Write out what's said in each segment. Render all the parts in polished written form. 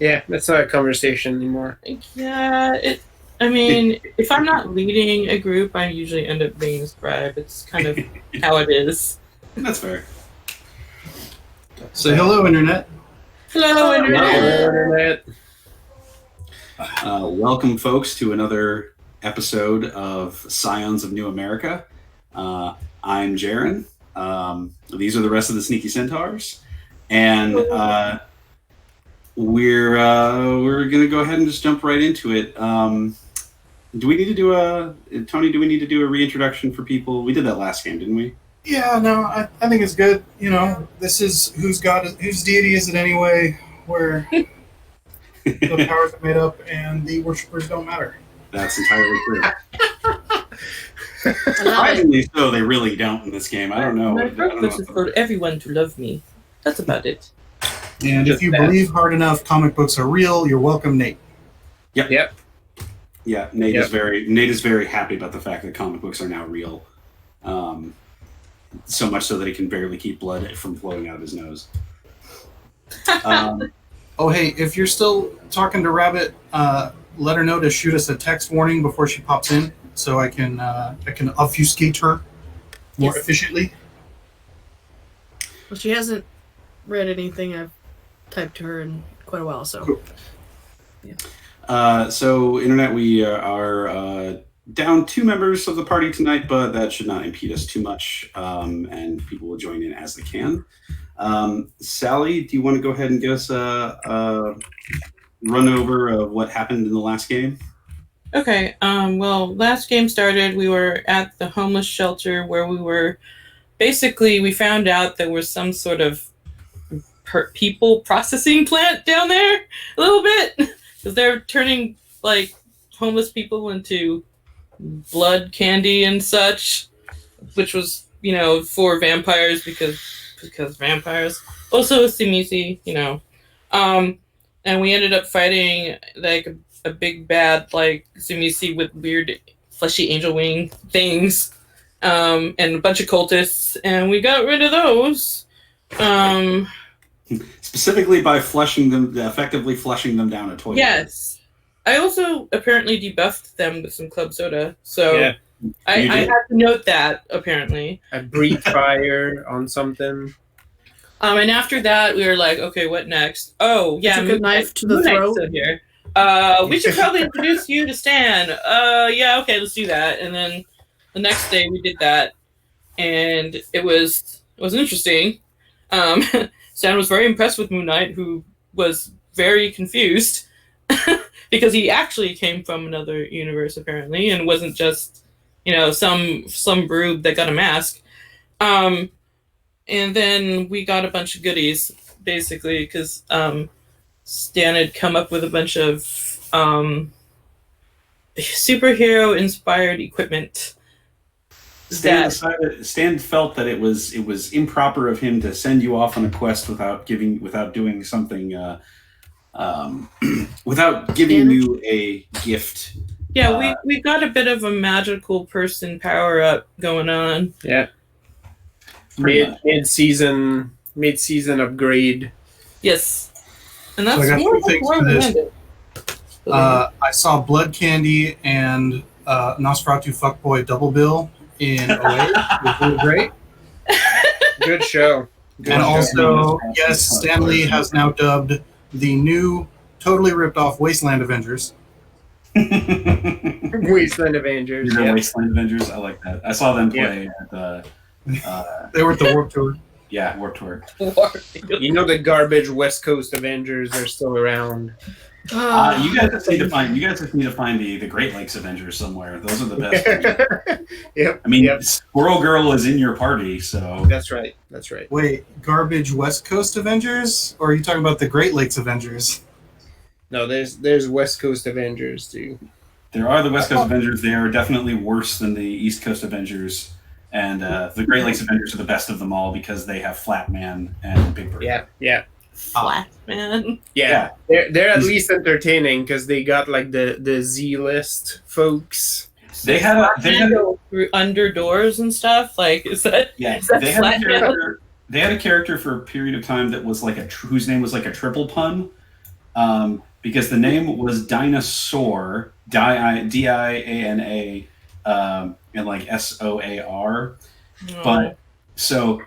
Yeah, that's not a conversation anymore. Yeah, I mean, if I'm not leading a group, I usually end up being a scribe. It's kind of how it is. That's fair. Say hello, Internet. Hello, Internet. Welcome, folks, to another episode of Scions of New America. I'm Jaren. These are the rest of the sneaky centaurs, and we're gonna go ahead and just jump right into it. Do we need to do Tony? Do we need to do a reintroduction for people? We did that last game, didn't we? Yeah, no, I think it's good. You know, this is whose deity is it anyway? Where the powers are made up and the worshippers don't matter. That's entirely true. Surprisingly so, they really don't in this game. I don't know. My purpose is for everyone to love me. That's about it. And if you believe hard enough comic books are real, you're welcome, Nate. Yep. Yeah, Nate is very happy about the fact that comic books are now real. So much so that he can barely keep blood from flowing out of his nose. Oh, hey, if you're still talking to Rabbit, let her know to shoot us a text warning before she pops in, so I can obfuscate her more efficiently. Well, she hasn't read anything I've typed to her in quite a while, so. Cool. Yeah. So, Internet, we are down 2 members of the party tonight, but that should not impede us too much, and people will join in as they can. Sally, do you want to go ahead and give us a run over of what happened in the last game? Okay, well, last game started, we were at the homeless shelter where we found out there was some sort of people processing plant down there a little bit, because they're turning, like, homeless people into blood candy and such, which was, for vampires because vampires. Also Simisi, and we ended up fighting, like, a big bad, like, Simisi with weird fleshy angel wing things, and a bunch of cultists, and we got rid of those. Specifically by effectively flushing them down a toilet. Yes. I also apparently debuffed them with some club soda, so Yeah, I had to note that, apparently. I breathed fire on something. And after that, we were like, okay, what next? Oh, yeah. Took a knife to the throat. Here. We should probably introduce you to Stan. Yeah, okay, let's do that. And then the next day we did that, and it was interesting. Stan was very impressed with Moon Knight, who was very confused because he actually came from another universe, apparently, and wasn't just, some broob that got a mask. And then we got a bunch of goodies, basically, because Stan had come up with a bunch of superhero-inspired equipment. Stan felt that it was improper of him to send you off on a quest without doing something, without giving you a gift. Yeah, we got a bit of a magical person power-up going on. Yeah. Mid-season upgrade. Yes. And that's So I got more 3 things for this. I saw Blood Candy and Nosferatu Fuckboy double bill in 08. It was really great. Good show. And also, yes, Stan Lee has now dubbed the new, totally ripped off Wasteland Avengers. Wasteland Avengers. Yeah. Wasteland Avengers. I like that. I saw them play at the. They were at the Warp Tour. Yeah, Warp Tour. The garbage West Coast Avengers are still around. You guys just need to find the Great Lakes Avengers somewhere. Those are the best. Yep. I mean, Squirrel Girl is in your party, so That's right. Wait, garbage West Coast Avengers? Or are you talking about the Great Lakes Avengers? No, there's West Coast Avengers too. there are the West Coast Avengers. They are definitely worse than the East Coast Avengers. And the Great Lakes Avengers are the best of them all because they have Flat Man and Big Bird. Yeah. Flat Man. Yeah. They're at least entertaining because they got like the Z-list folks. They had go through under doors and stuff. Like, is that? Yeah. Is that they had a character. They had a character for a period of time that was like whose name was like a triple pun. because the name was Dinosaur, Diana, and like SOAR. But so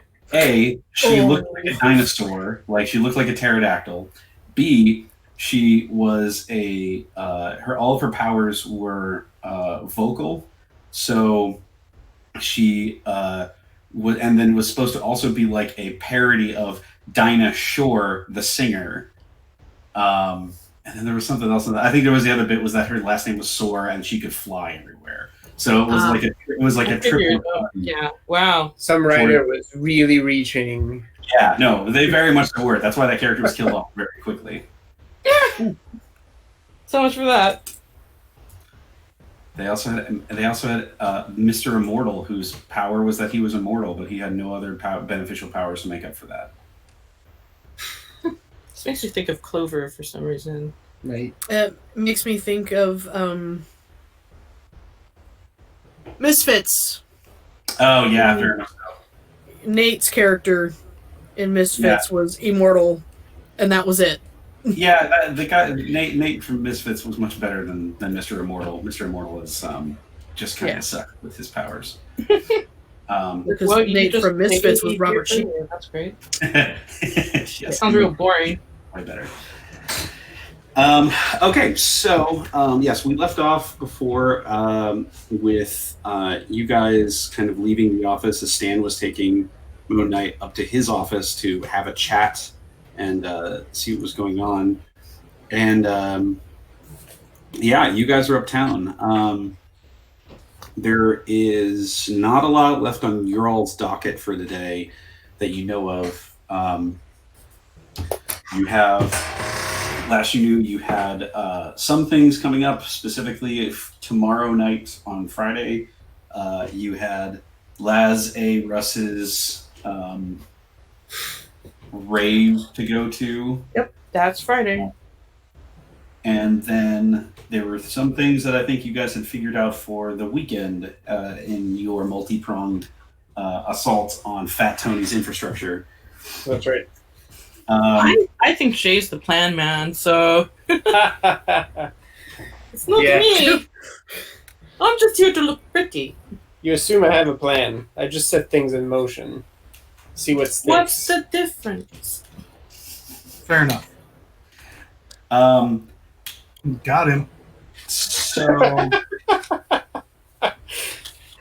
she looked like a dinosaur, like she looked like a pterodactyl. B, she was all of her powers were vocal, so she and then was supposed to also be like a parody of Dinah Shore, the singer. And then there was something else. I think there was the other bit was that her last name was Soar and she could fly everywhere. So it was like a triple. Yeah. Wow. Some writer was really reaching. Yeah. No, they very much were. That's why that character was killed off very quickly. Yeah. So much for that. They also had Mr. Immortal, whose power was that he was immortal, but he had no other beneficial powers to make up for that. This makes me think of Clover for some reason. Right. It makes me think of Misfits. Oh yeah, fair enough. Nate's character in Misfits was immortal, and that was it. Yeah, the guy Nate from Misfits was much better than Mr. Immortal. Mr. Immortal is just kind of sucked with his powers. Because Nate from Misfits was Robert Sheep. That's great. Yes, That sounds real boring. Way better. Okay, so yes, we left off before with you guys kind of leaving the office as Stan was taking Moon Knight up to his office to have a chat and see what was going on. And yeah, you guys are uptown. There is not a lot left on your all's docket for the day that you know of. You have, last you knew, you had some things coming up, specifically tomorrow night on Friday. You had Laz A. Russ's rave to go to. Yep, that's Friday. And then there were some things that I think you guys had figured out for the weekend in your multi-pronged assault on Fat Tony's infrastructure. That's right. I think Shay's the plan man, so it's not me. I'm just here to look pretty. You assume I have a plan. I just set things in motion. See what sticks. What's the difference? Fair enough. Got him.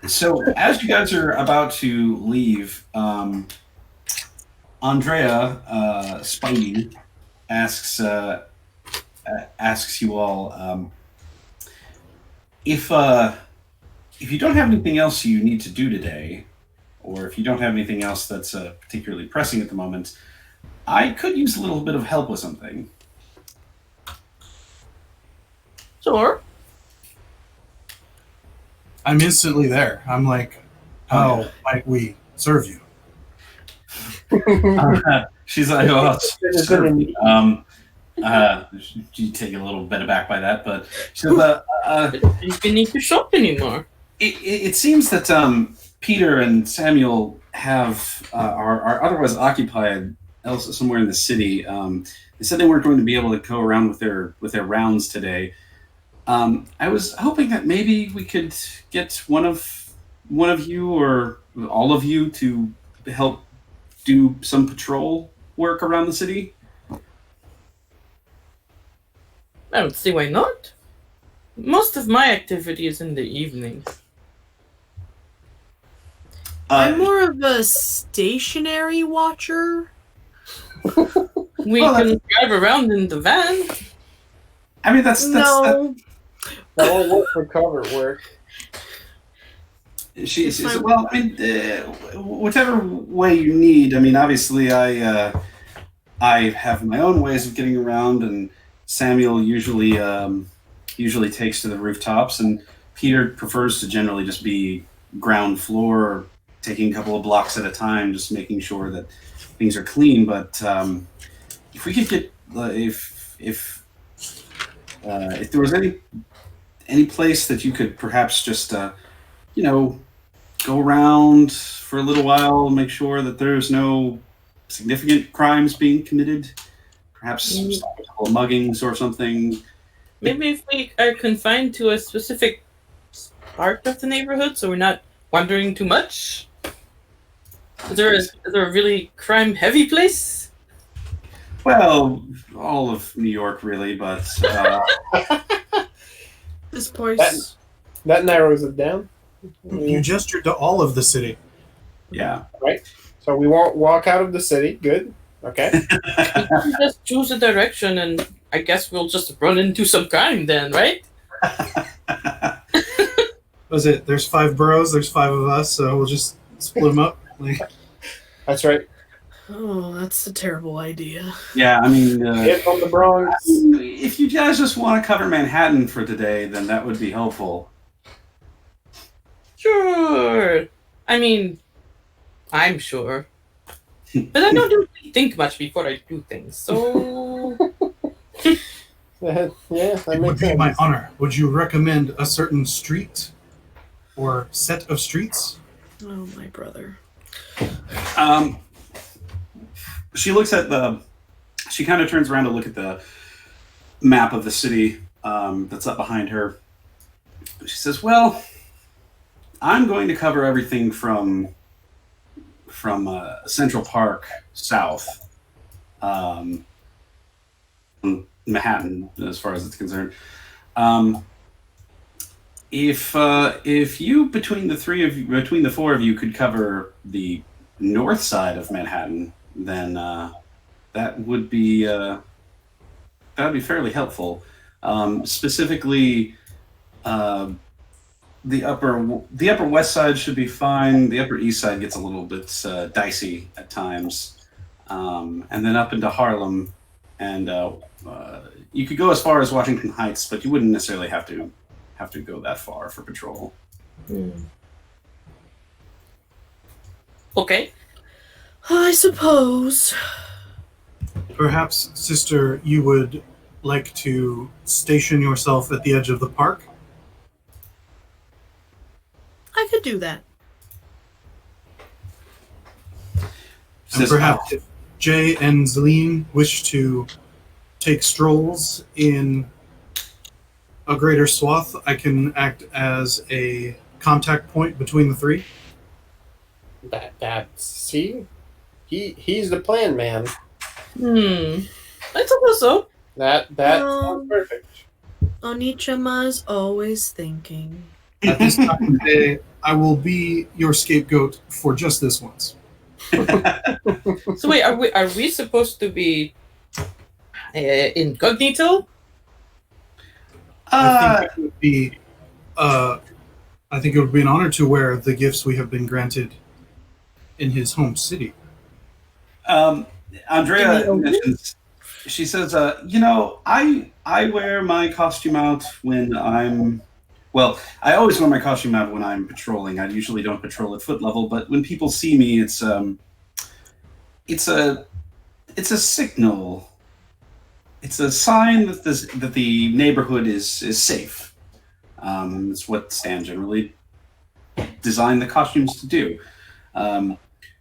So as you guys are about to leave, Andrea Spidey asks you all if you don't have anything else you need to do today, or if you don't have anything else that's particularly pressing at the moment, I could use a little bit of help with something. Sure. I'm instantly there. I'm like, how might we serve you? She's like, oh, sure. You take a little bit aback by that, but she says, You need to shop anymore. It seems that Peter and Samuel are otherwise occupied somewhere in the city. They said they weren't going to be able to go around with their rounds today. I was hoping that maybe we could get one of you or all of you to help do some patrol work around the city. I don't see why not. Most of my activity is in the evening. I'm more of a stationary watcher. We can drive around in the van. I mean, that's No. That won't work for cover work. She says, well, I mean, whatever way you need. I mean, obviously, I have my own ways of getting around, and Samuel usually takes to the rooftops, and Peter prefers to generally just be ground floor, taking a couple of blocks at a time, just making sure that things are clean. But if we could get if there was any place that you could perhaps just go around for a little while, make sure that there's no significant crimes being committed, Perhaps stop a couple of muggings or something. Maybe if we are confined to a specific part of the neighborhood, so we're not wandering too much. Is there a really crime-heavy place? Well, all of New York, really, but This place. That narrows it down. You gestured to all of the city. yeah. So we won't walk out of the city. Good. Okay. We can just choose a direction, and I guess we'll just run into some crime then, right? Was it? There's 5 boroughs. There's 5 of us, so we'll just split them up. Like, That's right. Oh, that's a terrible idea. Yeah, I mean, Hit from the Bronx. if you guys just want to cover Manhattan for today, then that would be helpful. Sure. I mean, I'm sure. But I don't really think much before I do things, so... Yeah, that it would makes be sense. my honor. Would you recommend a certain street or set of streets? Oh, my brother. She looks at she kind of turns around to look at the map of the city that's up behind her. She says, well, I'm going to cover everything from Central Park south, Manhattan, as far as it's concerned. If you between the 4 of you could cover the north side of Manhattan, then that would be fairly helpful. Specifically, the upper west side should be fine. The upper east side gets a little bit dicey at times, and then up into Harlem, and you could go as far as Washington Heights, but you wouldn't necessarily have to go that far for patrol. Okay. I suppose. Perhaps, sister, you would like to station yourself at the edge of the park? I could do that. And perhaps if Jay and Zeline wish to take strolls in a greater swath, I can act as a contact point between the 3. See? He's the plan, man. I suppose so. That sounds perfect. Onichama's always thinking. At this time of day, I will be your scapegoat for just this once. So wait, are we supposed to be incognito? I think it would be an honor to wear the gifts we have been granted in his home city. Andrea mentions, she says, I wear my costume out when I always wear my costume out when I'm patrolling. I usually don't patrol at foot level, but when people see me, it's a signal. It's a sign that the neighborhood is safe. It's what Stan generally designed the costumes to do.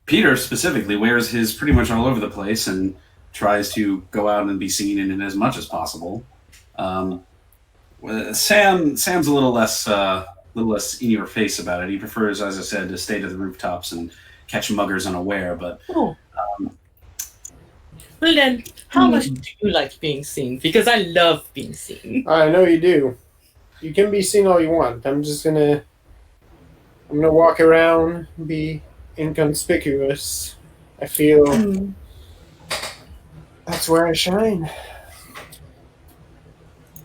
Peter specifically wears his pretty much all over the place and tries to go out and be seen in it as much as possible. Sam's a little less in your face about it. He prefers, as I said, to stay to the rooftops and catch muggers unaware. But well then, how much do you like being seen? Because I love being seen. I know you do. You can be seen all you want. I'm gonna walk around, be inconspicuous. I feel that's where I shine.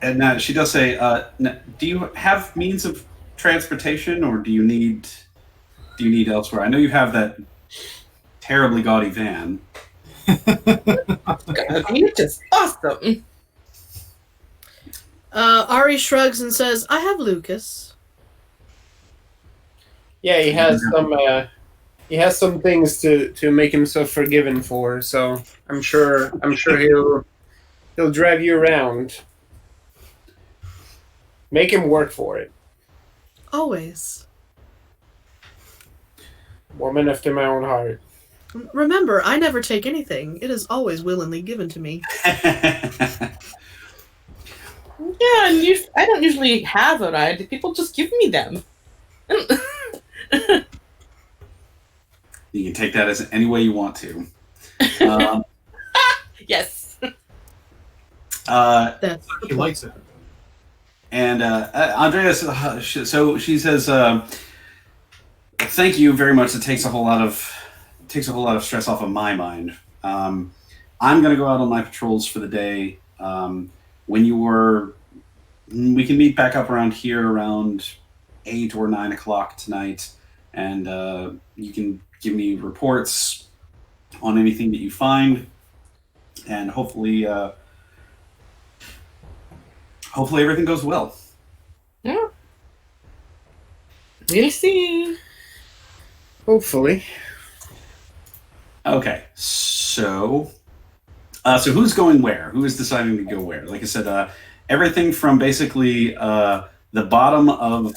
And she does say, do you have means of transportation, or do you need elsewhere? I know you have that terribly gaudy van. God, you're just awesome. Ari shrugs and says, I have Lucas. Yeah, he has some things to make himself forgiven for. So I'm sure he'll drive you around. Make him work for it. Always. Woman after my own heart. Remember, I never take anything. It is always willingly given to me. Yeah, and I don't usually have a ride. People just give me them. You can take that as any way you want to. Yes. That's She likes it. And Andreas, so she says, "Thank you very much. It takes a whole lot of stress off of my mind. I'm going to go out on my patrols for the day. We can meet back up around here around 8 or 9 o'clock tonight, and you can give me reports on anything that you find, and hopefully everything goes well." Yeah. We'll see. Hopefully. Okay, so who's going where? Who is deciding to go where? Like I said, everything from basically the bottom of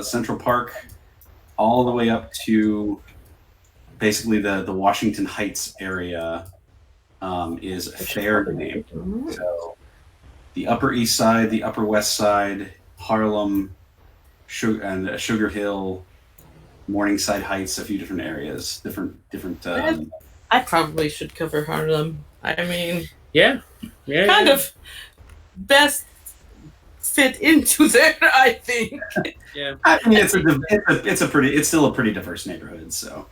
Central Park all the way up to basically the Washington Heights area is a fair game. So the Upper East Side, the Upper West Side, Harlem, Sugar Hill, Morningside Heights, a few different areas, different. I probably should cover Harlem. I mean, Yeah. kind of best fit into there, I think. Yeah. I mean, it's still a pretty diverse neighborhood. So,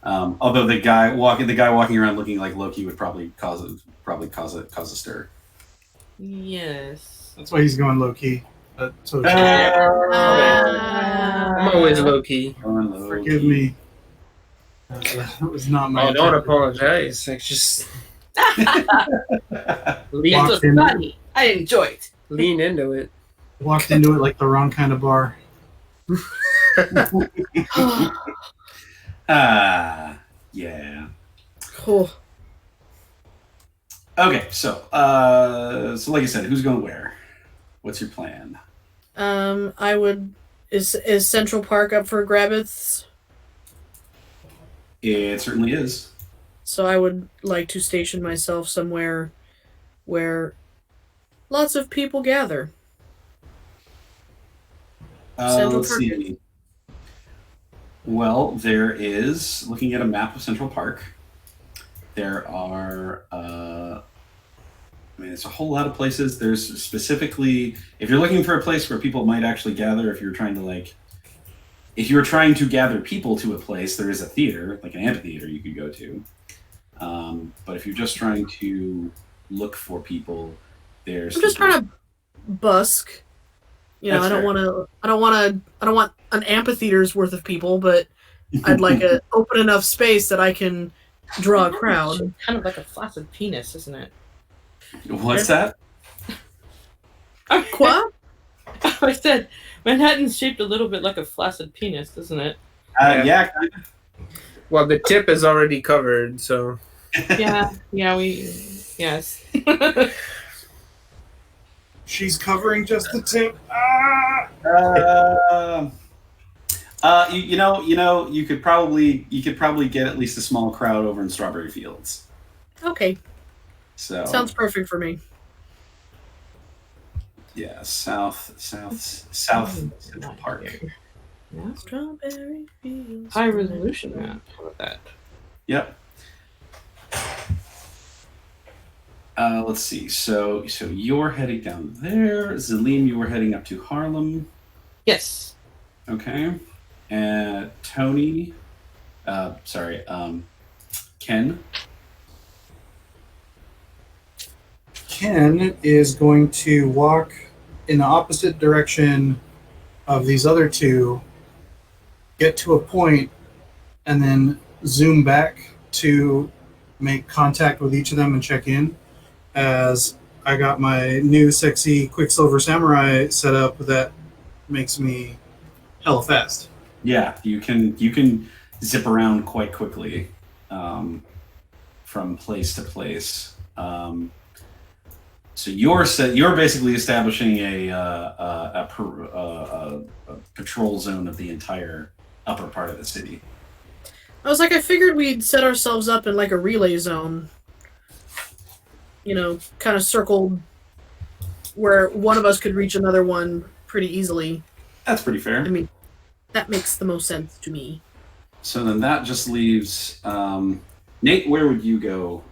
although the guy walking around looking like Loki would probably cause a stir. Yes. That's why he's going low key. So I'm always low key. forgive me. That was not my. Oh, don't intent. apologize. Like, just It was in. funny. I enjoyed. lean into it. Walked into it like the wrong kind of bar. Yeah. Cool. Okay, so like I said, who's going where? What's your plan? I would. Is Central Park up for grabs? It certainly is. So I would like to station myself somewhere where lots of people gather. Central Let's Park. see. Well, there is, looking at a map of Central Park, there are, it's a whole lot of places. There's specifically, if you're looking for a place where people might actually gather, if you're trying to gather people to a place, there is a theater, like an amphitheater you could go to. But if you're just trying to look for people, there's... I'm just trying to busk. You know, That's I don't want an amphitheater's worth of people, but I'd like a open enough space that I can draw a crowd. Kind of like a flaccid penis, isn't it? What's that? What? I said Manhattan's shaped a little bit like a flaccid penis, isn't it? Yeah, kind of. Well, the tip is already covered, so Yeah, yes. She's covering just the tip. You could probably get at least a small crowd over in Strawberry Fields. Okay, So sounds perfect for me. yeah, South Central Park. Yeah. Strawberry fields. High resolution map. How about that? Yep. Let's see. So you're heading down there. Zalim, you were heading up to Harlem. Yes. Okay. And Tony. Ken. Ken is going to walk in the opposite direction of these other two, get to a point, and then zoom back to make contact with each of them and check in, as I got my new sexy Quicksilver Samurai set up that makes me hella fast. Yeah, you can zip around quite quickly from place to place. So you're basically establishing a patrol zone of the entire upper part of the city. I was like, I figured we'd set ourselves up in like a relay zone. You know, kind of circled where one of us could reach another one pretty easily. That's pretty fair. I mean, that makes the most sense to me. So then that just leaves Nate. Where would you go?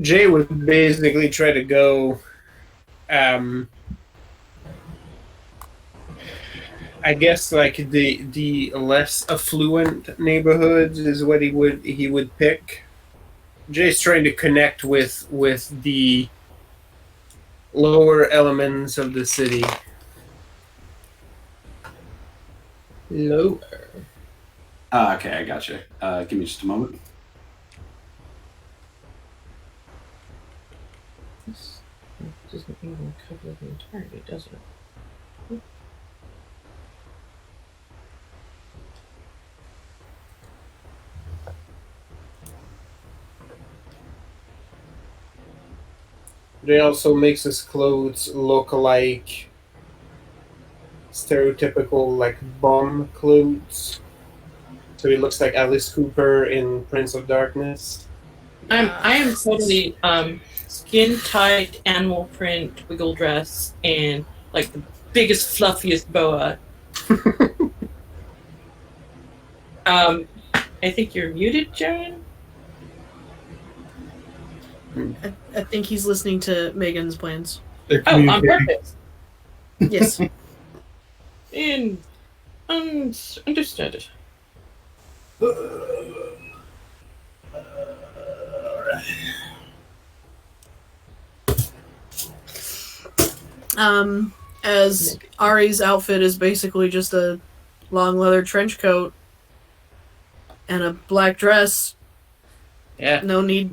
Jay would basically try to go. I guess like the less affluent neighborhoods is what he would pick. Jay's trying to connect with the lower elements of the city. Lower. Okay, I gotcha. Give me just a moment. This doesn't even cover the entirety, does it? Jay also makes his clothes look like stereotypical like bum clothes. So he looks like Alice Cooper in Prince of Darkness. I am totally skin tight animal print wiggle dress and like the biggest fluffiest boa. I think you're muted, Jaren. I think he's listening to Megan's plans. They're Oh, on communicating. purpose. Yes. And understood. As Ari's outfit is basically just a long leather trench coat and a black dress. Yeah. No need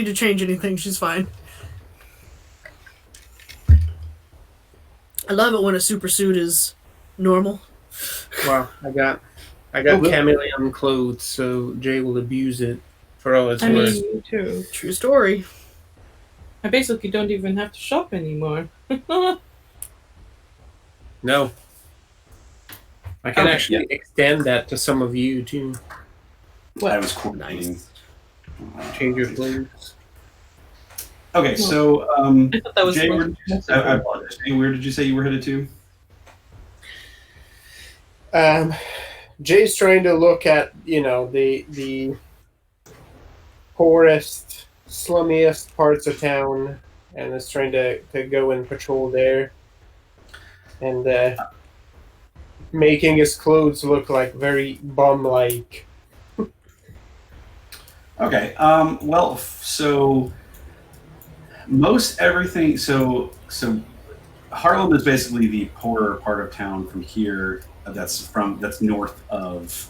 to change anything. She's fine. I love it when a super suit is normal. Wow, I got chameleon clothes, so Jay will abuse it for all it's I mean, worth. you too. True story. I basically don't even have to shop anymore. No. I can Okay, actually extend that to some of you too. I was coordinating. Change your clothes. Okay, so I thought that was Jay, supposed I apologize. Jay, where did you say you were headed to? Jay's trying to look at, the poorest, slummiest parts of town, and is trying to go and patrol there, and making his clothes look like very bum-like. Okay. Well, so most everything. So Harlem is basically the poorer part of town from here. That's north of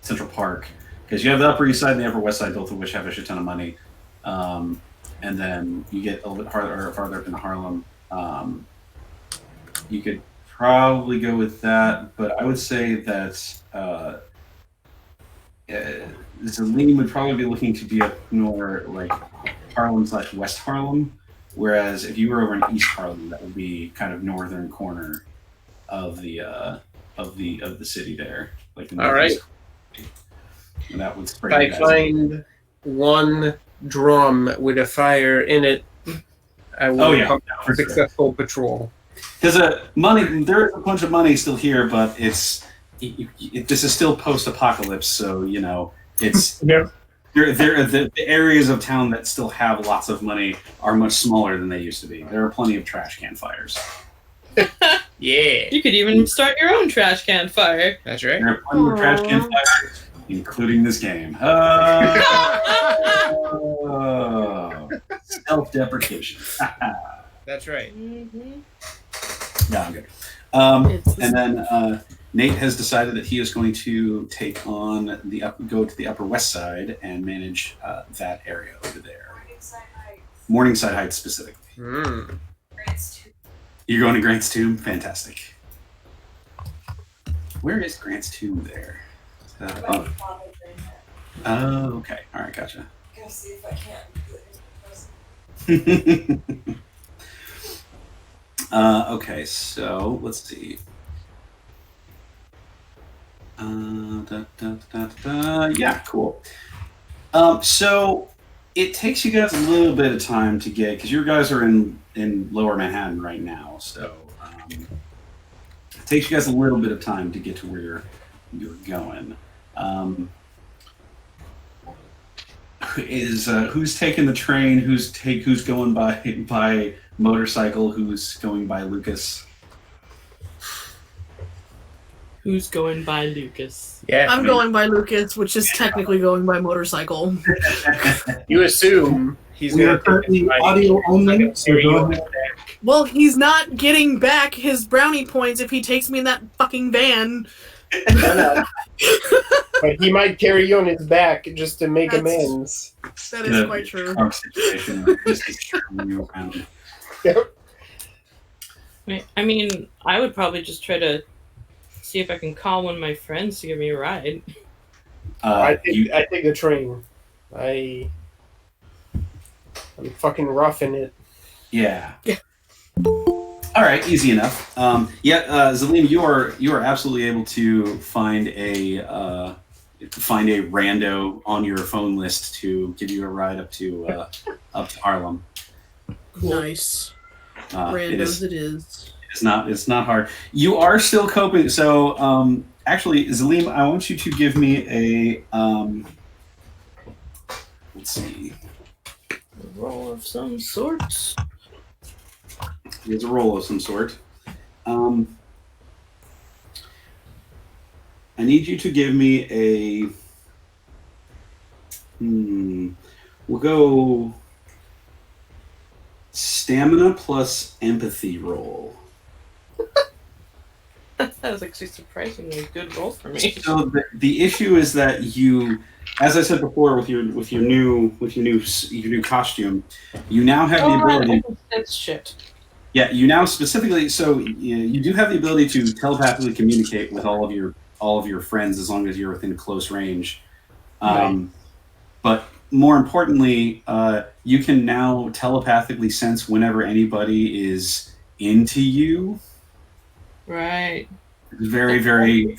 Central Park, because you have the Upper East Side and the Upper West Side, both of which have a shit ton of money. And then you get a little bit farther up into Harlem. You could probably go with that, but I would say that Zeline would probably be looking to be up more like Harlem/West Harlem, whereas if you were over in East Harlem, that would be kind of northern corner of the city there. Like the All right. And that would If spread. I find one drum with a fire in it, I will have a successful patrol. Because there is a bunch of money still here, but this is still post-apocalypse, so it's Yeah. the areas of town that still have lots of money are much smaller than they used to be. There are plenty of trash can fires. Yeah. You could even start your own trash can fire. That's right. There are plenty of trash can fires, including this game. Self-deprecation. That's right. Mm-hmm. Yeah, I'm good. And then Nate has decided that he is going to take on go to the Upper West Side and manage that area over there. Morningside Heights specifically. Mm. You're going to Grant's Tomb? Fantastic. Where is Grant's Tomb there? Okay. All right, gotcha. Go see if I can. Okay, so let's see. Yeah, cool. So it takes you guys a little bit of time to get, because you guys are in Lower Manhattan right now. So it takes you guys a little bit of time to get to where you're going. Who's taking the train? Who's going by motorcycle? Who's going by Lucas? Who's going by Lucas? Yeah, I'm going by Lucas, which is technically going by motorcycle. You assume he's We are going to currently audio only, so go ahead. Well, he's not getting back his brownie points if he takes me in that fucking van. But he might carry you on his back just to make That's- amends. That is quite true. Situation where just he's turning you around. Yep. I mean, I would probably just try to see if I can call one of my friends to give me a ride. I take the train. I'm fucking roughing it. Yeah. All right, easy enough. Zalim, you are absolutely able to find a rando on your phone list to give you a ride up to Harlem. Nice. Randos it is. It's not hard. You are still coping. So actually, Zalim, I want you to give me a let's see. A roll of some sort. It's a roll of some sort. I need you to give me a. We'll go stamina plus empathy roll. That was actually surprisingly a good roll for me. So the issue is that you, as I said before, with your new costume, you now have the ability. That's shit. Yeah, you now specifically. So you do have the ability to telepathically communicate with all of your friends as long as you're within close range. Right. But more importantly, you can now telepathically sense whenever anybody is into you. Right. It's very, very.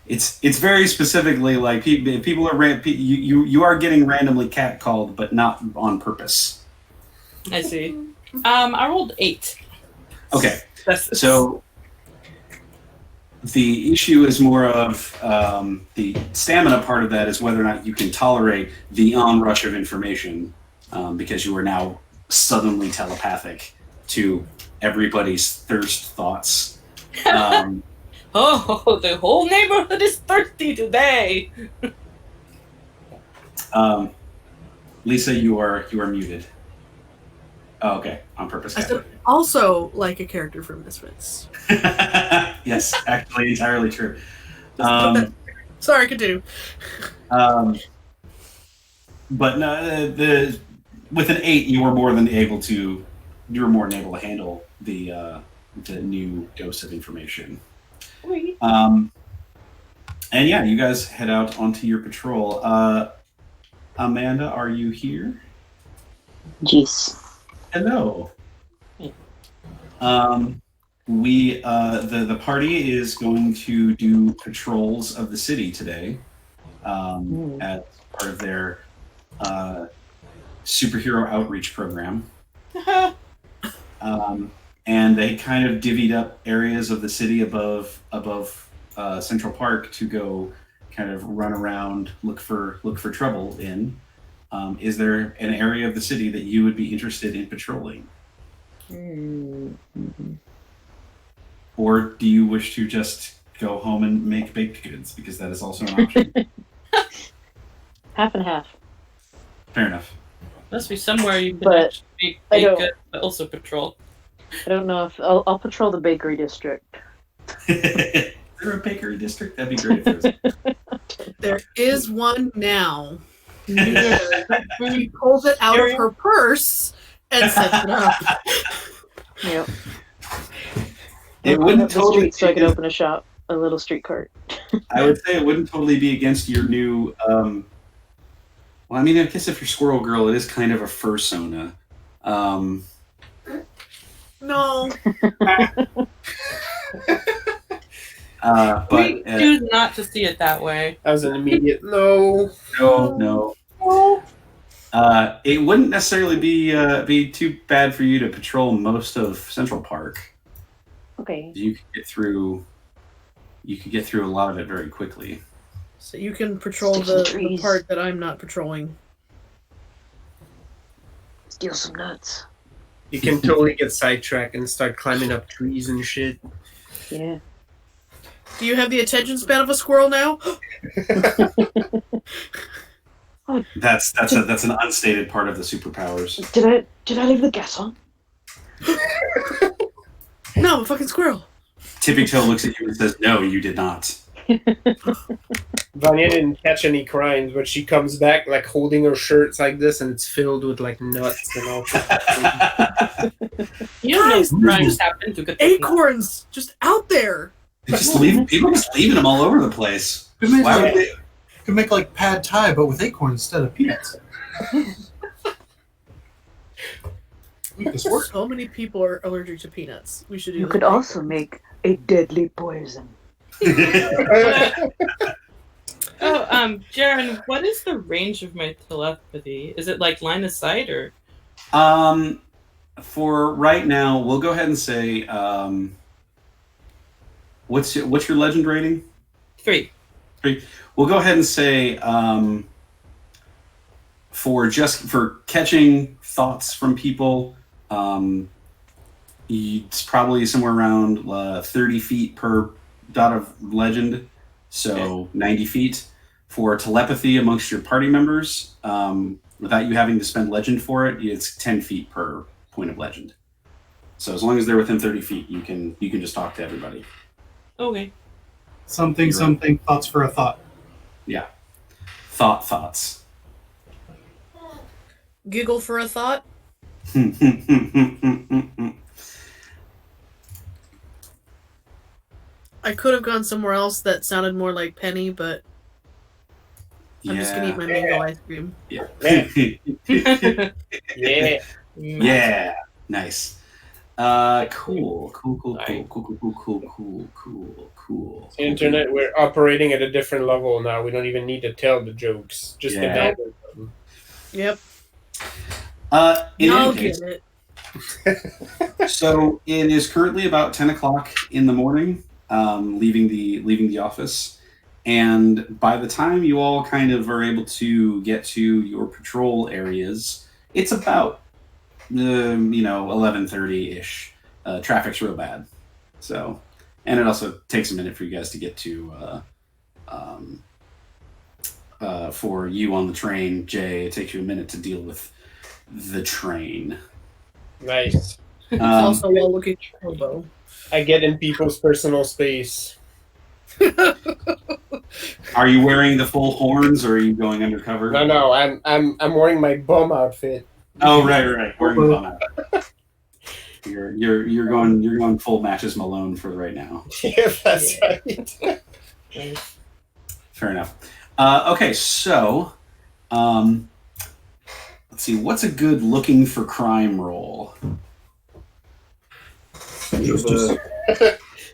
It's very specifically like people are you are getting randomly catcalled, but not on purpose. I see. I rolled 8. Okay, That's so the issue is more of the stamina part of that is whether or not you can tolerate the onrush of information because you are now suddenly telepathic to everybody's thirst thoughts. Oh, the whole neighborhood is thirsty today. Lisa, you are muted. Oh, okay, on purpose. I said also like a character from Misfits. Yes, actually, entirely true. Sorry, continue. But no, with an 8, you were more than able to handle the new dose of information. And yeah, you guys head out onto your patrol. Amanda, are you here? Jeez. Hello. The party is going to do patrols of the city today as part of their superhero outreach program. And they kind of divvied up areas of the city above Central Park to go kind of run around, look for trouble in. Is there an area of the city that you would be interested in patrolling? Mm-hmm. Or do you wish to just go home and make baked goods? Because that is also an option. Half and half. Fair enough. Must be somewhere you can But actually I make don't- good, but also patrol. I don't know if I'll patrol the bakery district. Is there a bakery district? That'd be great if there was. There is one now. She pulls it out of her purse and sets it up. Yep. It Open wouldn't up the totally street so I could open a little street cart. I would say it wouldn't totally be against your new. Well, I mean, I guess if you're Squirrel Girl, it is kind of a fursona. No. But We choose not to see it that way. That was an immediate no. no. It wouldn't necessarily be too bad for you to patrol most of Central Park. Okay. You could get through a lot of it very quickly. So you can patrol Stick some the trees. part that I'm not patrolling. Steal some nuts. You can totally get sidetracked and start climbing up trees and shit. Yeah. Do you have the attention span of a squirrel now? That's an unstated part of the superpowers. Did I leave the gas on? No, I'm a fucking squirrel. Tippy Toe looks at you and says, "No, you did not." Vanya didn't catch any crimes, but she comes back like holding her shirts like this, and it's filled with like nuts and all. You don't Guys, know crimes happen to get Acorns just out there. People just leaving them all over the place. Why would they? Could make like pad thai, but with acorns instead of peanuts. Make this work. So many people are allergic to peanuts. We should do You this. could also make a deadly poison. Jaren, what is the range of my telepathy? Is it like line of sight or? For right now, we'll go ahead and say, what's your legend rating? 3. We'll go ahead and say, for catching thoughts from people, it's probably somewhere around 30 feet per dot of legend, so 90 feet. For telepathy amongst your party members, without you having to spend legend for it, it's 10 feet per point of legend. So as long as they're within 30 feet, you can just talk to everybody. Okay. Something, thoughts for a thought. Yeah. Thoughts. Giggle for a thought. I could have gone somewhere else that sounded more like Penny, but I'm just gonna eat my mango ice cream. Yeah. Yeah. Yeah. Nice. Cool. The internet, we're operating at a different level now. We don't even need to tell the jokes. Just Yeah. develop them. Yep. In Y'all any case, get it. so it is currently about 10 o'clock in the morning, leaving the office, and by the time you all kind of are able to get to your patrol areas, it's about 11:30-ish. Traffic's real bad, so, and it also takes a minute for you guys to get to for you on the train, Jay. It takes you a minute to deal with the train. Nice. It's also while looking at Hobo. I get in people's personal space. Are you wearing the full horns, or are you going undercover? No, I'm wearing my bum outfit. Oh, right. Wearing the bum out. You're going full matches Malone for right now. Yeah, that's right. Fair enough. Okay, so let's see. What's a good looking for crime roll?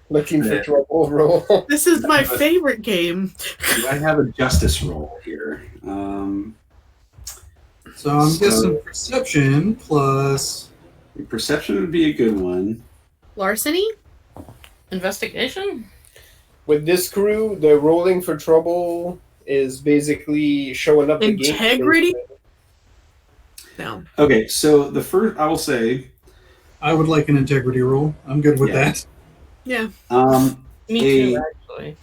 Looking for trouble roll. This is my favorite game. Do I have a justice roll here? So I'm guessing perception plus. Perception would be a good one. Larceny? Investigation? With this crew, the rolling for trouble is basically showing up the game. Integrity? No. Okay, so the first I will say, I would like an integrity roll. I'm good with Yeah. that. Yeah. Me too, actually.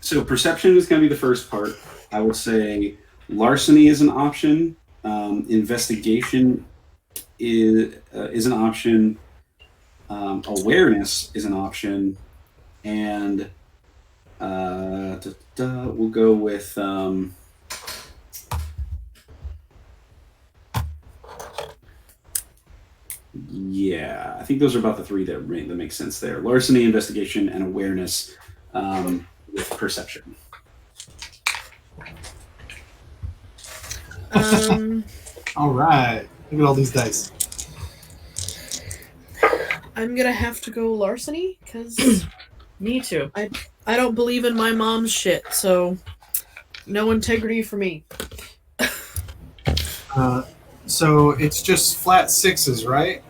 So perception is going to be the first part. I would say larceny is an option. Investigation is an option. Awareness is an option, and we'll go with. Yeah, I think those are about the three that make sense there. Larceny, investigation, and awareness with perception. All right. Look at all these dice. I'm gonna have to go larceny because Me too. I don't believe in my mom's shit, so no integrity for me. So it's just flat sixes, right?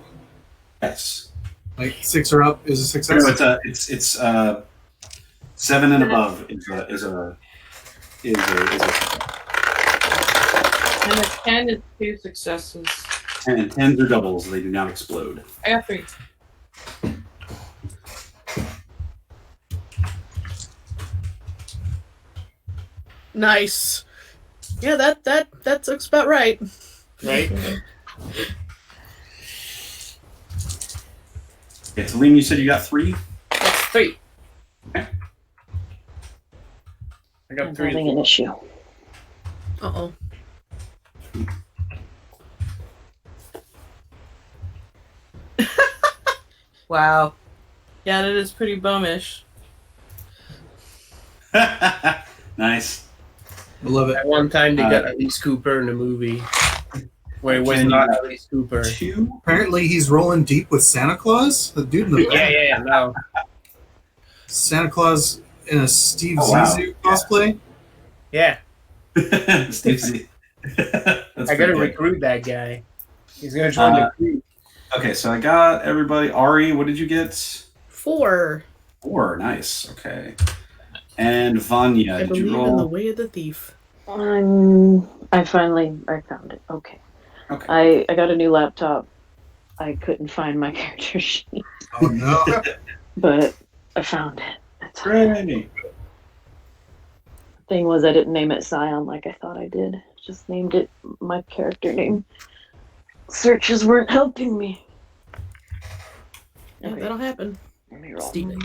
Yes. Like 6 or up is a success. No, it's 7 and above is a. And a 10 is 2 successes. And 10s are doubles; they do not explode. I got 3. Nice. Yeah, that looks about right. Right? Okay, so Liam, you said you got 3. That's 3. I got I'm 3. having an issue. Uh-oh. Wow. Yeah, that is pretty bummish. Nice. I love it. At one time, they got Alice Cooper in a movie where it was not Alice Cooper. 2. Apparently he's rolling deep with Santa Claus. The dude in the back. Yeah, no. Santa Claus in a Steve wow. Zissou cosplay. Yeah, Steve Z. I gotta recruit that guy. He's gonna join the crew. Okay, so I got everybody. Ari, what did you get? 4. 4. Nice. Okay. And Vanya, I did believe you in the roll? way of the thief. I found it. Okay. Okay. I got a new laptop. I couldn't find my character sheet, Oh no. but I found it. It's Hooray. Thing was, I didn't name it Scion like I thought I did. Just named it my character name. Searches weren't helping me. Yeah, Okay, that'll happen. let me roll. Steven.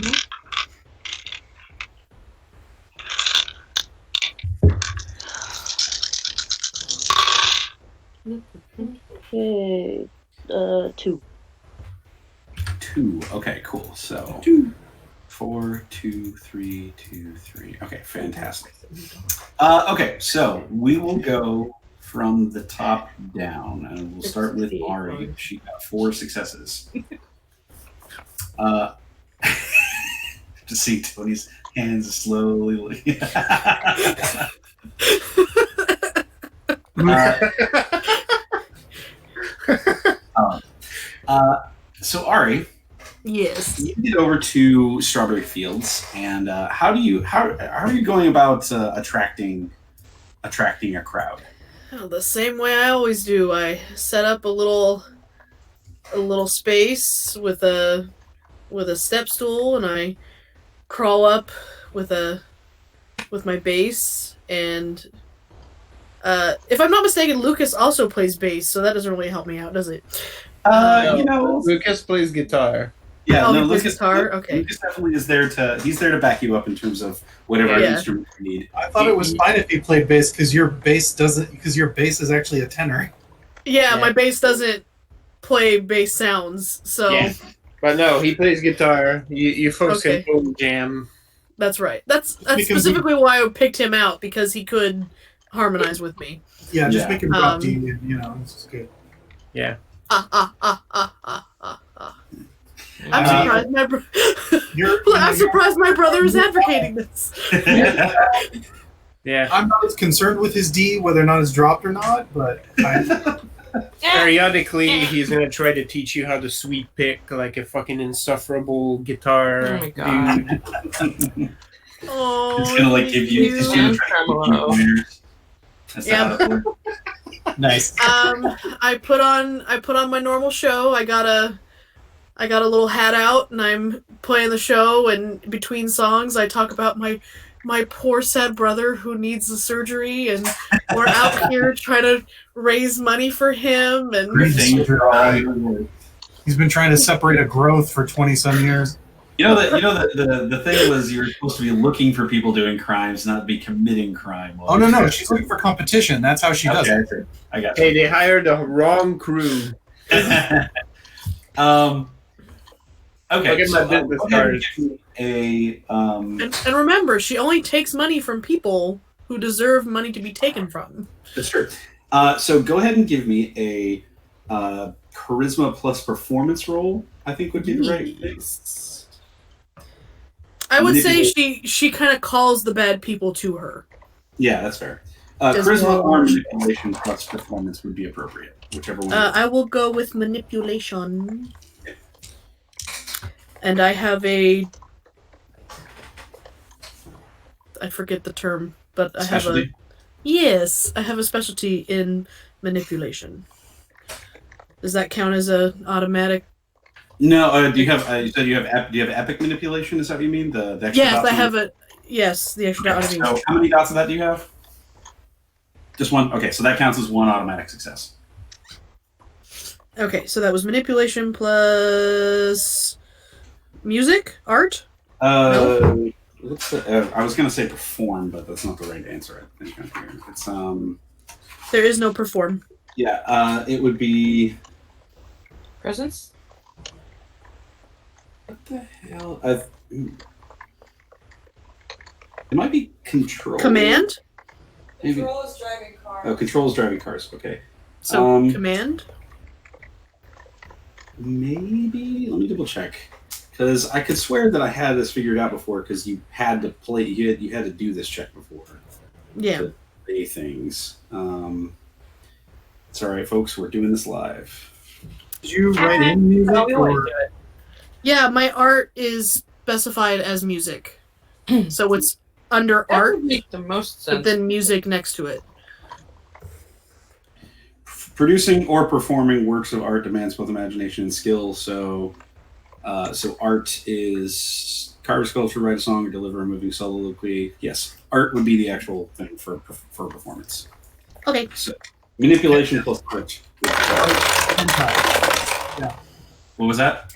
Okay, 2. 2. Okay, cool. So 4, 2, 3, 2, 3. Okay, fantastic. Okay, so we will go from the top down, and we'll start with Ari. She got 4 successes. To see Tony's hands slowly. So Ari, Yes. you get over to Strawberry Fields, and how are you going about attracting a crowd? Oh, the same way I always do. I set up a little space with a step stool, and I crawl up with my base. And if I'm not mistaken, Lucas also plays bass, so that doesn't really help me out, does it? Lucas plays guitar. Yeah, Oh, no, he plays Lucas, guitar? Okay. Lucas definitely is there to back you up in terms of whatever Yeah. instrument you need. I thought it was fine if he played bass because your bass is actually a tenor. Yeah, Yeah. my bass doesn't play bass sounds, so Yeah. But no, he plays guitar. You folks Okay. can boom jam. that's right. That's Because specifically why I picked him out, because he could harmonize with me. Yeah, just Yeah. make him drop D, and, this is good. Yeah. I'm surprised my I'm surprised my brother is advocating this. Yeah. I'm not as concerned with his D, whether or not it's dropped or not, but Periodically, he's gonna try to teach you how to sweep pick like a fucking insufferable guitar Oh my God. dude. Oh, It's gonna like give you. It's gonna try to give you pointers. That's Yeah. how it works. nice. I put on my normal show. I got a little hat out, and I'm playing the show. And between songs, I talk about my poor sad brother who needs the surgery, and we're out here trying to raise money for him. And He's been trying to separate a growth for 20-some years. The thing was you were supposed to be looking for people doing crimes, not be committing crime. Oh, no, she's looking for competition. That's how she does it. Okay, I got Hey, they hired the wrong crew. Okay. Look at my business cards. and remember, she only takes money from people who deserve money to be taken from. That's true. So go ahead and give me a charisma plus performance roll I think would be the right thing. Yes. I would say she kind of calls the bad people to her. Yeah, that's fair. Does Charisma more- or manipulation plus performance would be appropriate, whichever one. I will go with manipulation. And I have I forget the term, but I have Specialty? I have a specialty in manipulation. Does that count as a automatic? No, do you have? You said do you have epic manipulation? Is that what you mean? The extra Yes, dots I on have it. Yes, the extra dot. Okay, so how many dots of that do you have? Just one. Okay, so that counts as one automatic success. Okay, so that was manipulation plus music, art. I was gonna say perform, but that's not the right answer. I think it's There is no perform. Yeah, it would be. Presence? What the hell? It might be control. Command. Maybe. Control is driving cars. Oh, control is driving cars. Okay. So command. Maybe. Let me double check. Because I could swear that I had this figured out before. Because you had to play. You had to do this check before. Yeah. To play things. It's all right, folks. We're doing this live. Did you write in music Oh, we always or do it. Yeah, my art is specified as music, so it's under That art, would make the most but sense. then music next to it. Producing or performing works of art demands both imagination and skill. So art is carve a sculpture, write a song, or deliver a moving soliloquy. Yes, art would be the actual thing for performance. Okay. So manipulation plus art. hentai? Yeah. What was that?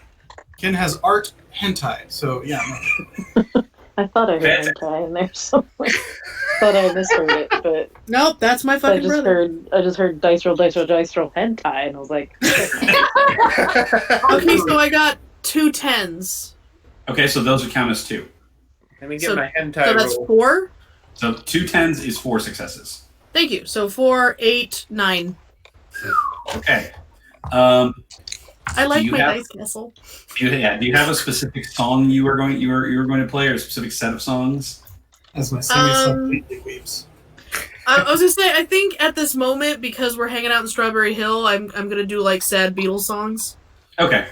Ken has art hentai, so yeah. No. I thought I heard hentai in there somewhere. Thought I misheard it, but Nope, that's my I fucking brother. just heard dice roll hentai, and I was like, Okay, so I got 2 10s. Okay, so those would count as 2. Let me get So- my hentai So that's roll. 4. So 2 10s is 4 successes. Thank you. So 4, 8, 9. Okay. I like you my have- dice castle. Do you have a specific song you were going to play, or a specific set of songs? As my semi-sub weeps. I was gonna say, I think at this moment, because we're hanging out in Strawberry Hill, I'm gonna do like sad Beatles songs. Okay.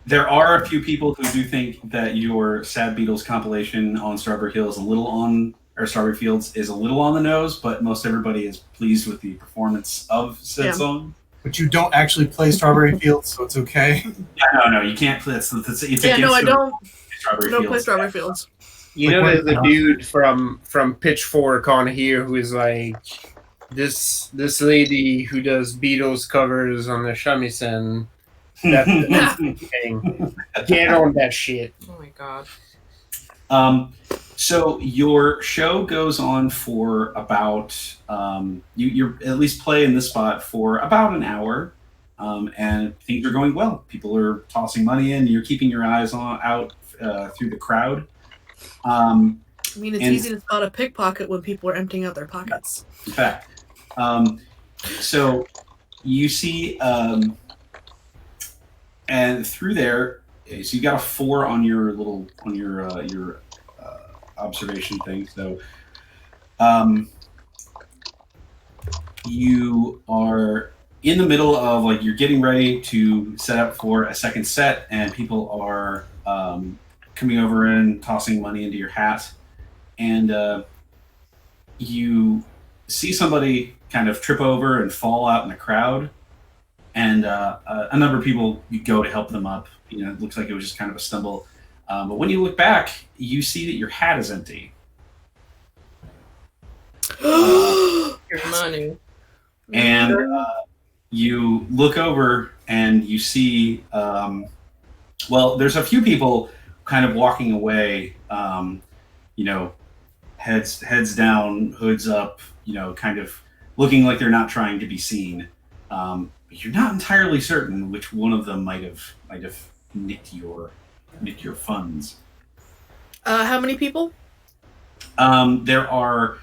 There are a few people who do think that your Sad Beatles compilation on Strawberry Hill is Strawberry Fields is a little on the nose, but most everybody is pleased with the performance of said song. But you don't actually play Strawberry Fields, so it's okay. Yeah, no, you can't play. It's Yeah, no, I don't. Strawberry I don't Fields. play Strawberry Fields. You Like, know, what- there's a dude from Pitchfork on here who is like, this lady who does Beatles covers on the shamisen. That's the thing. Get on that shit. Oh my god. So your show goes on for about you at least play in this spot for about an hour, and things are going well. People are tossing money in. You're keeping your eyes out through the crowd. I mean, it's And- easy to spot a pickpocket when people are emptying out their pockets. In fact, so you see, and through there, so you got a 4 on your observation thing. So, you are in the middle of you're getting ready to set up for a second set, and people are coming over and tossing money into your hat, and you see somebody kind of trip over and fall out in the crowd, and a number of people go to help them up. It looks like it was just kind of a stumble. But when you look back, you see that your hat is empty. Your money. And you look over and you see, there's a few people kind of walking away, heads down, hoods up, kind of looking like they're not trying to be seen. But you're not entirely certain which one of them might have nicked your funds. How many people? There are.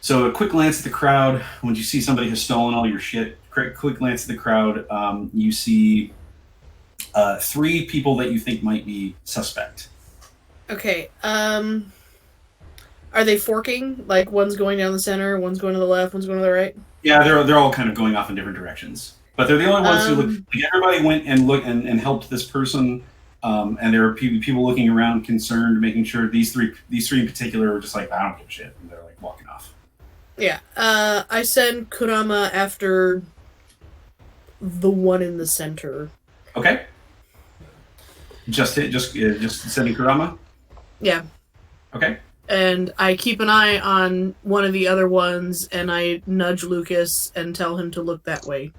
So a quick glance at the crowd. When you see somebody has stolen all your shit, quick glance at the crowd. You see 3 people that you think might be suspect. Okay. Are they forking? Like one's going down the center, one's going to the left, one's going to the right? Yeah, they're all kind of going off in different directions. But they're the only ones who look. Like everybody went and looked and helped this person, and there were people looking around, concerned, making sure these three in particular were just like, I don't give a shit, and they're like walking off. Yeah. I send Kurama after the one in the center. Okay. Just sending Kurama. Yeah. Okay. And I keep an eye on one of the other ones, and I nudge Lucas and tell him to look that way.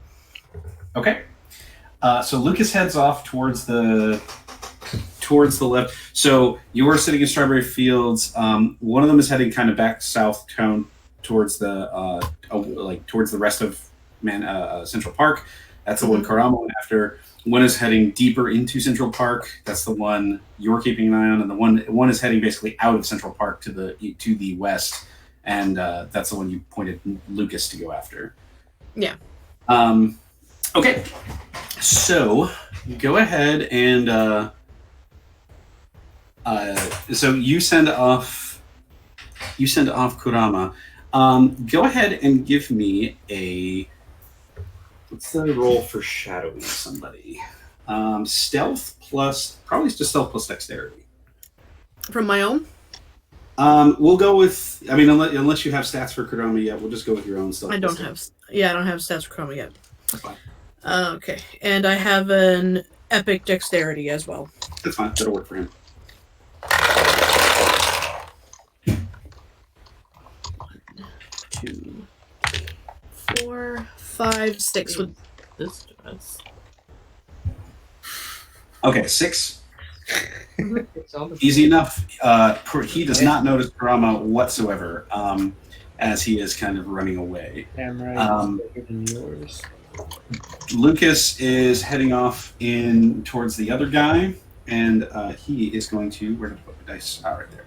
Okay. So Lucas heads off towards the left. So you are sitting in Strawberry Fields. One of them is heading kind of back south towards the towards the rest of Central Park. That's the one Karama went after. One is heading deeper into Central Park. That's the one you're keeping an eye on, and the one is heading basically out of Central Park to the west, and that's the one you pointed Lucas to go after. Yeah. Okay. So go ahead and so you send off Kurama. Go ahead and give me a. What's the roll for shadowing somebody? Stealth plus, probably just stealth plus dexterity. From my own? We'll go with, I mean, unless you have stats for Kurama yet, we'll just go with your own stealth. I don't have stats for Kurama yet. That's fine. Okay. And I have an epic dexterity as well. That's fine. That'll work for him. 1, 2, 4, 5, 6 with this. Okay, 6. Easy enough. He does not notice Kurama whatsoever, as he is kind of running away. Camera is bigger than yours. Lucas is heading off in towards the other guy, and he is going to. Where did I put the dice? Right there.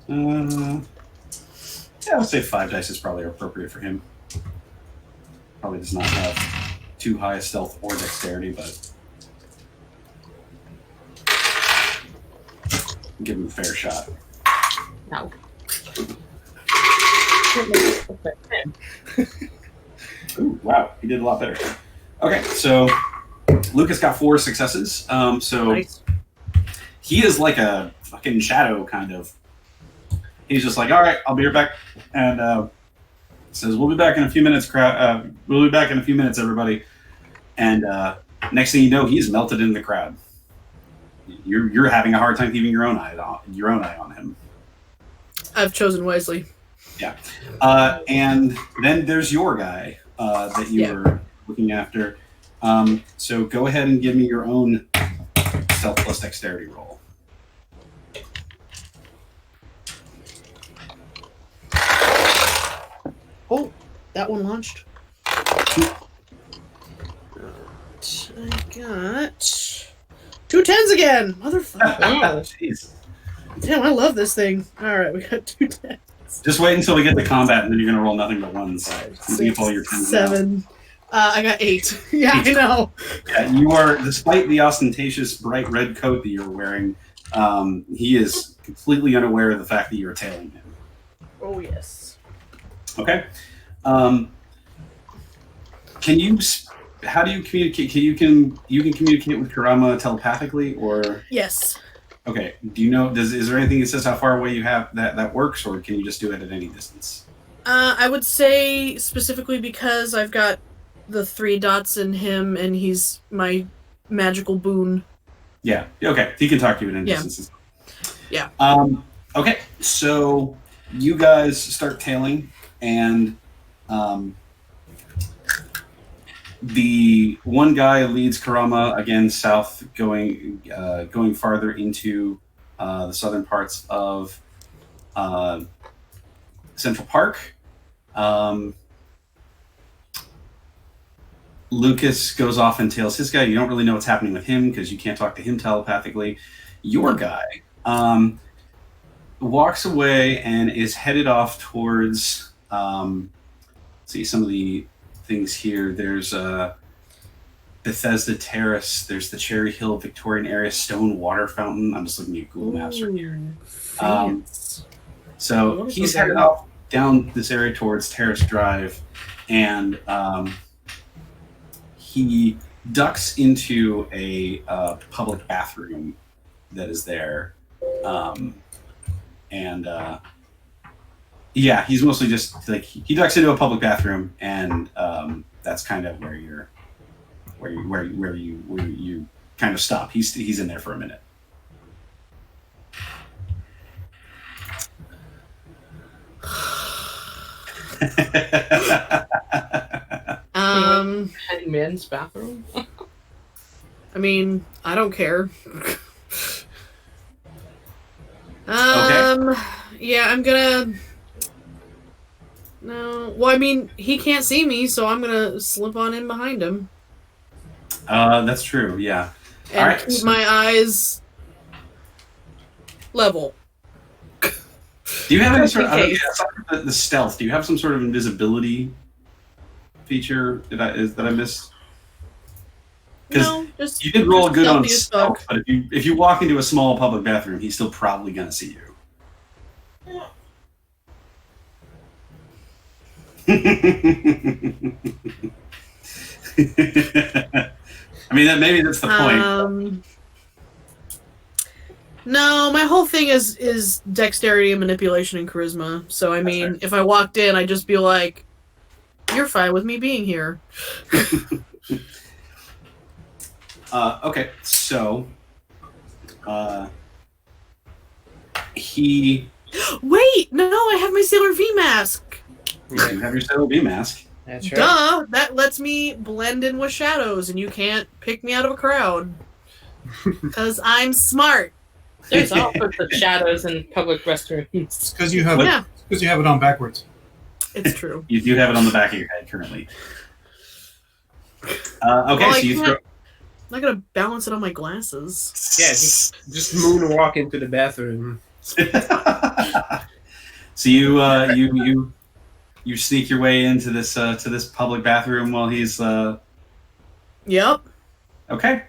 Yeah, I would say 5 dice is probably appropriate for him. Probably does not have too high a stealth or dexterity, but give him a fair shot. No. Ooh, wow, he did a lot better. Okay, so Lucas got 4 successes. So Nice. He is like a fucking shadow, kind of. He's just like, all right, I'll be right back, and says, "We'll be back in a few minutes, crowd. We'll be back in a few minutes, everybody." And next thing you know, he's melted in the crowd. You're having a hard time keeping your own eye on him. I've chosen wisely. Yeah, and then there's your guy that you were looking after. So go ahead and give me your own stealth plus dexterity roll. Oh, that one launched. I got 2 10s again, motherfucker. Oh. Jeez. Damn, I love this thing. All right, we got 2 10s. Just wait until we get to combat, and then you're gonna roll nothing but ones. You can pull your 10s 7. I got 8. Yeah, I know. Yeah, you are. Despite the ostentatious bright red coat that you're wearing, he is completely unaware of the fact that you're tailing him. Oh yes. Okay. Can you? How do you communicate? You can communicate with Kurama telepathically, or? Yes. Okay. Do you know? Is there anything that says how far away you have that works, or can you just do it at any distance? I would say specifically because I've got the 3 dots in him, and he's my magical boon. Yeah. Okay. He can talk to you at any distance. Yeah. Okay. So you guys start tailing, and the one guy leads Kurama again south, going farther into the southern parts of Central Park. Lucas goes off and tails his guy. You don't really know what's happening with him because you can't talk to him telepathically. Your guy walks away and is headed off towards see some of the things here. There's Bethesda Terrace. There's the Cherry Hill Victorian Area Stone Water Fountain. I'm just looking at Google Maps right here. So he's headed off down this area towards Terrace Drive, and he ducks into a public bathroom that is there. Yeah, he's mostly just like he ducks into a public bathroom, and that's kind of where you kind of stop. He's in there for a minute. Men's bathroom. I mean, I don't care. Okay. Yeah, I'm gonna. No, well, I mean, he can't see me, so I'm gonna slip on in behind him. That's true. Yeah. And all right, keep my eyes level. Do you have any sort of the stealth? Do you have some sort of invisibility feature that I missed? No, just you did roll good on stealthy as stealth, fuck. but if you walk into a small public bathroom, he's still probably gonna see you. I mean, maybe that's the point. No, my whole thing is dexterity and manipulation and charisma. So I mean, right. if I walked in, I'd just be like, "You're fine with me being here." Okay, so he. Wait, no, I have my Sailor V mask. You have your Sailor V mask. That's right. Duh, that lets me blend in with shadows, and you can't pick me out of a crowd. Because I'm smart. There's all sorts of shadows in public restrooms. It's because you have it on backwards. It's true. You do have it on the back of your head currently. Okay, Well, so you throw. I'm not gonna balance it on my glasses. Yeah, just moonwalk into the bathroom. So you sneak your way into this to this public bathroom while he's. Yep. Okay.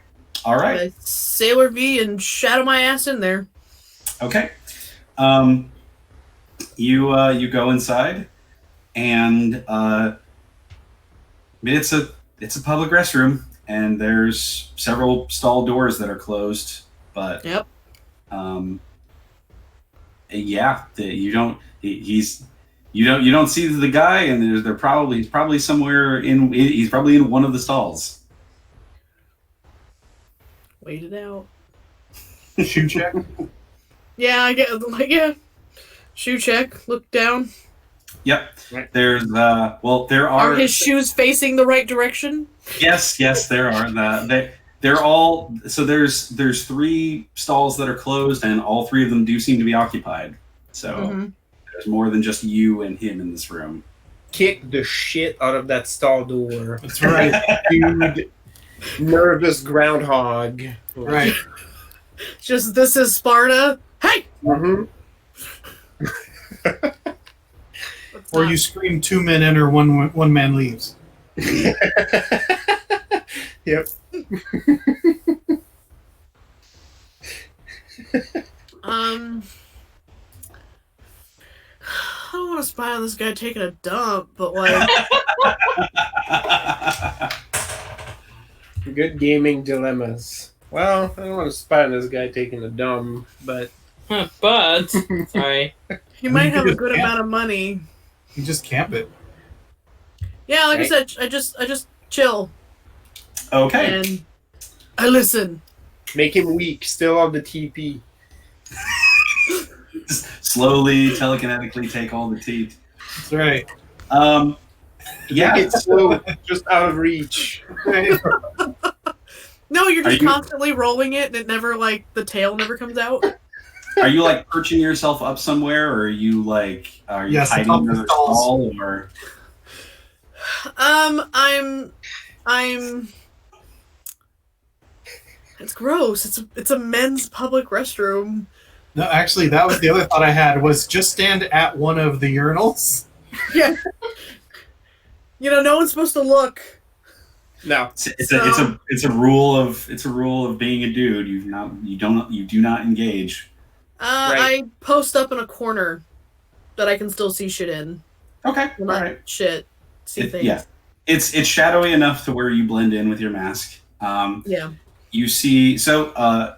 All right. Sailor V and shadow my ass in there. Okay. You go inside, and I mean it's a public restroom, and there's several stall doors that are closed, but Yep. yeah, you don't see the guy, and he's probably somewhere he's probably in one of the stalls. Wait it out. Shoe check. Yeah, I get yeah. Shoe check. Look down. Yep. Right. There's there Are his shoes facing the right direction? Yes, there are. They're all so there's 3 stalls that are closed, and all 3 of them do seem to be occupied. So there's more than just you and him in this room. Kick the shit out of that stall door. That's right. Dude, nervous groundhog. Right. Just this is Sparta. Hey. Mm-hmm. Or you scream 2 men enter, one man leaves. Yep. I don't want to spy on this guy taking a dump, but like, Good gaming dilemmas. Well, I don't want to spy on this guy taking a dump, but But sorry. he might have a good amount of money. You just camp it. Yeah, like Right. I said, I just chill Okay. and I listen. make him weak. Still on the TP. Just slowly, telekinetically take all the teeth. That's right. Yeah. Make it slow, just out of reach. No, you're Are just you- constantly rolling it, and it never the tail never comes out. Are you like perching yourself up somewhere, or are you Yes, hiding above under the the stalls. stall, or I'm. It's gross. It's a men's public restroom. No, actually, that was the other thought I had, was just stand at one of the urinals. Yeah. No one's supposed to look. No. It's a rule of being a dude. You do not engage. I post up in a corner that I can still see shit in. Okay. All right. See things. Yeah. It's shadowy enough to where you blend in with your mask. Yeah. You see,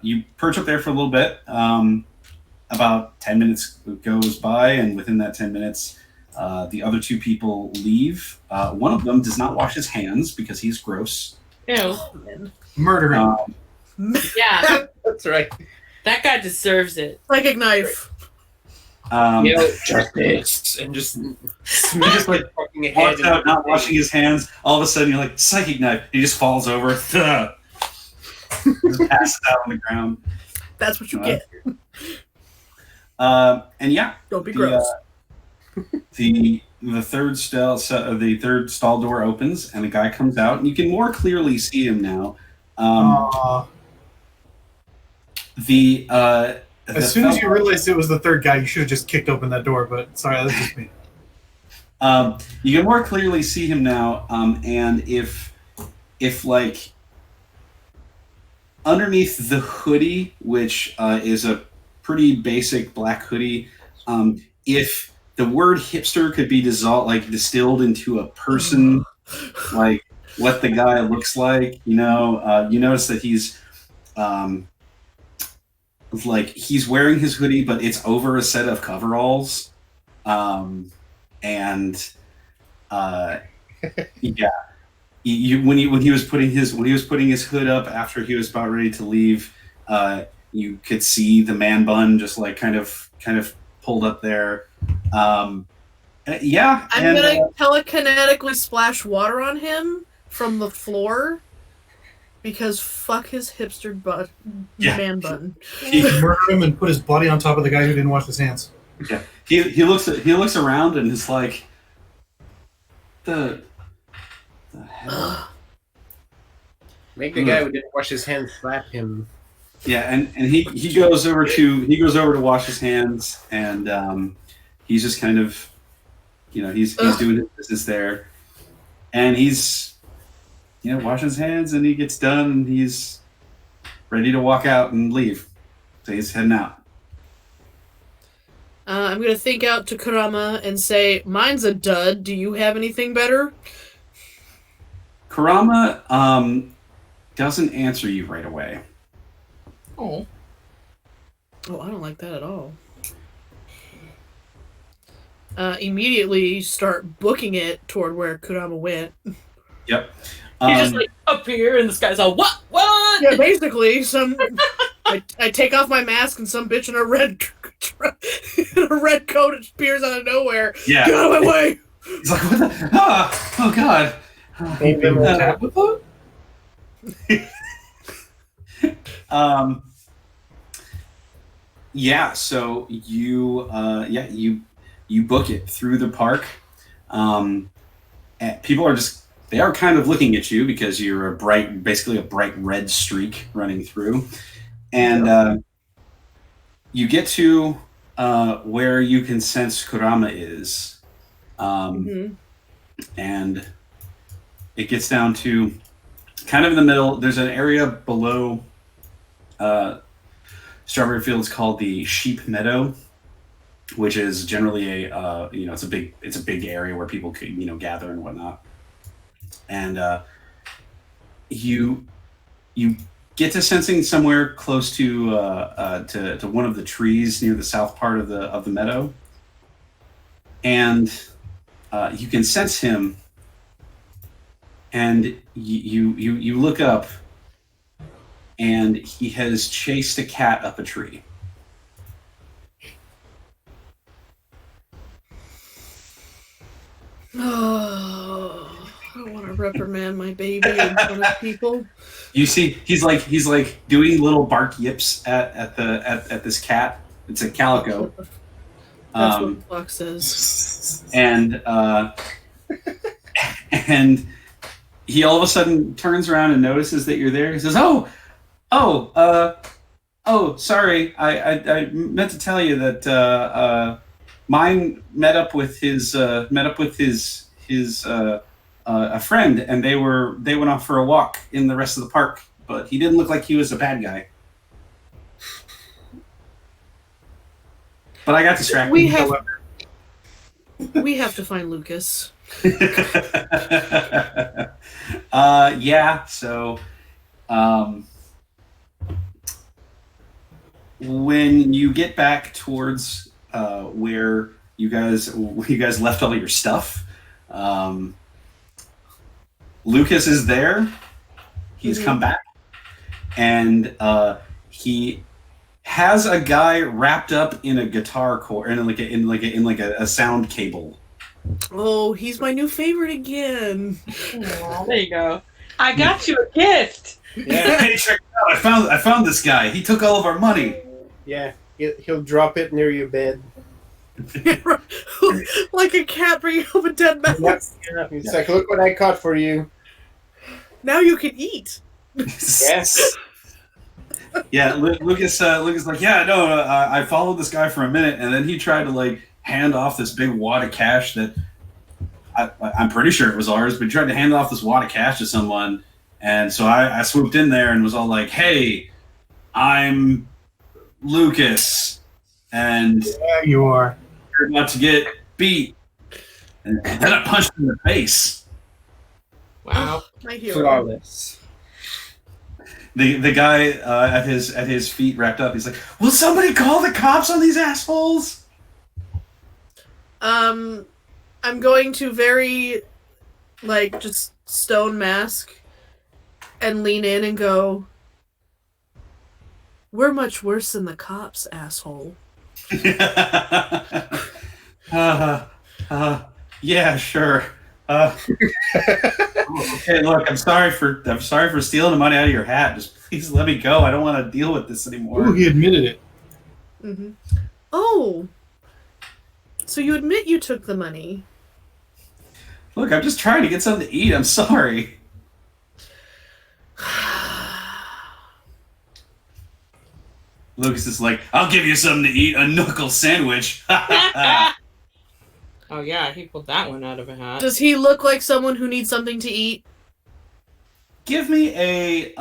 you perch up there for a little bit. About 10 minutes goes by, and within that 10 minutes, the other two people leave. One of them does not wash his hands because he's gross. Ew. Murdering. Yeah. That's right. That guy deserves it. Psychic knife. Justice, and just like fucking a head. Walks out, not washing his hands. All of a sudden, you're like, psychic knife. He just falls over. Just passes out on the ground. That's what you get. And yeah, don't be gross. The third stall door opens, and a guy comes out, and you can more clearly see him now. As soon as you realized it was the third guy, you should have just kicked open that door. But sorry, that's just me. You can more clearly see him now, and if like underneath the hoodie, which is a pretty basic black hoodie, if the word hipster could be distilled into a person, like what the guy looks like, you notice that he's he's wearing his hoodie, but it's over a set of coveralls, when he was putting his hood up after he was about ready to leave, you could see the man bun just like kind of pulled up there. I'm gonna telekinetically splash water on him from the floor. Because fuck his hipster man bun. He murdered him and put his body on top of the guy who didn't wash his hands. Yeah, he looks around and is like, the hell. Make the guy who didn't wash his hands slap him. Yeah, and he goes over to wash his hands, and he's just kind of, he's doing his business there, and he's. Washing his hands, and he gets done, and he's ready to walk out and leave. So he's heading out. I'm going to think out to Kurama and say, mine's a dud. Do you have anything better? Kurama doesn't answer you right away. Oh, I don't like that at all. Immediately start booking it toward where Kurama went. Yep. He's just up here, and this guy's all, what? Yeah, basically, I take off my mask, and some bitch in a red coat appears out of nowhere. Yeah. Get out of my way! He's like, what the? Oh God. Yeah. So you book it through the park. And people are they are kind of looking at you because you're basically a bright red streak running through. And you get to where you can sense Kurama is. And it gets down to kind of in the middle. There's an area below Strawberry Fields called the Sheep Meadow, which is generally it's a big area where people could, gather and whatnot. And you get to sensing somewhere close to one of the trees near the south part of the meadow, and you can sense him. And you look up, and he has chased a cat up a tree. Oh, I don't want to reprimand my baby in front of people. You see, he's like doing little bark yips at this cat. It's a calico. That's what the fuck says. And he all of a sudden turns around and notices that you're there. He says, "Oh, sorry. I meant to tell you that mine met up with his a friend, and they went off for a walk in the rest of the park. But he didn't look like he was a bad guy. But I got distracted. We have to find Lucas. Yeah. So, when you get back towards where you guys left all your stuff, Lucas is there. He's come back, and he has a guy wrapped up in a guitar cord and in a sound cable. Oh, he's my new favorite again. Oh, there you go. I got you a gift. Yeah, Hey, check it out! I found this guy. He took all of our money. yeah. He'll drop it near your bed. Like a cat bringing home a dead mouse. Yep. It's like, look what I caught for you. Now you can eat. Yes. Yeah, Lucas like, yeah, no, I followed this guy for a minute, and then he tried to like hand off this big wad of cash that I'm pretty sure it was ours, but he tried to hand off this wad of cash to someone, and so I swooped in there and was all like, hey, I'm Lucas, and Yeah, you are. you're about to get beat, and then I punched him in the face. Wow. My hero. Flawless. The guy at his feet wrapped up. He's like, "Will somebody call the cops on these assholes?" I'm going to very, like, just stone mask and lean in and go, we're much worse than the cops, asshole. Yeah, sure. Okay, look, I'm sorry for stealing the money out of your hat. Just please let me go. I don't want to deal with this anymore. Ooh, he admitted it. Mm-hmm. Oh, so you admit you took the money? Look, I'm just trying to get something to eat. I'm sorry. Lucas is like, I'll give you something to eat, a knuckle sandwich. Oh yeah, he pulled that one out of a hat. Does he look like someone who needs something to eat? Give me a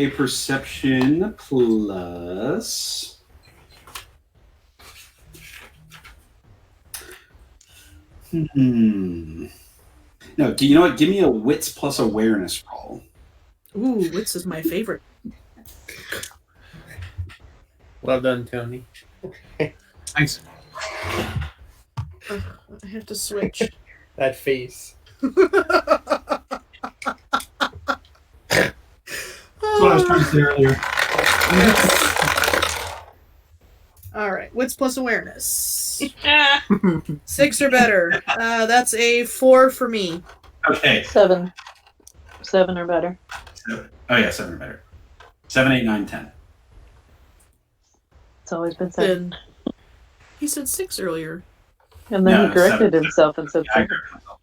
perception plus. No, you know what? Give me a wits plus awareness roll. Ooh, wits is my favorite. Well done, Tony. Thanks. I have to switch. That face. That's what I was trying to say earlier. All right, wits plus awareness. 6 or better. That's a 4 for me. Okay. 7. 7 or better. Oh yeah, 7 or better. 7, 8, 9, 10. It's always been 7. Then he said 6 earlier. And then No, he corrected 7. himself and said Yeah, I 7. corrected myself.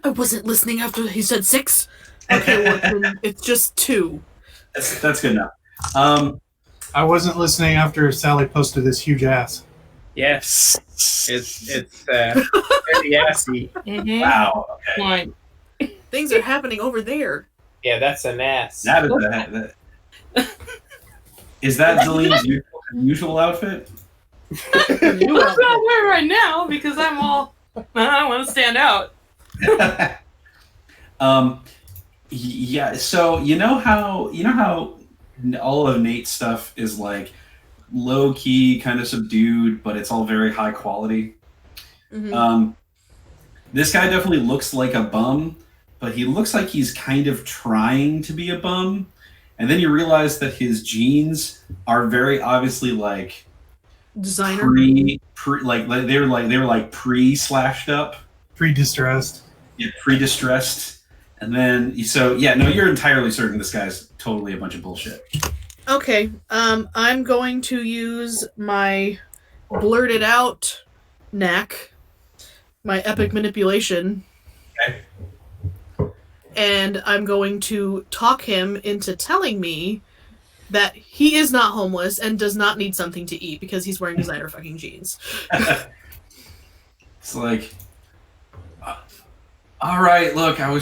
I wasn't listening after he said 6. Okay, well, then it's just 2. That's good enough. I wasn't listening after Sally posted this huge ass. Yes. It's very assy. Mm-hmm. Wow. Okay. Like, Things are happening over there. Yeah, that's an ass. That is that Zelene's usual outfit? I'm not wearing right now because I'm all. I want to stand out. Yeah. So you know how all of Nate's stuff is like low key, kind of subdued, but it's all very high quality. Mm-hmm. This guy definitely looks like a bum, but he looks like he's kind of trying to be a bum. And then you realize that his jeans are very obviously like Designer. they were pre-slashed up. Pre-distressed. Yeah, pre-distressed. And then you're entirely certain this guy's totally a bunch of bullshit. Okay, I'm going to use my blurted out knack, my epic manipulation. Okay. And I'm going to talk him into telling me that he is not homeless and does not need something to eat because he's wearing designer fucking jeans. It's like, All right, look, I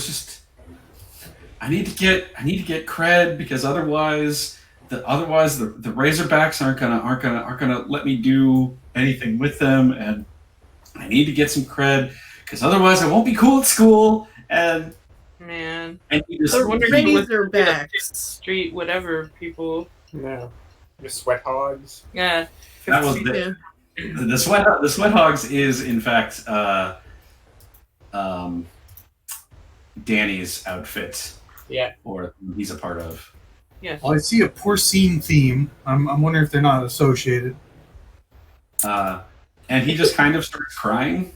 need to get cred because otherwise the Razorbacks aren't gonna let me do anything with them, and I need to get some cred because otherwise I won't be cool at school. And he just The wonderful Razorbacks. street, whatever people. No, the sweat hogs. Yeah, that was the sweat hogs is in fact Danny's outfit. Yeah. Or he's a part of. Yes. Well, I see a porcine theme. I'm wondering if they're not associated. And he just kind of starts crying.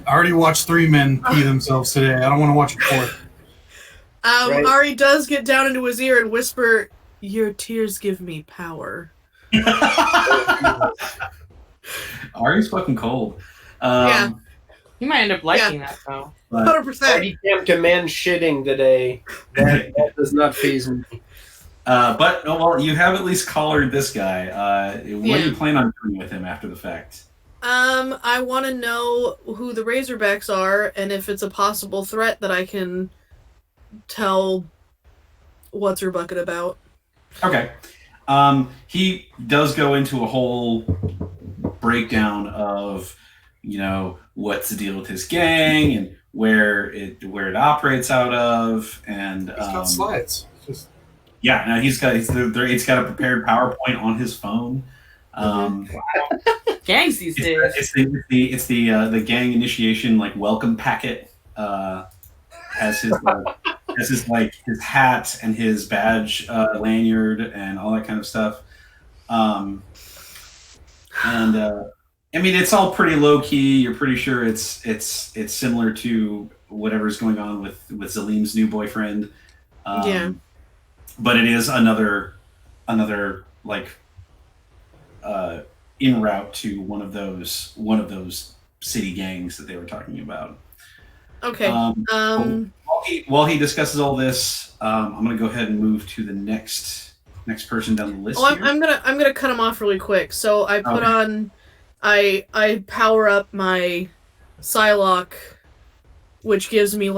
I already watched 3 men pee themselves today. I don't want to watch a 4th. Right. Ari does get down into his ear and whisper, "Your tears give me power." Ari's fucking cold. Yeah. You might end up liking that though. 100%. He camped a man shitting today. That does not faze me. But well, you have at least collared this guy. What do you plan on doing with him after the fact? I want to know who the Razorbacks are and if it's a possible threat that I can tell what's her bucket about. Okay. He does go into a whole breakdown of, what's the deal with his gang and where it operates out of, and He's got slides. yeah, no, it's got a prepared PowerPoint on his phone. Gangs these days. It's the gang initiation welcome packet. Has his his hat and his badge lanyard and all that kind of stuff. I mean, it's all pretty low key. You're pretty sure it's similar to whatever's going on with Zalim's new boyfriend. But it is another en route to one of those city gangs that they were talking about. Okay. While he discusses all this, I'm going to go ahead and move to the next person down the list. I'm gonna cut him off really quick. So I put on, I power up my Psylocke, which gives me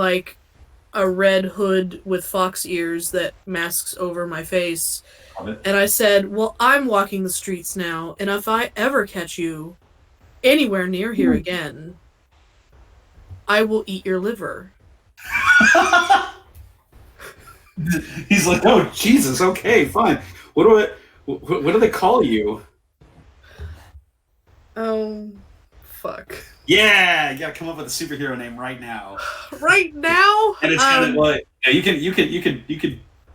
a red hood with fox ears that masks over my face. And I said, "Well, I'm walking the streets now, and if I ever catch you anywhere near here again, I will eat your liver." He's like, "Oh, Jesus, okay, fine. What do they call you?" Oh, fuck. Yeah, you gotta come up with a superhero name right now. Right now? And it's kind of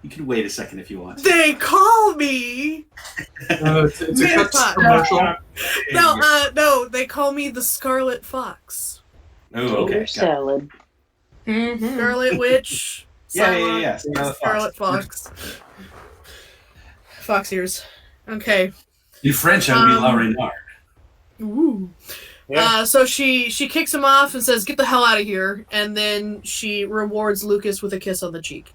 you can wait a second if you want. They call me. It's a cut commercial. No, they call me the Scarlet Fox. Oh, okay. Salad. Mm-hmm. Scarlet Witch. Yeah. Scarlet Fox. Fox ears. Okay. In French, I would be La Renard. Ooh. Yeah. So she kicks him off and says, "Get the hell out of here," and then she rewards Lucas with a kiss on the cheek,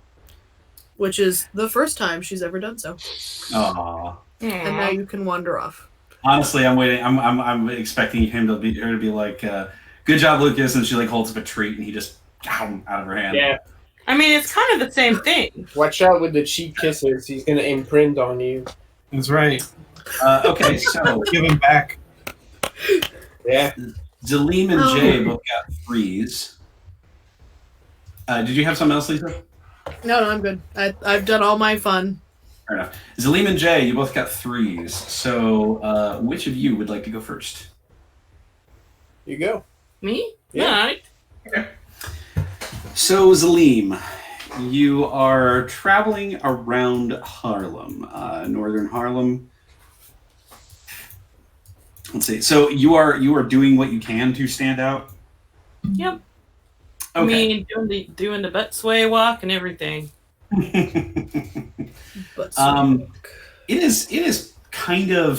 which is the first time she's ever done so. Aww. And now you can wander off. Honestly, I'm waiting. I'm expecting her to be like, "Good job, Lucas," and she holds up a treat, and he just out of her hand. Yeah. I mean, it's kind of the same thing. Watch out with the cheek kisses. He's gonna imprint on you. That's right. Okay, so Give him back. Yeah. Zalim and Jay both got 3s. Did you have something else, Lisa? No, I'm good. I've done all my fun. Fair enough. Zalim and Jay, you both got 3s. So, which of you would like to go first? You go. Me? Yeah. All right. Okay. So, Zalim, you are traveling around Harlem, northern Harlem. Let's see. So you are doing what you can to stand out. Yep. Okay. I mean, doing the butt sway walk and everything. But It is kind of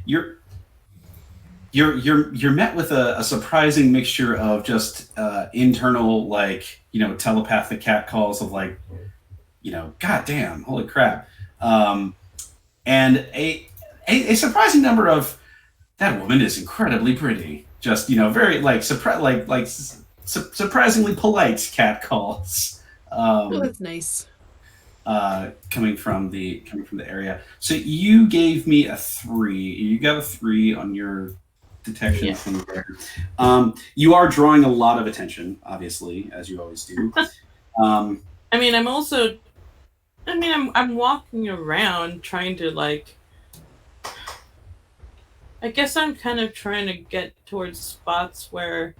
you're met with a surprising mixture of just internal telepathic catcalls of God damn, holy crap, and a surprising number of that woman is incredibly pretty. just very surprisingly polite cat calls. That's nice. Coming from the area. So you gave me a 3. You got a 3 on your detection thing there. You are drawing a lot of attention, obviously, as you always do. I'm walking around trying to I guess I'm kind of trying to get towards spots where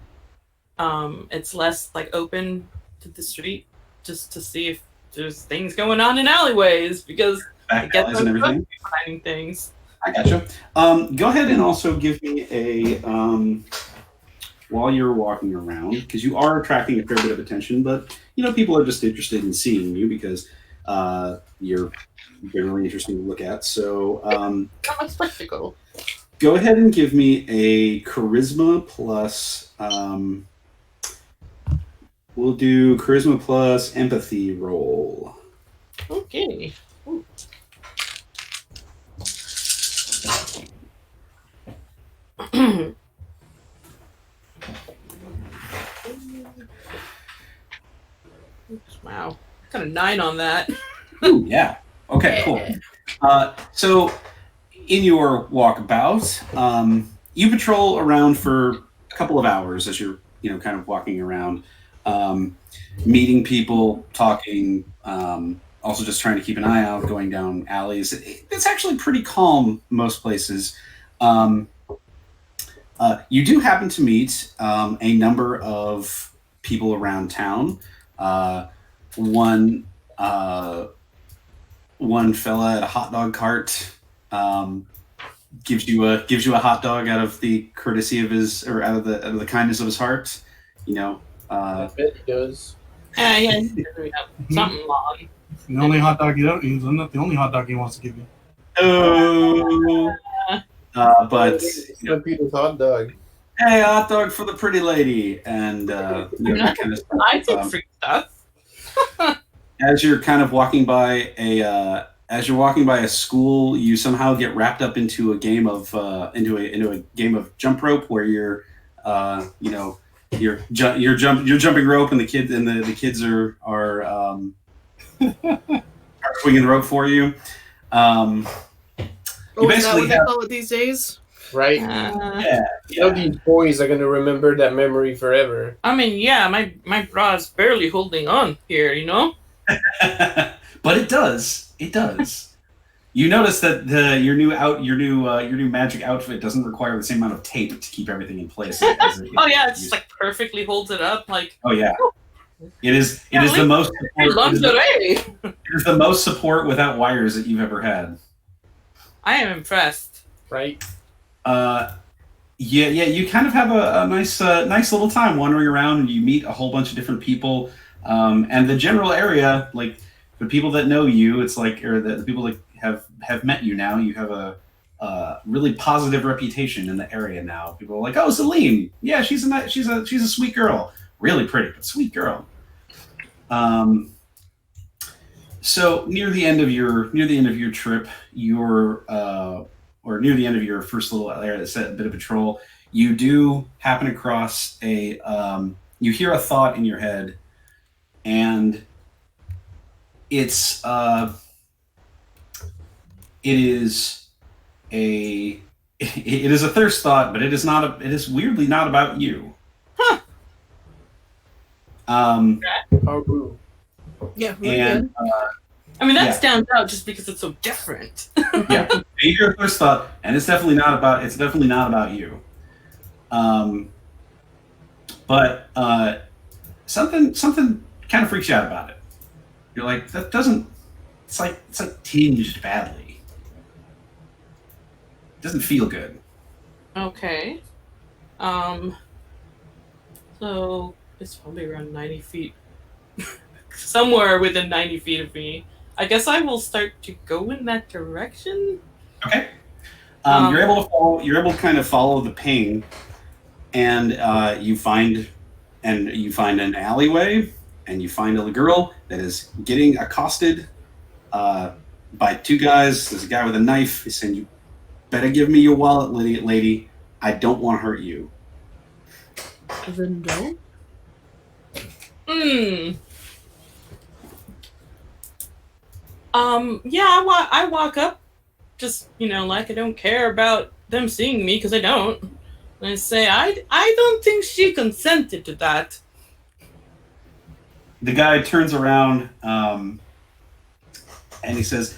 it's less open to the street, just to see if there's things going on in alleyways, because I guess I'm finding things. I gotcha. Go ahead and also give me a while you're walking around, because you are attracting a fair bit of attention, but people are just interested in seeing you because you're generally interesting to look at. So Not a spectacle. go ahead and give me a charisma plus. We'll do charisma plus empathy roll. Okay. Ooh. Wow. Got a 9 on that. Ooh, yeah. Okay, cool. So in your walkabout, you patrol around for a couple of hours as you're, kind of walking around, meeting people, talking, also just trying to keep an eye out, going down alleys. It's actually pretty calm most places. You do happen to meet a number of people around town. One fella at a hot dog cart gives you a hot dog out of the courtesy of his, or out of the kindness of his heart. I bet he does. Yeah, something long. The only hot dog you don't use, not the only hot dog he wants to give you. Oh, but Peter's hot dog. Hey, hot dog for the pretty lady, and that kind of stuff. I think free stuff. As you're kind of walking by a school, you somehow get wrapped up into a game of jump rope, where you're jumping rope, and the kids are swinging the rope for you. Is that what they call it these days? Right? Yeah. These boys are going to remember that memory forever. I mean, yeah, my bra's barely holding on here, But it does. It does. You notice that your new magic outfit doesn't require the same amount of tape to keep everything in place. Oh yeah, it just perfectly holds it up. Oh yeah. It is the most support, it is the most support without wires that you've ever had. I am impressed. Right? You kind of have a nice little time wandering around, and you meet a whole bunch of different people, and the general area, the people that know you, it's or the people that have met you now, you have a really positive reputation in the area now. People are like, "Oh, Celine, yeah, she's a sweet girl, really pretty, but sweet girl." So near the end of your trip, or near the end of your first little area that's a bit of patrol, you do happen across you hear a thought in your head, and it is a thirst thought, but it is weirdly not about you. Huh. Yeah, and I mean, that stands out just because it's so different. Yeah, you hear a first thought, and it's definitely not about you. But something kind of freaks you out about it. You're like, that doesn't. It's like tinged badly. It doesn't feel good. Okay. So it's probably around 90 feet. Somewhere within 90 feet of me. I guess I will start to go in that direction. Okay. You're able to kind of follow the ping, and you find an alleyway, and you find a girl that is getting accosted by two guys. There's a guy with a knife. He's saying, "You better give me your wallet, lady. I don't want to hurt you." Then don't. Yeah, I walk up, just, like I don't care about them seeing me, because I don't. And I say, I don't think she consented to that. The guy turns around, and he says,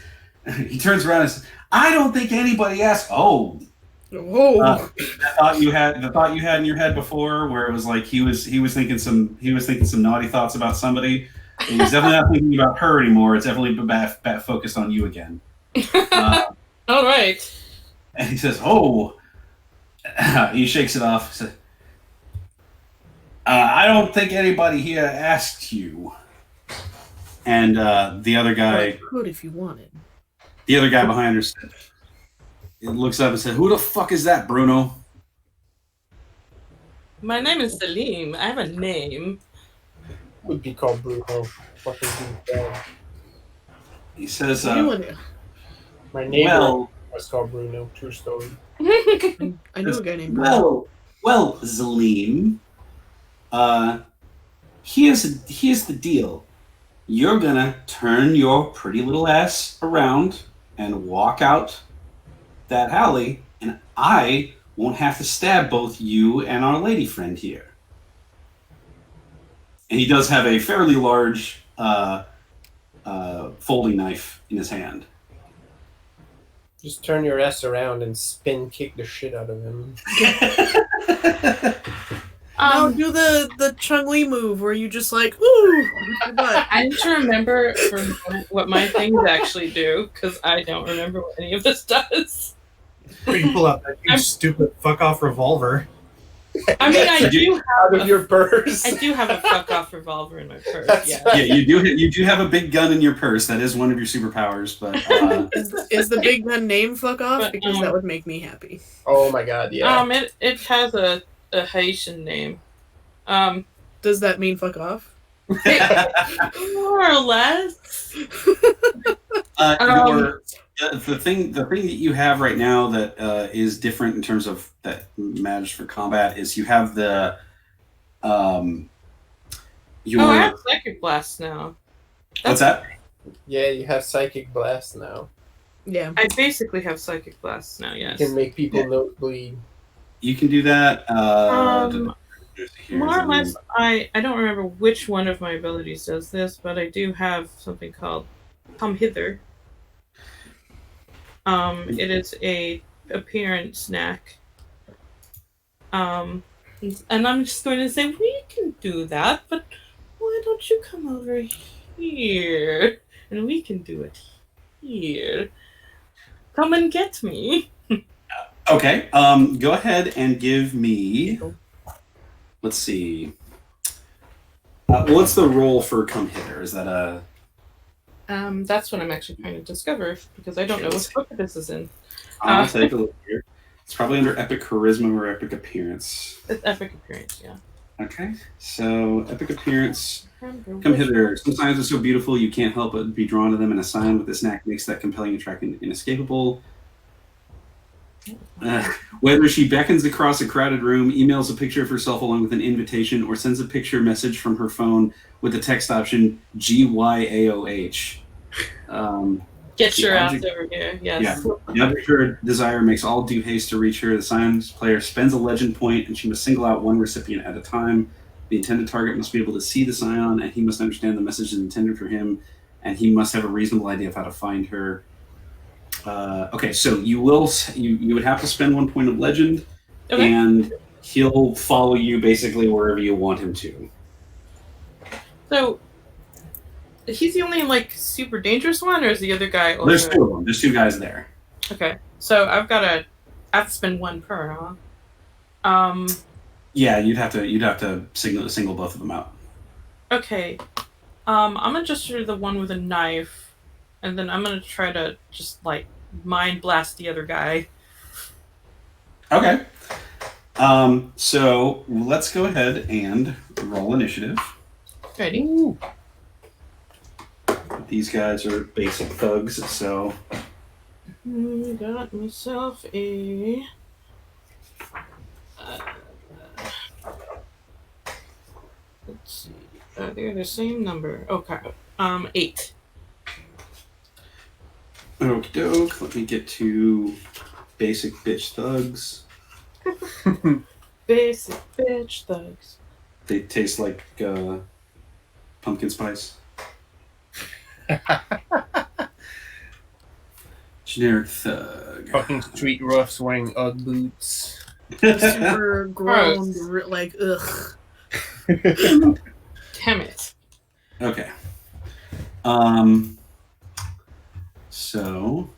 he turns around and says, I don't think anybody asked. Oh. Oh. The thought you had in your head before, where it was like he was thinking some naughty thoughts about somebody. And he's definitely not thinking about her anymore. It's definitely back focused on you again. All right. And he says, "Oh," he shakes it off. He says, "I don't think anybody here asked you." And the other guy, I could if you wanted. the other guy behind her said, it looks up and said, "Who the fuck is that, Bruno?" My name is Salim. I have a name. Would be called Bruno. Fucking dude. He says, My neighbor well, was called Bruno. True story. I know a guy named Bruno. well, Salim, here's the deal. You're gonna turn your pretty little ass around and walk out that alley, and I won't have to stab both you and our lady friend here. And he does have a fairly large folding knife in his hand. Just turn your ass around and spin kick the shit out of him. Now do the Chung-Li move where you just like, ooh, I need to remember what my things actually do, because I don't remember what any of this does. You can pull out that huge stupid fuck off revolver. I mean, I do out of your purse. I do have a fuck off revolver in my purse. Yeah. Yeah, you do have a big gun in your purse. That is one of your superpowers. But is the big gun name fuck off? But, because that would make me happy. Oh my god, yeah. It has a Haitian name. Does that mean fuck off? More or less. The thing that you have right now that is different in terms of that managed for combat is you have the I have Psychic Blast now. What's that? Yeah, you have Psychic Blast now. Yeah. I basically have Psychic Blast now, yes. You can make people nosebleed. You can do that. More or less, I don't remember which one of my abilities does this, but I do have something called Come Hither. It is a appearance snack. And I'm just going to say, we can do that, but why don't you come over here? And we can do it here. Come and get me. Okay. Go ahead and give me. Let's see. What's the roll for Come Hither? Is that a? That's what I'm actually trying to discover because I don't know what book this is in. I'll take a look here. It's probably under Epic Charisma or Epic Appearance. It's Epic Appearance, yeah. Okay, so Epic Appearance. Come hither. Some signs are so beautiful you can't help but be drawn to them, and a sign with this knack makes that compelling attraction inescapable. Whether she beckons across a crowded room, emails a picture of herself along with an invitation, or sends a picture message from her phone with the text option GYAOH. Get your ass over here, yes. Yeah. The object of her desire makes all due haste to reach her. The Scion's player spends a legend point, and she must single out one recipient at a time. The intended target must be able to see the Scion, and he must understand the message is intended for him, and he must have a reasonable idea of how to find her. Okay, so you would have to spend 1 point of legend, and he'll follow you basically wherever you want him to. So, he's the only super dangerous one, or is the other guy? Also... There's two of them. There's two guys there. Okay, so I have to spend 1 per, huh? Yeah, you'd have to single both of them out. Okay, I'm gonna just do the one with a knife, and then I'm gonna try to just mind blast the other guy. Okay. So let's go ahead and roll initiative. Ready? Ooh. These guys are basic thugs, so. Got myself a. Let's see. They're the same number. Okay. 8. Okie doke. Let me get to basic bitch thugs. Basic bitch thugs. They taste like pumpkin spice. Generic thug. Fucking street roughs wearing Ugg boots. Super grown, like, ugh. Damn it. Okay. So,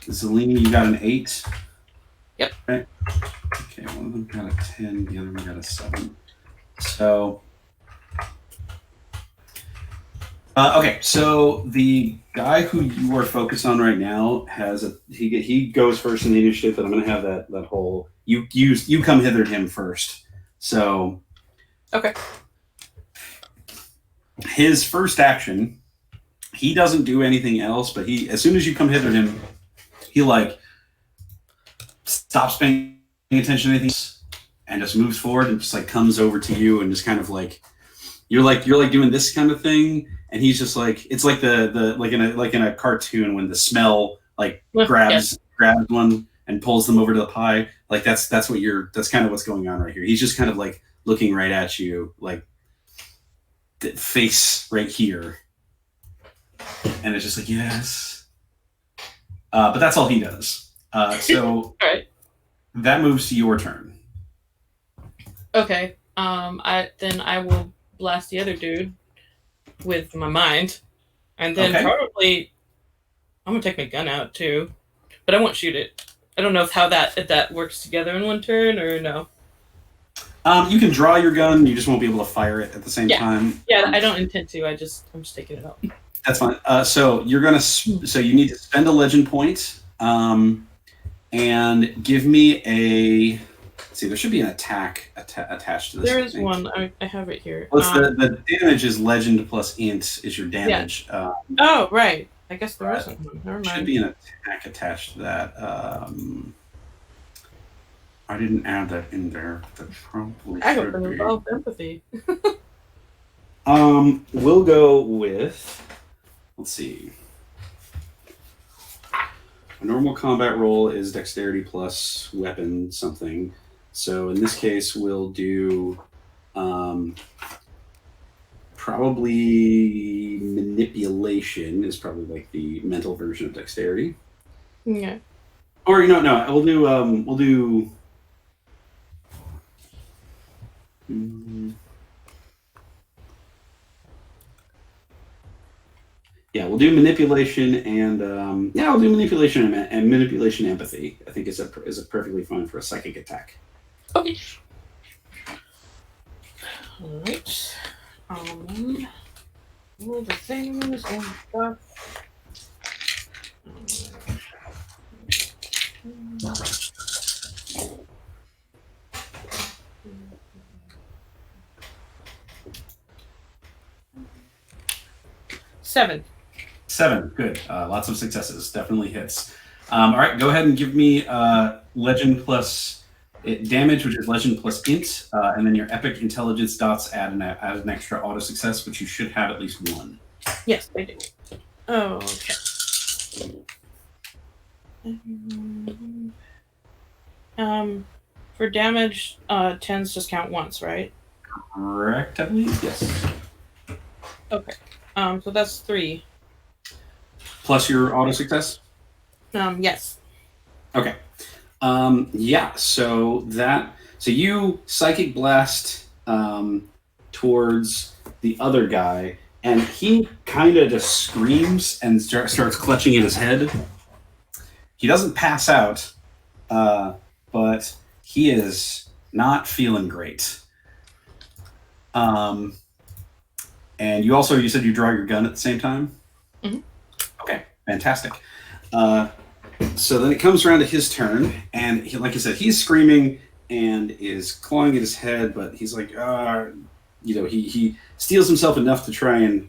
Zelini, you got an 8. Yep. Right. Okay, one of them got a 10, the other one got a 7. So, okay, so the guy who you are focused on right now has he goes first in the initiative, but I'm going to have that whole you come hither to him first. So, okay. His first action, he doesn't do anything else, but as soon as you come hither to him, he like stops paying attention to anything else and just moves forward and just like comes over to you and just kind of like you're like doing this kind of thing, and he's just like it's like the like in a cartoon when the smell like grabs one and pulls them over to the pie. Like that's kind of what's going on right here. He's just kind of like looking right at you, like the face right here, and it's just like yes. But that's all he does. So all right. That moves to your turn. Okay. I will blast the other dude with my mind, and then probably I'm gonna take my gun out too, but I won't shoot it. I don't know if that works together in one turn or no. You can draw your gun. You just won't be able to fire it at the same time. Yeah, I don't intend to. I'm just taking it out. That's fine. So you're gonna. So you need to spend a legend point, and give me a. Let's see, there should be an attack attached to this. There is one. I have it here. Well, the damage is legend plus int is your damage. Yeah. Oh, right. I guess there isn't one. Never mind. Should be an attack attached to that. I didn't add that in there. That probably I hope should it be. involved empathy. We'll go with. Let's see. A normal combat roll is dexterity plus weapon something. So in this case, we'll do probably manipulation is probably like the mental version of dexterity. Yeah. Or no, we'll do. Yeah, we'll do manipulation and we'll do manipulation and manipulation empathy. I think is a perfectly fine for a psychic attack. Okay. All right. All the things and stuff. 7. 7, good. Lots of successes. Definitely hits. All right, go ahead and give me legend plus damage, which is legend plus int, and then your epic intelligence dots add an extra auto success, which you should have at least 1. Yes, I do. Okay. For damage, 10s just count once, right? Correct, I believe. Yes. Okay. So that's 3. Plus your auto success? Yes. Okay. So you psychic blast towards the other guy, and he kind of just screams and starts clutching at his head. He doesn't pass out, but he is not feeling great. And you said you draw your gun at the same time? Mm-hmm. Okay, fantastic. So then it comes around to his turn, and like I said, he's screaming and is clawing at his head, but he's like, he steels himself enough to try and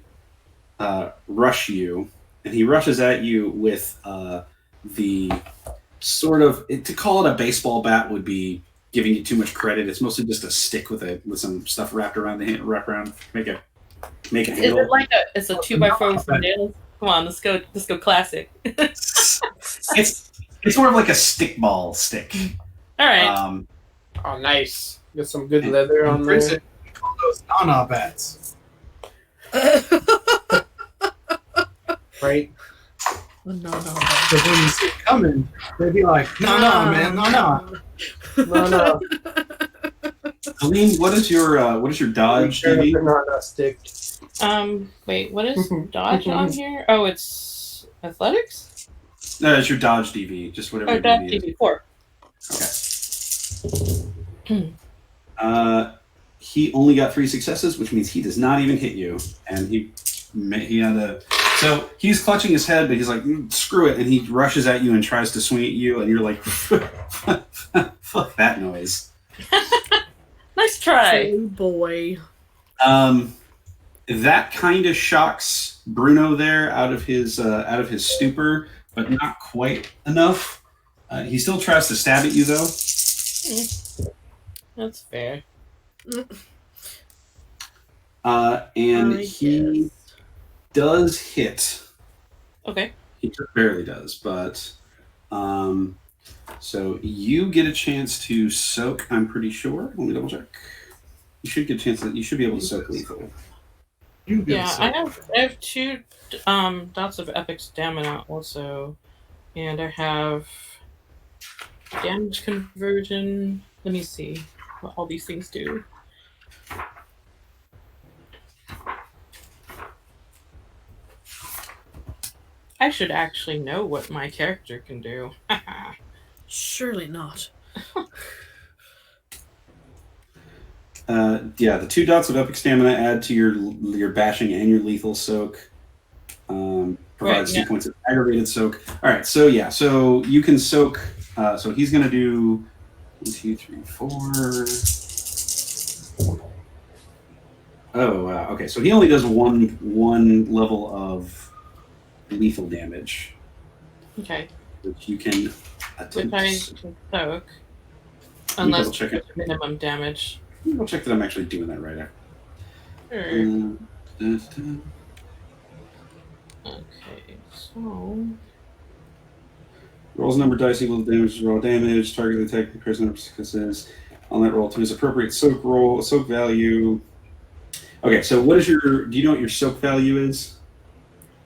rush you, and he rushes at you with the sort of, to call it a baseball bat would be giving you too much credit. It's mostly just a stick with some stuff wrapped around the hand, make a Is handle. it like it's a 2x4 with some nails? Come on, let's go classic. It's more of like a stickball stick. All right. Oh, nice. Get some good leather on Prince, there. we call those Nana bats. Right? No. Because when you see it coming, they'd be like, no, man, no. No. Helene, what is your dodge DV? Not stick. Wait, what is dodge on here? Oh, it's athletics? No, it's your dodge DV. Just whatever. Oh, dodge DV is. DV 4. Okay. He only got 3 successes, which means he does not even hit you, and he had a. So he's clutching his head, but he's like, screw it, and he rushes at you and tries to swing at you, and you're like, fuck that noise. Nice try. Oh boy. That kind of shocks Bruno there out of his stupor, but not quite enough. He still tries to stab at you, though. That's fair. And he does hit. Okay. He just barely does, but so you get a chance to soak. I'm pretty sure. Let me double check. You should get a chance that you should be able to soak lethal. Yeah, I have 2 dots of epic stamina also, and I have damage conversion. Let me see what all these things do. I should actually know what my character can do. Surely not. Yeah, the 2 dots of epic stamina add to your bashing and your lethal soak. Provides 2 points of aggravated soak. All right, so yeah, so you can soak. So he's gonna do 1, 2, 3, 4. Oh wow. Okay, so he only does one level of lethal damage. Okay. Which you can attempt. Which I can soak. Unless check it. Minimum damage. I'll check that I'm actually doing that right Sure. now. Okay, so Rolls number of dice equal to damage to raw damage. Target attack increases number of successes on that roll to his appropriate soak value. Okay, so what is do you know what your soak value is?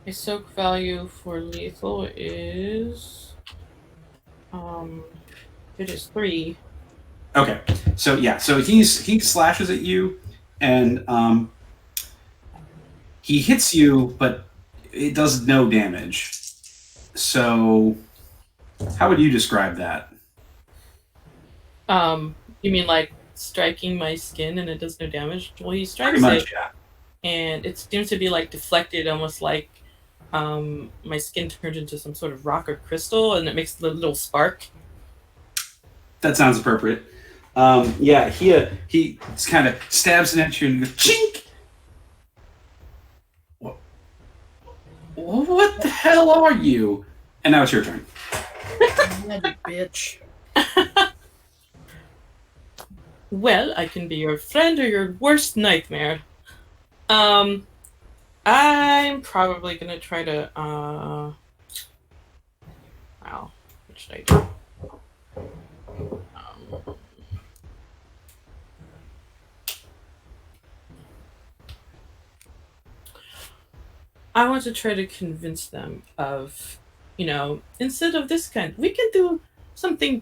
my soak value for lethal is it is 3. Okay, so yeah, so he slashes at you, and he hits you, but it does no damage. So, how would you describe that? You mean like striking my skin and it does no damage? Well, he strikes Pretty much, it, yeah. and it seems to be like deflected, almost like my skin turns into some sort of rock or crystal, and it makes a little spark. That sounds appropriate. Yeah, he kind of stabs it at you and goes, chink! What the hell are you? And now it's your turn. Yeah, you bitch. Well, I can be your friend or your worst nightmare. I'm probably gonna try to wow, what should I do? I want to try to convince them of, instead of this kind, we can do something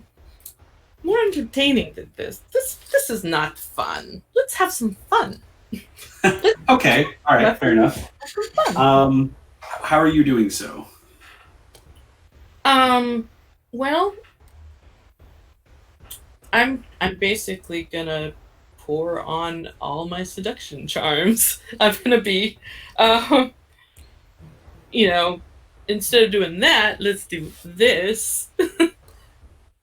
more entertaining than this. This is not fun. Let's have some fun. Okay, all right, fair enough. Have some fun. How are you doing so? Well, I'm basically gonna pour on all my seduction charms. I'm gonna be, instead of doing that, let's do this.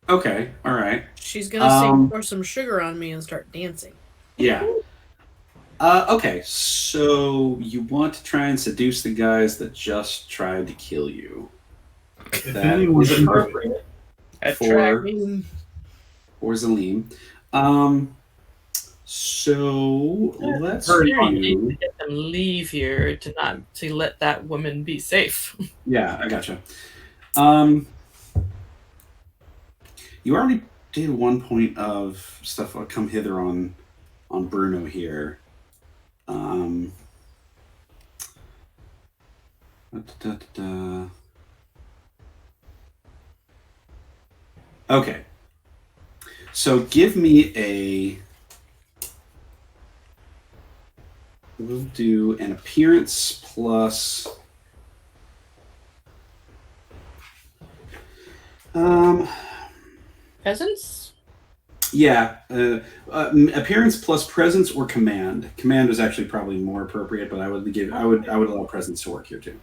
Okay, all right. She's gonna sing "Pour Some Sugar on Me" and start dancing. Yeah. Okay, so you want to try and seduce the guys that just tried to kill you. If That anyone is can appropriate for Zalim. So let's Very do. easy to get them leave here to let that woman be safe. Yeah, I gotcha. You already did 1 point of stuff. I'll come hither on Bruno here. Okay. So give me a. We'll do an appearance plus. Presence? Yeah, appearance plus presence or command. Command is actually probably more appropriate, but I would allow presence to work here too.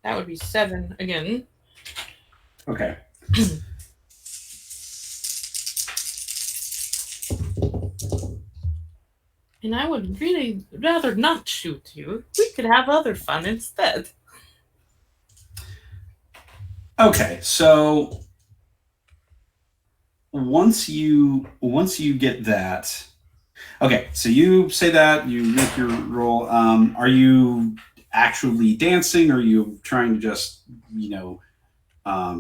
That would be 7 again. Okay. And I would really rather not shoot you. We could have other fun instead. Okay, so once you get that, okay, so you say that you make your roll. Are you actually dancing? Or are you trying to just I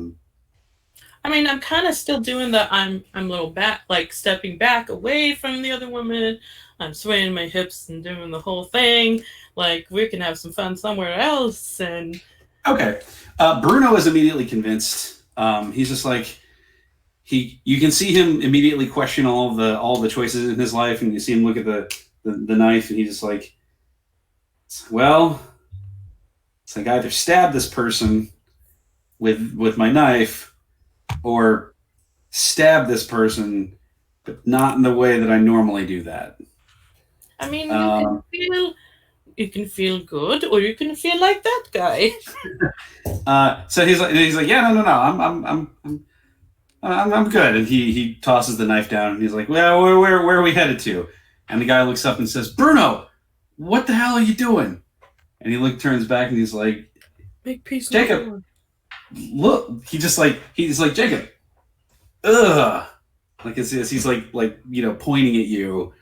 mean, I'm kind of still doing the I'm a little back, like stepping back away from the other woman. I'm swaying my hips and doing the whole thing. Like we can have some fun somewhere else. And okay, Bruno is immediately convinced. He's just like you can see him immediately question all the choices in his life, and you see him look at the knife, and he's just like, well, it's like I either stab this person with my knife, or stab this person, but not in the way that I normally do that. I mean, you can feel good, or you can feel like that guy. So he's like, yeah, no, I'm good. And he tosses the knife down, and he's like, well, where are we headed to? And the guy looks up and says, Bruno, what the hell are you doing? And he turns back, and he's like, Make peace. Jacob, look. He's like Jacob. Ugh. Like as he's like pointing at you.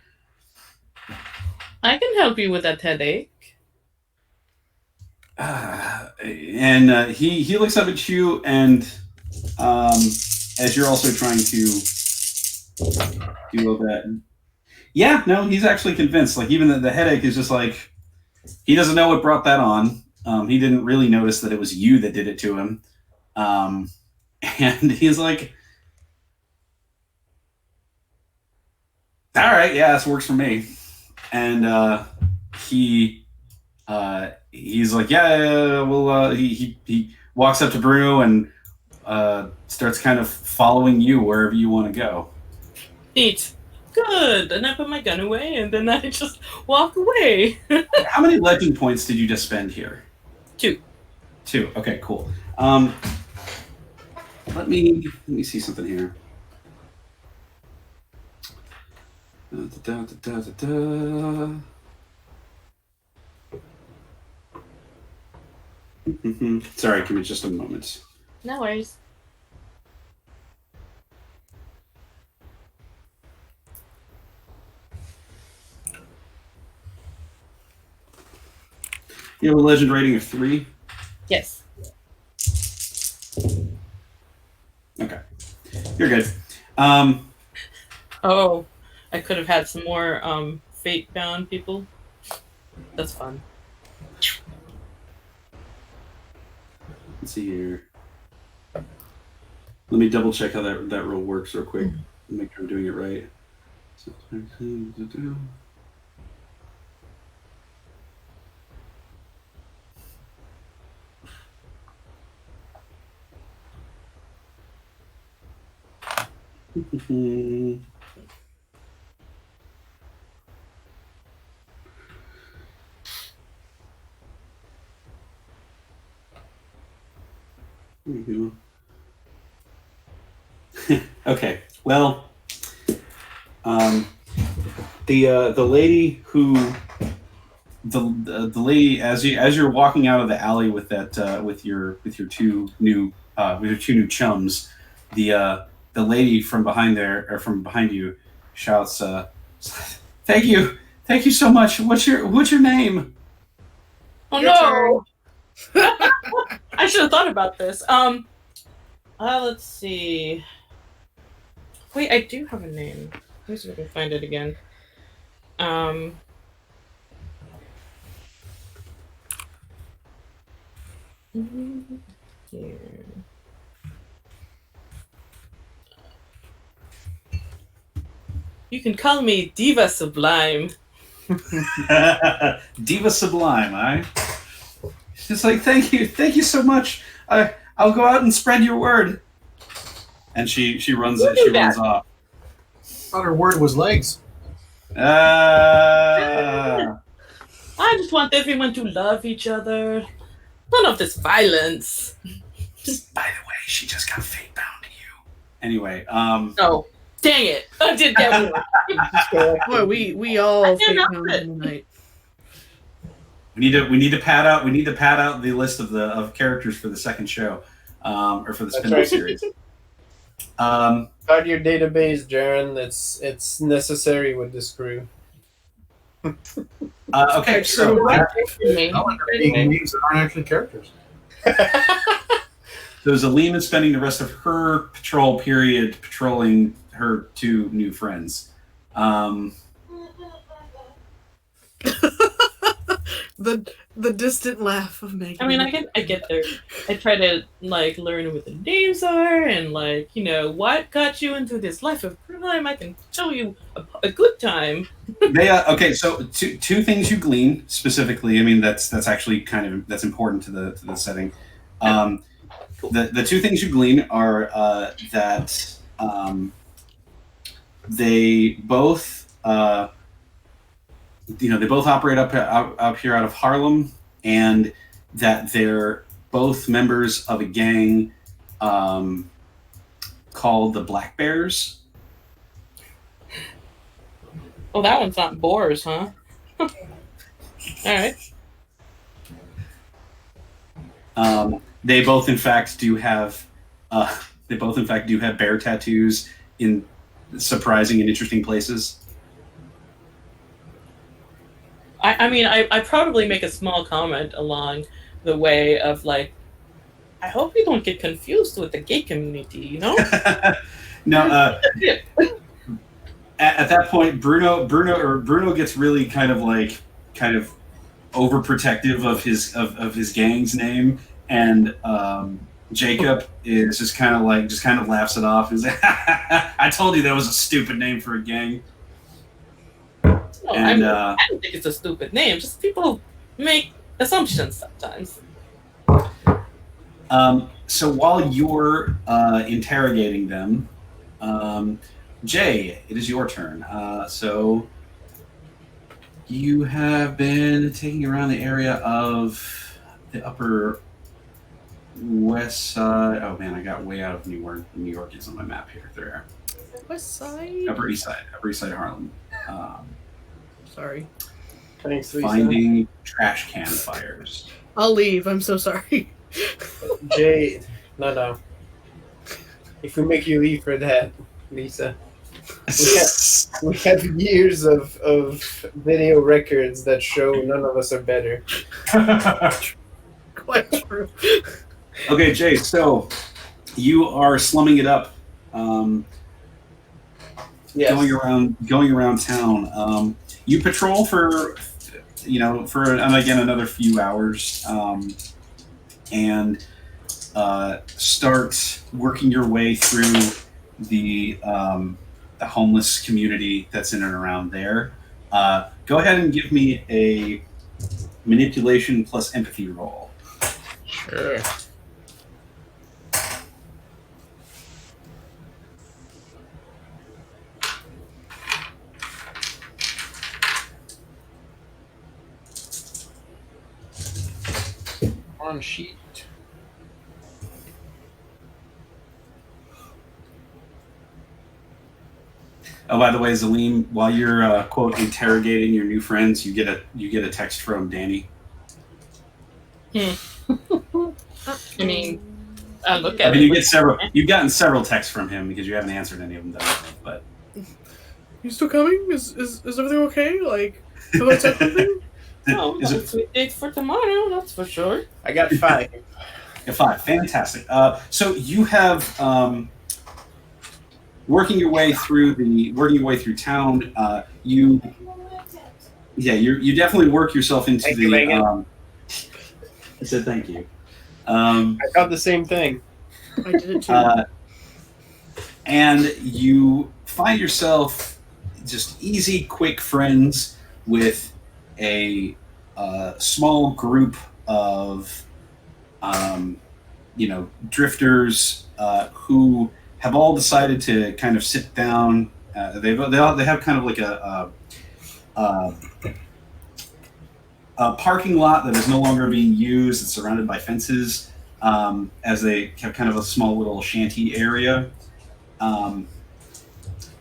I can help you with that headache. And he looks up at you, and as you're also trying to do all that. Yeah, no, he's actually convinced. Like even the headache is just like he doesn't know what brought that on. He didn't really notice that it was you that did it to him. And he's like, all right, yeah, this works for me. And he's like, yeah, well, he walks up to Bruno and starts kind of following you wherever you want to go. Neat. Good. And I put my gun away, and then I just walk away. How many legend points did you just spend here? 2. Okay, cool. Let me see something here. Sorry, give me just a moment. No worries. You have a legend rating of 3? Yes. Okay. You're good. Oh, I could have had some more fate-bound people. That's fun. Let's see here. Let me double check how that rule works real quick. Make sure I'm doing it right. There you go. Okay. Well, the lady who the lady as you're walking out of the alley with that with your two new chums, the lady from behind you shouts, "Thank you so much. What's your name?" Oh Your no! I should have thought about this. Let's see. Wait, I do have a name. Let me see if I can find it again. Here. You can call me Diva Sublime. Diva Sublime, She's like, thank you so much. I'll go out and spread your word. And she runs off. Thought her word was legs. I just want everyone to love each other. None of this violence. By the way, she just got fate bound to you. Anyway, Oh, dang it! I did that one. Boy, we all fake pound tonight. We need to pad out the list of characters for the second show, or for the spin-off series. Start your database, Jaren. It's necessary with this crew. Okay, so names that aren't actually characters. So Zalim is spending the rest of her patrol period patrolling her two new friends. The distant laugh of Megan. I mean, I get there. I try to learn what the names are and what got you into this life of crime. I can show you a good time. Okay, so two things you glean specifically. I mean, that's actually that's important to the setting. The two things you glean are that they both. They both operate up here out of Harlem, and that they're both members of a gang called the Black Bears. Oh, that one's not boars, huh? All right. They both, in fact, do have bear tattoos in surprising and interesting places. I mean, I probably make a small comment along the way of I hope you don't get confused with the gay community, No, at that point, Bruno gets really kind of overprotective of his gang's name, and Jacob is just kind of laughs it off. He's like, I told you that was a stupid name for a gang. No, I don't think it's a stupid name. Just people make assumptions sometimes. So while you're interrogating them, Jay, it is your turn. So you have been taking around the area of the Upper West Side. Oh man, I got way out of New York. New York is on my map here. There. West Side. Upper East Side of Harlem. Sorry. Thanks, Lisa. Finding trash can fires. I'll leave. I'm so sorry. Jay, no. If we make you leave for that, Lisa, we have years of video records that show none of us are better. Quite true. Okay, Jay. So you are slumming it up. Yes. Going around town. You patrol for again another few hours, and start working your way through the homeless community that's in and around there. Go ahead and give me a manipulation plus empathy roll. Sure. On sheet. Oh, by the way, Zalim, while you're quote interrogating your new friends, you get a text from Danny. I mean, I look I at mean, it. you get several. You've gotten several texts from him because you haven't answered any of them. But You still coming? Is everything okay? Like, have I said something? Oh, is a it sweet date for tomorrow, that's for sure. I got 5. 5? Fantastic. So you have working your way through town. You definitely work yourself into Thank you, Megan. I said thank you. I thought the same thing. I did it too. And you find yourself just easy, quick friends with a small group of, drifters who have all decided to kind of sit down. They have kind of like a parking lot that is no longer being used. It's surrounded by fences, as they have kind of a small little shanty area.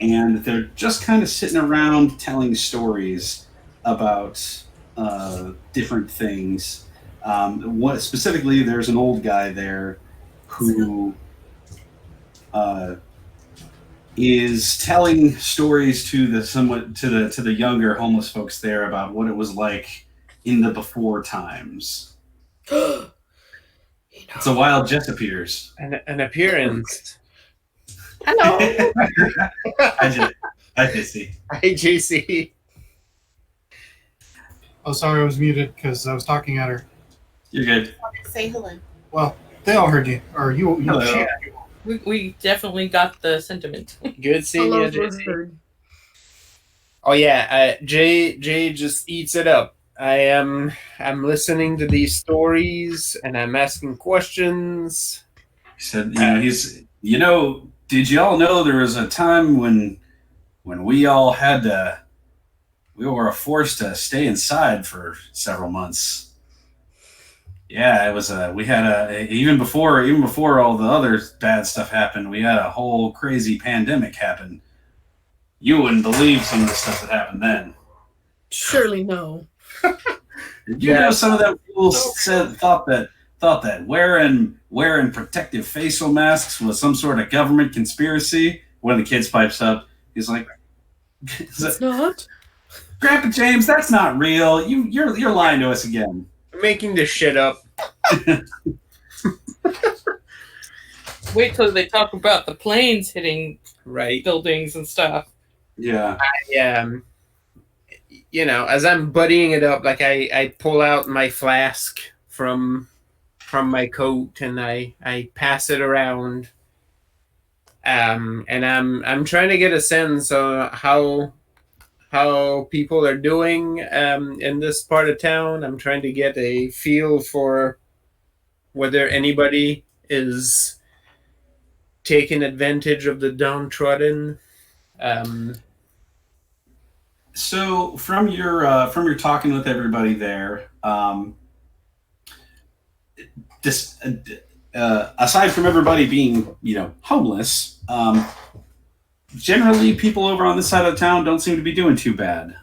And they're just kind of sitting around telling stories about different things. What specifically? There's an old guy there who is telling stories to the younger homeless folks there about what it was like in the before times. It's a wild Jess appears. An appearance. Hello. I just see. Hi, JC. Oh, sorry, I was muted because I was talking at her. You're good. Say hello. Well, they all heard you, or you. Hello. We definitely got the sentiment. Good seeing you, Hello, JC. Blizzard. Oh yeah, Jay just eats it up. I'm listening to these stories and I'm asking questions. He said, did y'all know there was a time when we all we were forced to stay inside for several months? Yeah, it was even before all the other bad stuff happened, we had a whole crazy pandemic happen. You wouldn't believe some of the stuff that happened then. Surely no. Did you know some of that people thought that wearing protective facial masks was some sort of government conspiracy? One of the kids pipes up. He's like, It's not. Grandpa James, that's not real. You're lying to us again. I'm making this shit up. Wait till they talk about the planes hitting Right. buildings and stuff. Yeah. As I'm buddying it up, like I pull out my flask from my coat and I pass it around. And I'm trying to get a sense of how people are doing in this part of town. I'm trying to get a feel for whether anybody is taking advantage of the downtrodden. So from your talking with everybody there, aside from everybody being homeless, generally people over on this side of town don't seem to be doing too bad.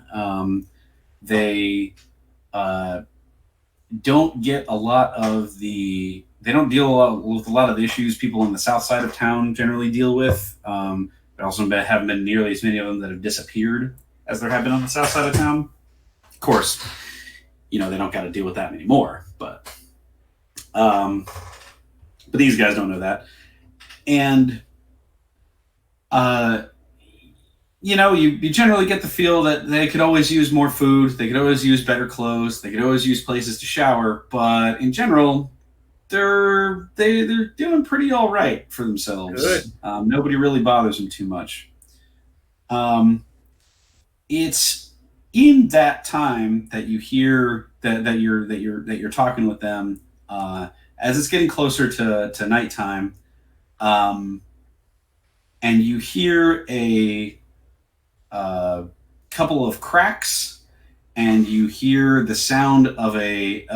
They don't get a lot of they don't deal with a lot of the issues people on the south side of town generally deal with. There also haven't been nearly as many of them that have disappeared as there have been on the south side of town. Of course, they don't got to deal with that anymore, but these guys don't know that. And you generally get the feel that they could always use more food, they could always use better clothes, they could always use places to shower, but in general, they're doing pretty all right for themselves. Good. Nobody really bothers them too much. It's in that time that you hear that you're talking with them, as it's getting closer to nighttime, and you hear a couple of cracks, and you hear the sound of a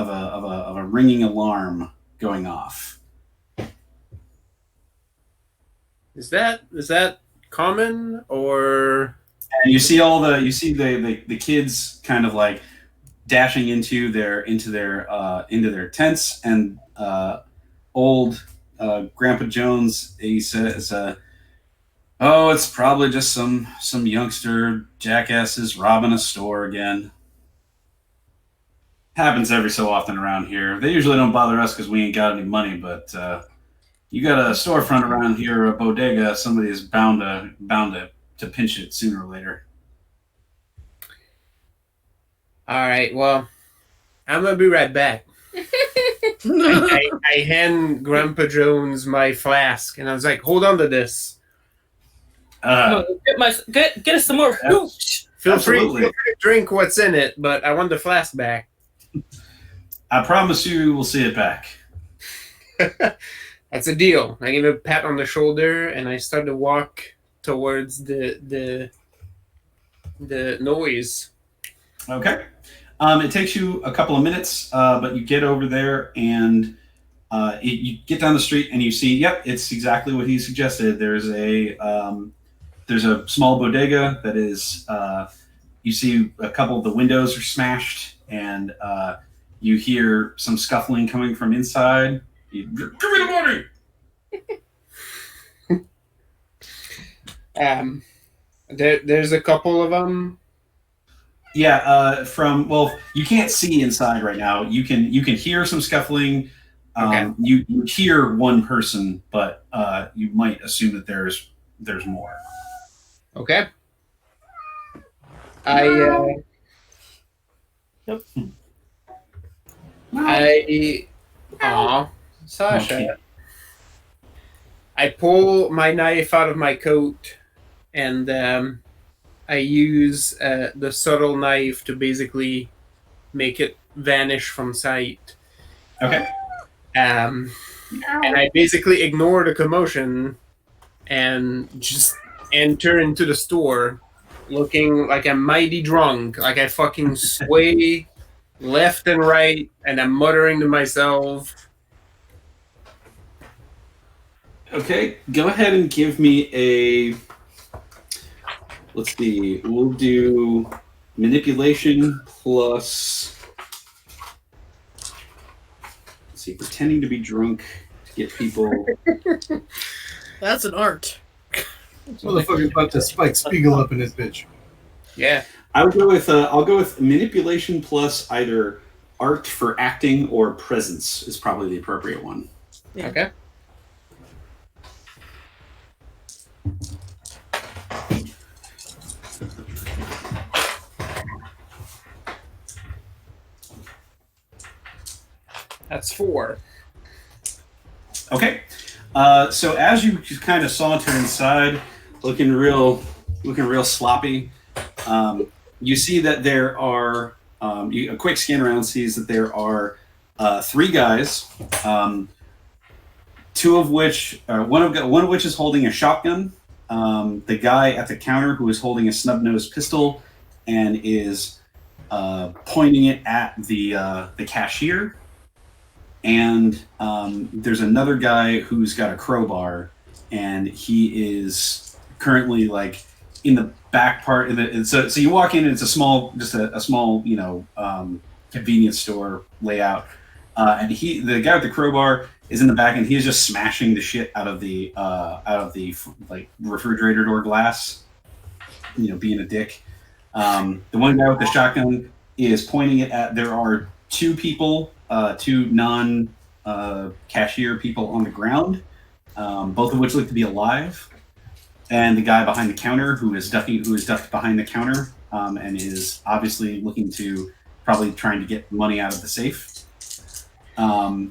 ringing alarm going off. Is that common or? And you see the kids kind of like dashing into their tents, and old Grandpa Jones, he says, "Oh, it's probably just some youngster jackasses robbing a store again. Happens every so often around here. They usually don't bother us because we ain't got any money, but you got a storefront around here, a bodega. Somebody is bound to pinch it sooner or later." All right. Well, I'm gonna be right back. I hand Grandpa Jones my flask, and I was like, "Hold on to this. Get us some more hooch. Feel free to drink what's in it, but I want the flask back." I promise you we'll see it back. That's a deal. I give a pat on the shoulder, and I start to walk towards the noise. Okay. It takes you a couple of minutes, but you get over there, and you get down the street, and you see, yep, it's exactly what he suggested. There's a small bodega that is. You see a couple of the windows are smashed, and you hear some scuffling coming from inside. Give me the money. There's a couple of them. Yeah, you can't see inside right now. You can hear some scuffling. Okay. You hear one person, but you might assume that there's more. Okay. Sasha. Okay. I pull my knife out of my coat, and I use the subtle knife to basically make it vanish from sight. Okay. And I basically ignore the commotion and just enter into the store looking like I'm mighty drunk, like I fucking sway left and right, and I'm muttering to myself. Okay, go ahead and give me a... Let's see, we'll do manipulation plus... Let's see, pretending to be drunk to get people... That's an art. Motherfucker's about to Spike Spiegel up in his bitch. Yeah. I'll go with manipulation plus either art for acting or presence is probably the appropriate one. Yeah. Okay. That's 4. Okay. So as you just kind of saunter inside, looking real sloppy, you see that there are a quick scan around sees that there are 3 guys, two of which one of which is holding a shotgun. The guy at the counter who is holding a snub-nosed pistol and is pointing it at the cashier. And there's another guy who's got a crowbar, and he is currently like in the back part of the. So you walk in, and it's a small convenience store layout, and the guy with the crowbar is in the back, and he is just smashing the shit out of the like refrigerator door glass, being a dick. The one guy with the shotgun is pointing it at. There are 2 people. 2 non-cashier people on the ground, both of which look to be alive, and the guy behind the counter who is ducked behind the counter and is obviously looking to probably trying to get money out of the safe. But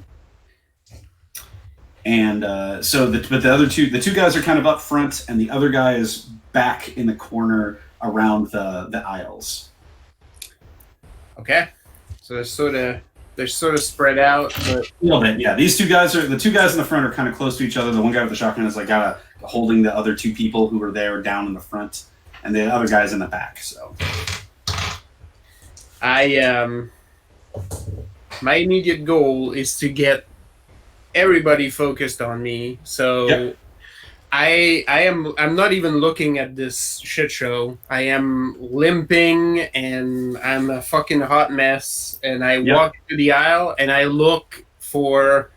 the other the two guys are kind of up front, and the other guy is back in the corner around the aisles. Okay. So they're sort of spread out, but a little bit, yeah. The 2 guys in the front are kind of close to each other. The one guy with the shotgun is like holding the other 2 people who are there down in the front, and the other guy's in the back. So, my immediate goal is to get everybody focused on me. So, yep. I'm not even looking at this shit show. I am limping and I'm a fucking hot mess. And I walk to the aisle and I look for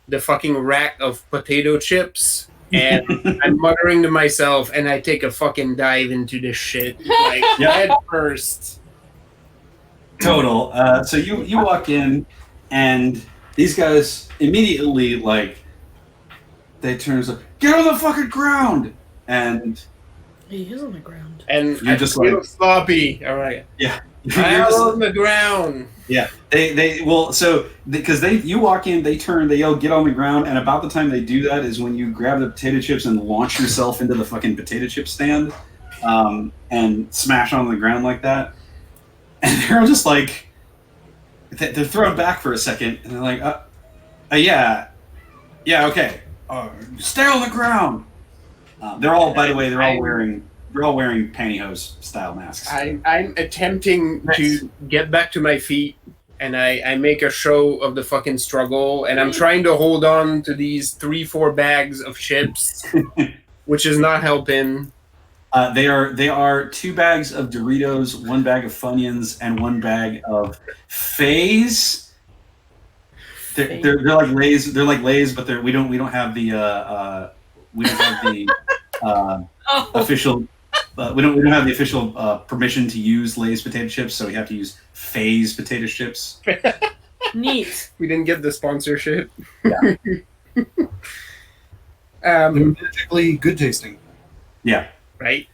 the fucking rack of potato chips. And I'm muttering to myself, and I take a fucking dive into this shit, like head first. Total. So you walk in, and these guys immediately like they turn and say, "Get on the fucking ground!" And He is on the ground. And you're just like sloppy. All right. Yeah. I'm on the ground. Yeah, because you walk in, they turn, they yell, "Get on the ground!" And about the time they do that is when you grab the potato chips and launch yourself into the fucking potato chip stand, and smash on the ground like that. And they're just like, they're thrown back for a second, and they're like, yeah, okay, stay on the ground. They're all, by the way, they're all wearing pantyhose style masks. I'm attempting to get back to my feet, and I make a show of the fucking struggle, and I'm trying to hold on to these 3-4 bags of chips, which is not helping. They are 2 bags of Doritos, 1 bag of Funyuns, and 1 bag of Faze. They're like Lay's. They're like Lay's, but we don't have the official. We don't have the official permission to use Lay's potato chips, so we have to use Faze potato chips. Neat. We didn't get the sponsorship. Yeah. Magically good tasting. Yeah. Right.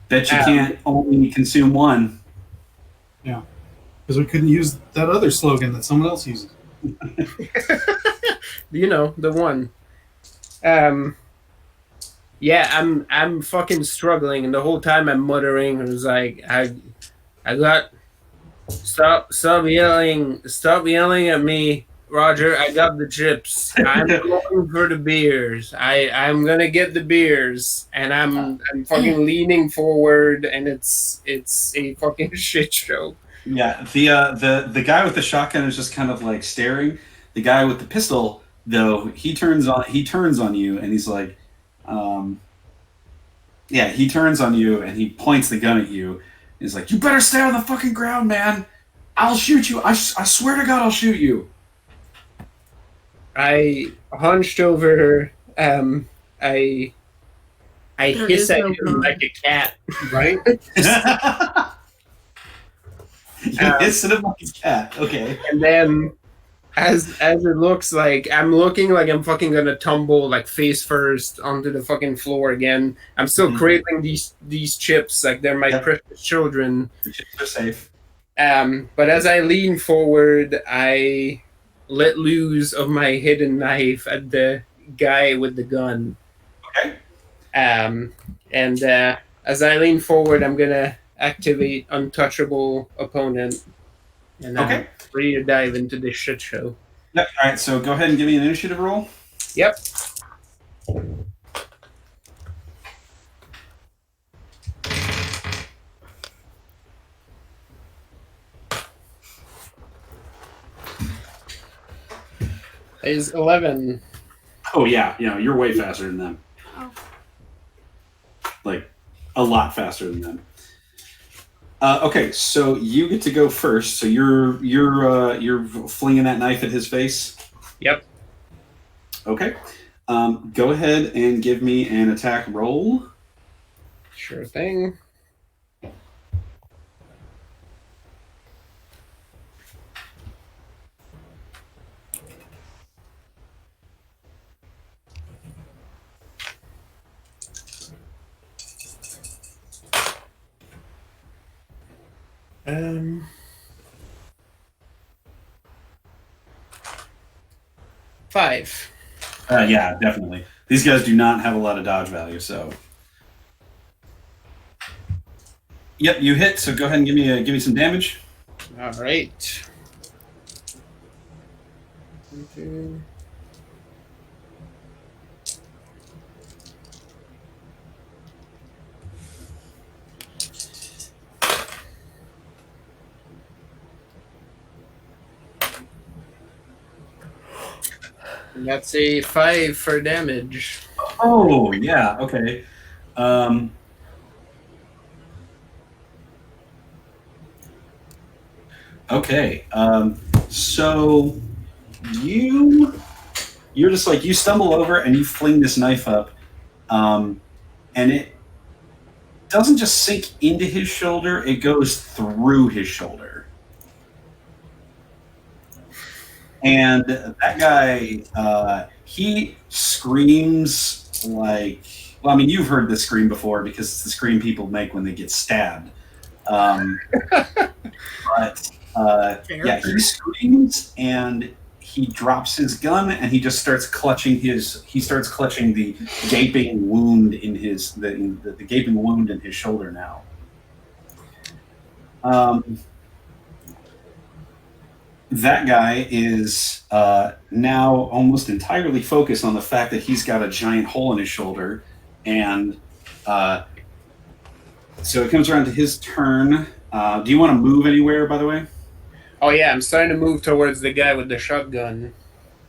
Bet you can't only consume 1. Yeah. Because we couldn't use that other slogan that someone else uses. You know, the one. Yeah, I'm fucking struggling, and the whole time I'm muttering. I was like, I got stop yelling at me, Roger. I got the chips. I'm going for the beers. I'm gonna get the beers, and I'm fucking leaning forward, and it's a fucking shit show. Yeah, the guy with the shotgun is just kind of like staring. The guy with the pistol, though, he turns on you, and he's like, he turns on you and he points the gun at you. He's like, "You better stay on the fucking ground, man. I'll shoot you. I swear to God, I'll shoot you." I hunched over. I hiss at him like a cat. Right? You hiss at him like a cat. Okay. And then, as it looks like, I'm looking like I'm fucking gonna tumble like face first onto the fucking floor again. I'm still craving these chips like they're my precious children. The chips are safe. But as I lean forward, I let loose of my hidden knife at the guy with the gun. Okay. And as I lean forward, I'm gonna activate untouchable opponent. And I'm ready to dive into this shit show. Yep. All right. So go ahead and give me an initiative roll. Yep. Is 11. Oh yeah, you're way faster than them. Oh. Like a lot faster than them. Okay, so you get to go first. So you're flinging that knife at his face. Yep. Okay. Go ahead and give me an attack roll. Sure thing. Five. Yeah, definitely. These guys do not have a lot of dodge value, so. Yep, you hit. So go ahead and give me some damage. All right. Okay. And that's a 5 for damage. Oh, yeah, okay. Okay, so you're just like, you stumble over and you fling this knife up, and it doesn't just sink into his shoulder, it goes through his shoulder. And that guy, he screams like, well, I mean, you've heard this scream before because it's the scream people make when they get stabbed. But yeah, he screams and he drops his gun and he just starts clutching the gaping wound in the gaping wound in his shoulder now. That guy is now almost entirely focused on the fact that he's got a giant hole in his shoulder, and so it comes around to his turn. Do you want to move anywhere, by the way? Oh yeah, I'm starting to move towards the guy with the shotgun.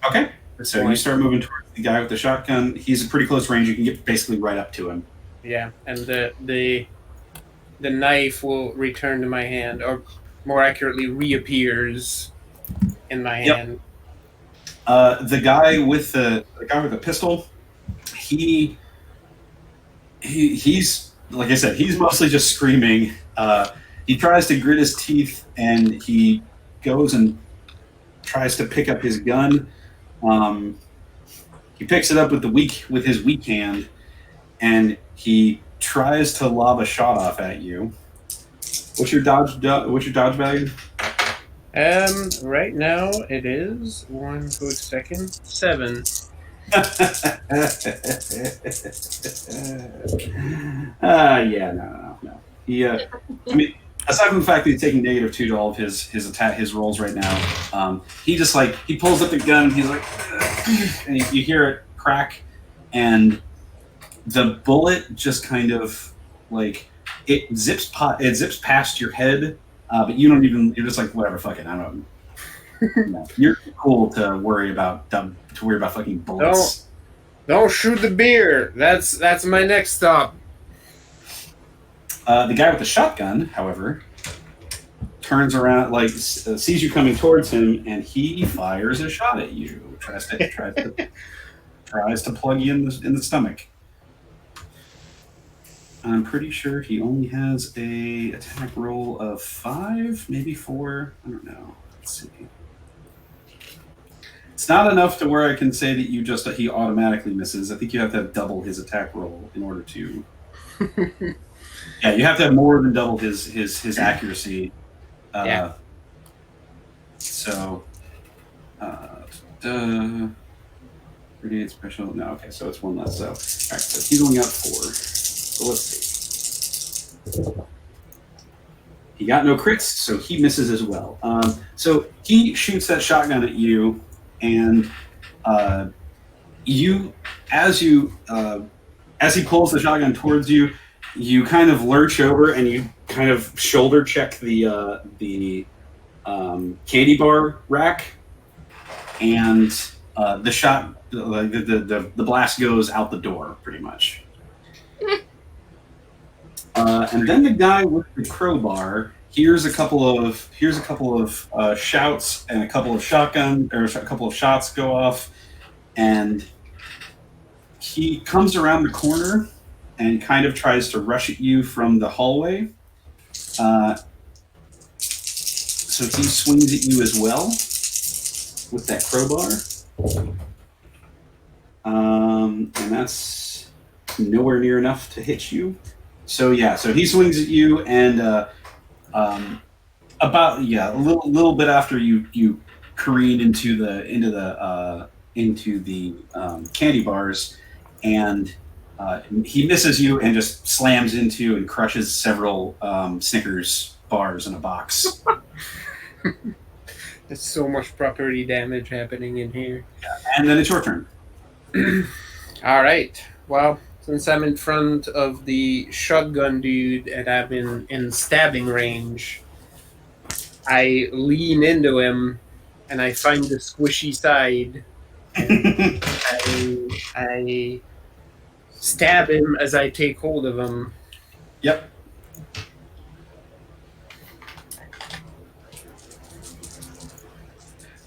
Okay. So you start moving towards the guy with the shotgun. He's a pretty close range. You can get basically right up to him. Yeah, and the knife will return to my hand, or more accurately, reappears in my hand. The guy with the pistol, he's like I said, he's mostly just screaming. He tries to grit his teeth and he goes and tries to pick up his gun. He picks it up with his weak hand, and he tries to lob a shot off at you. What's your dodge value? Right now it is 1 good second 7. Yeah, no. He, I mean, aside from the fact that he's taking -2 to all of his rolls right now, he pulls up the gun and he's like, and you hear it crack, and the bullet just kind of like it zips past your head, but you're just like, whatever, fuck it, I don't. No, you're cool to worry about fucking bullets. Don't shoot the beer. That's my next stop. The guy with the shotgun, however, turns around, like sees you coming towards him, and he fires a shot at you. Tries to plug you in the stomach. I'm pretty sure he only has a attack roll of 5, maybe 4. I don't know. Let's see. It's not enough to where I can say that he automatically misses. I think you have to have double his attack roll in order to. Yeah, you have to have more than double his accuracy. Yeah. So, 38 special. No, okay, so it's 1 less. So, all right, so he's only got 4. So let's see. He got no crits, so he misses as well. So he shoots that shotgun at you, and as he pulls the shotgun towards you, you kind of lurch over and you kind of shoulder check the candy bar rack, and the blast goes out the door pretty much. And then the guy with the crowbar hears a couple of shouts and a couple of shots go off, and he comes around the corner and kind of tries to rush at you from the hallway. So he swings at you as well with that crowbar. And that's nowhere near enough to hit you. So he swings at you, and a little bit after you careen into the candy bars, and he misses you and just slams into and crushes several Snickers bars in a box. There's so much property damage happening in here. And then it's your turn. All right. Well, since I'm in front of the shotgun dude and I'm in stabbing range, I lean into him and I find the squishy side. And I stab him as I take hold of him. Yep.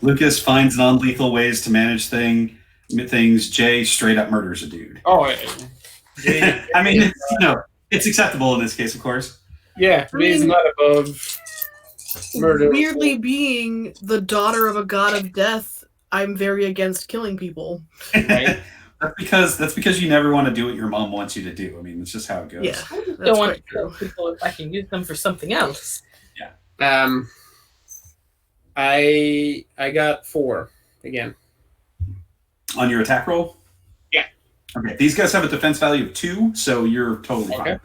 Lucas finds non-lethal ways to manage things. Jay straight up murders a dude. Oh, I mean, it's acceptable in this case, of course. Yeah, he's not above murder. Weirdly, being the daughter of a god of death, I'm very against killing people. Right? That's because you never want to do what your mom wants you to do. I mean, it's just how it goes. Yeah, I just that's don't want to quite kill true. people if I can use them for something else. I got 4 again. On your attack roll? Yeah. Okay. These guys have a defense value of 2, so you're totally Okay. fine.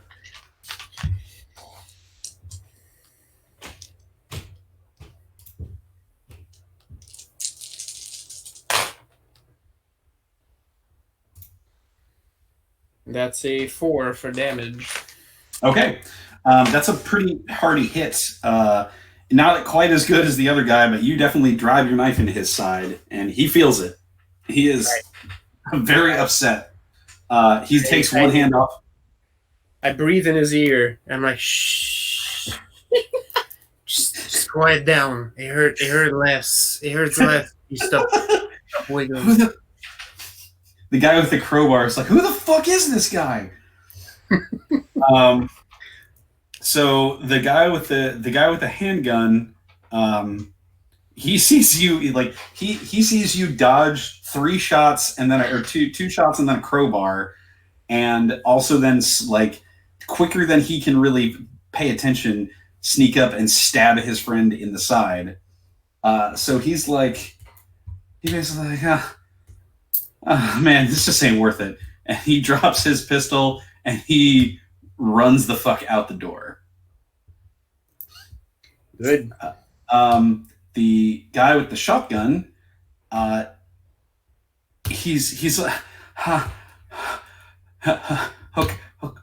That's a 4 for damage. Okay. That's a pretty hearty hit. Not quite as good as the other guy, but you definitely drive your knife into his side, and he feels it. He is very upset. He takes one hand off. I breathe in his ear. I'm like, shh. just quiet down. It hurt less. It hurts less. You stop wiggling. The guy with the crowbar is like, who the fuck is this guy? So the guy with the handgun, he sees you he sees you dodge 3 shots and then or two shots and then a crowbar, and also then quicker than he can really pay attention, sneak up and stab his friend in the side. So he's basically like, oh, man, this just ain't worth it. And he drops his pistol and he runs the fuck out the door. Good. The guy with the shotgun, he's like,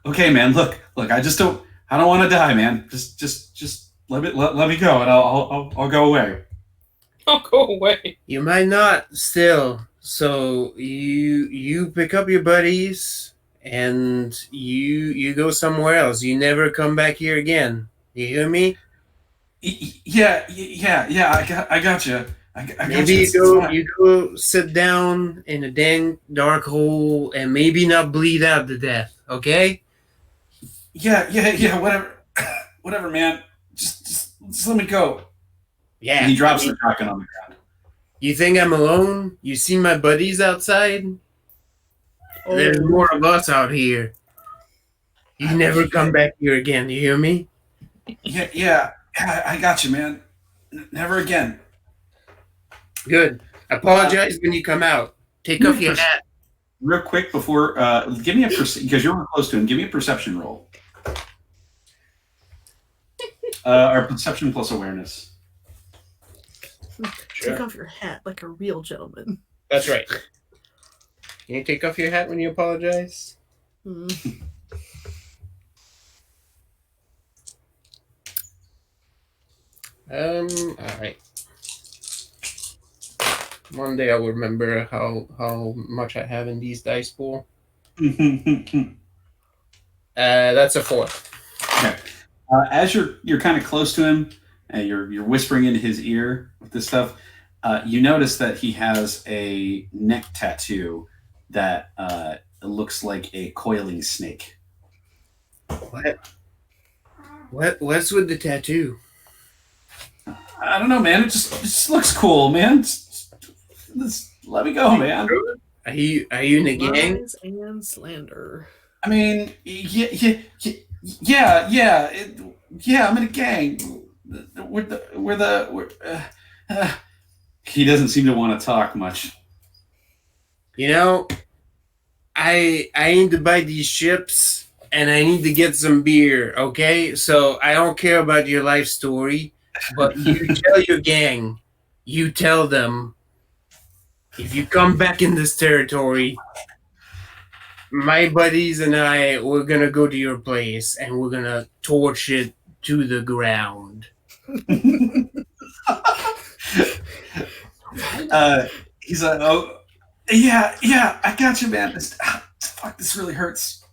okay, man. Look. I don't want to die, man. Just let me go, and I'll go away. I'll go away. You might not still. So you pick up your buddies and you go somewhere else. You never come back here again. You hear me? Yeah. I got you. Maybe you go sit down in a dang dark hole and maybe not bleed out to death. Okay? Yeah. Whatever, man. Just let me go. Yeah. And he drops the shotgun on the ground. You think I'm alone? You see my buddies outside? Oh. There's more of us out here. You never come back here again. You hear me? Yeah. I got you, man. Never again. Good. Apologize when you come out. Take off your hat. Real quick before, give me because you're close to him. Give me a perception roll. Or perception plus awareness. Take off your hat like a real gentleman. That's right. Can you take off your hat when you apologize? All right. One day I'll remember how much I have in these dice pool. That's a 4. Okay. As you're kind of close to him, and you're whispering into his ear with this stuff, you notice that he has a neck tattoo that looks like a coiling snake. What's with the tattoo? I don't know, man. It just looks cool, man. Just let me go, man. Are you in a gang? Lies and slander. I mean, yeah. I'm in a gang. He doesn't seem to want to talk much. You know, I need to buy these ships and I need to get some beer, okay? So I don't care about your life story, but you tell your gang, you tell them, if you come back in this territory, my buddies and I, we're going to go to your place and we're going to torch it to the ground. He's like, oh, yeah, I got you, man. fuck, this really hurts.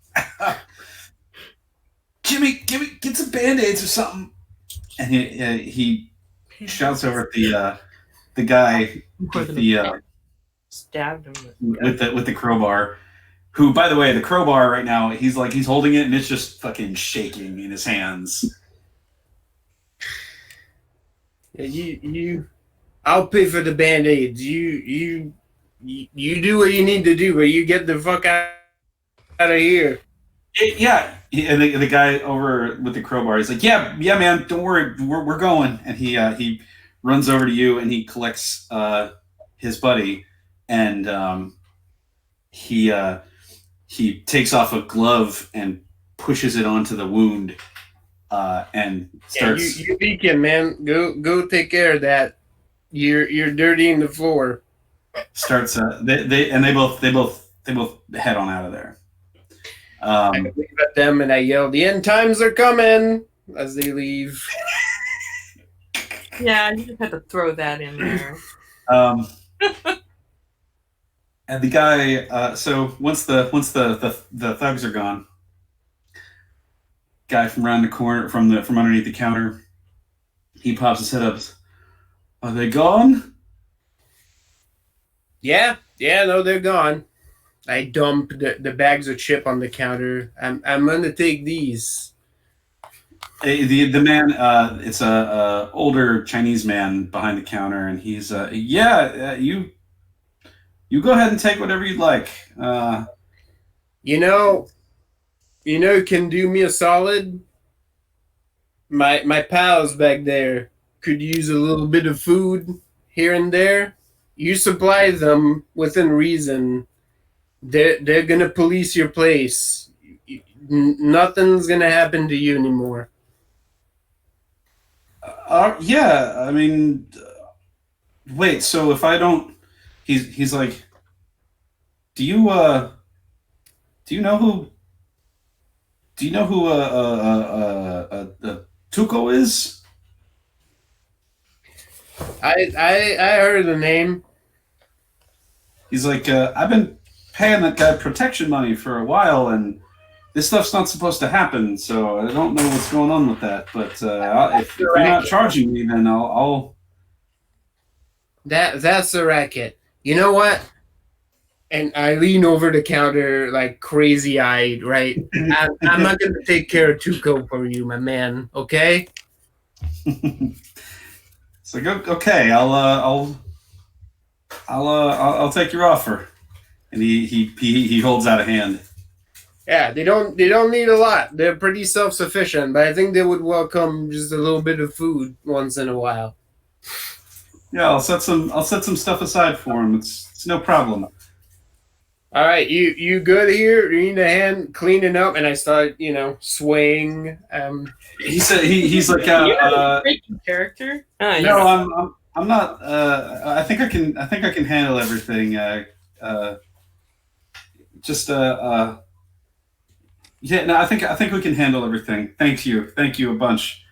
Jimmy, get some Band-Aids or something. And he shouts over at the guy with stabbed him with the crowbar. Who, by the way, the crowbar right now, he's holding it and it's just fucking shaking in his hands. Yeah, you. I'll pay for the Band-Aids. You do what you need to do, but you get the fuck out of here. Yeah, and the guy over with the crowbar, he's like, yeah, man, don't worry, we're going. And he runs over to you and he collects his buddy, and he takes off a glove and pushes it onto the wound, and starts. Yeah, you beacon, man. Go take care of that. You're dirtying the floor. Starts. They both head on out of there. I look at them and I yell, "The end times are coming!" as they leave. Yeah, you just had to throw that in there. And the guy. So once the thugs are gone, guy from around the corner, from underneath the counter, he pops his head up. Are they gone? Yeah, no, they're gone. I dump the bags of chip on the counter. I'm gonna take these. The man, it's a older Chinese man behind the counter, and he's you go ahead and take whatever you'd like. You know, can do me a solid. My pals back there could use a little bit of food here and there. You supply them within reason. They're gonna police your place. Nothing's gonna happen to you anymore. Yeah, I mean, wait. So if I don't, he's like, do you know who Tuco is? I heard the name. He's like, I've been paying that guy protection money for a while, and this stuff's not supposed to happen, so I don't know what's going on with that. But if you're not charging me, then I'll. That's the racket. You know what? And I lean over the counter like crazy-eyed, right? I'm not going to take care of Tuco for you, my man, okay? It's like, okay, I'll take your offer. And he holds out a hand. Yeah, they don't need a lot. They're pretty self-sufficient, but I think they would welcome just a little bit of food once in a while. Yeah, I'll set some stuff aside for him. It's no problem. All right, you good here? You need a hand cleaning up? And I start, swaying. He said he's like a character. No, I'm not. I think I can handle everything. Yeah, no, I think we can handle everything. Thank you a bunch.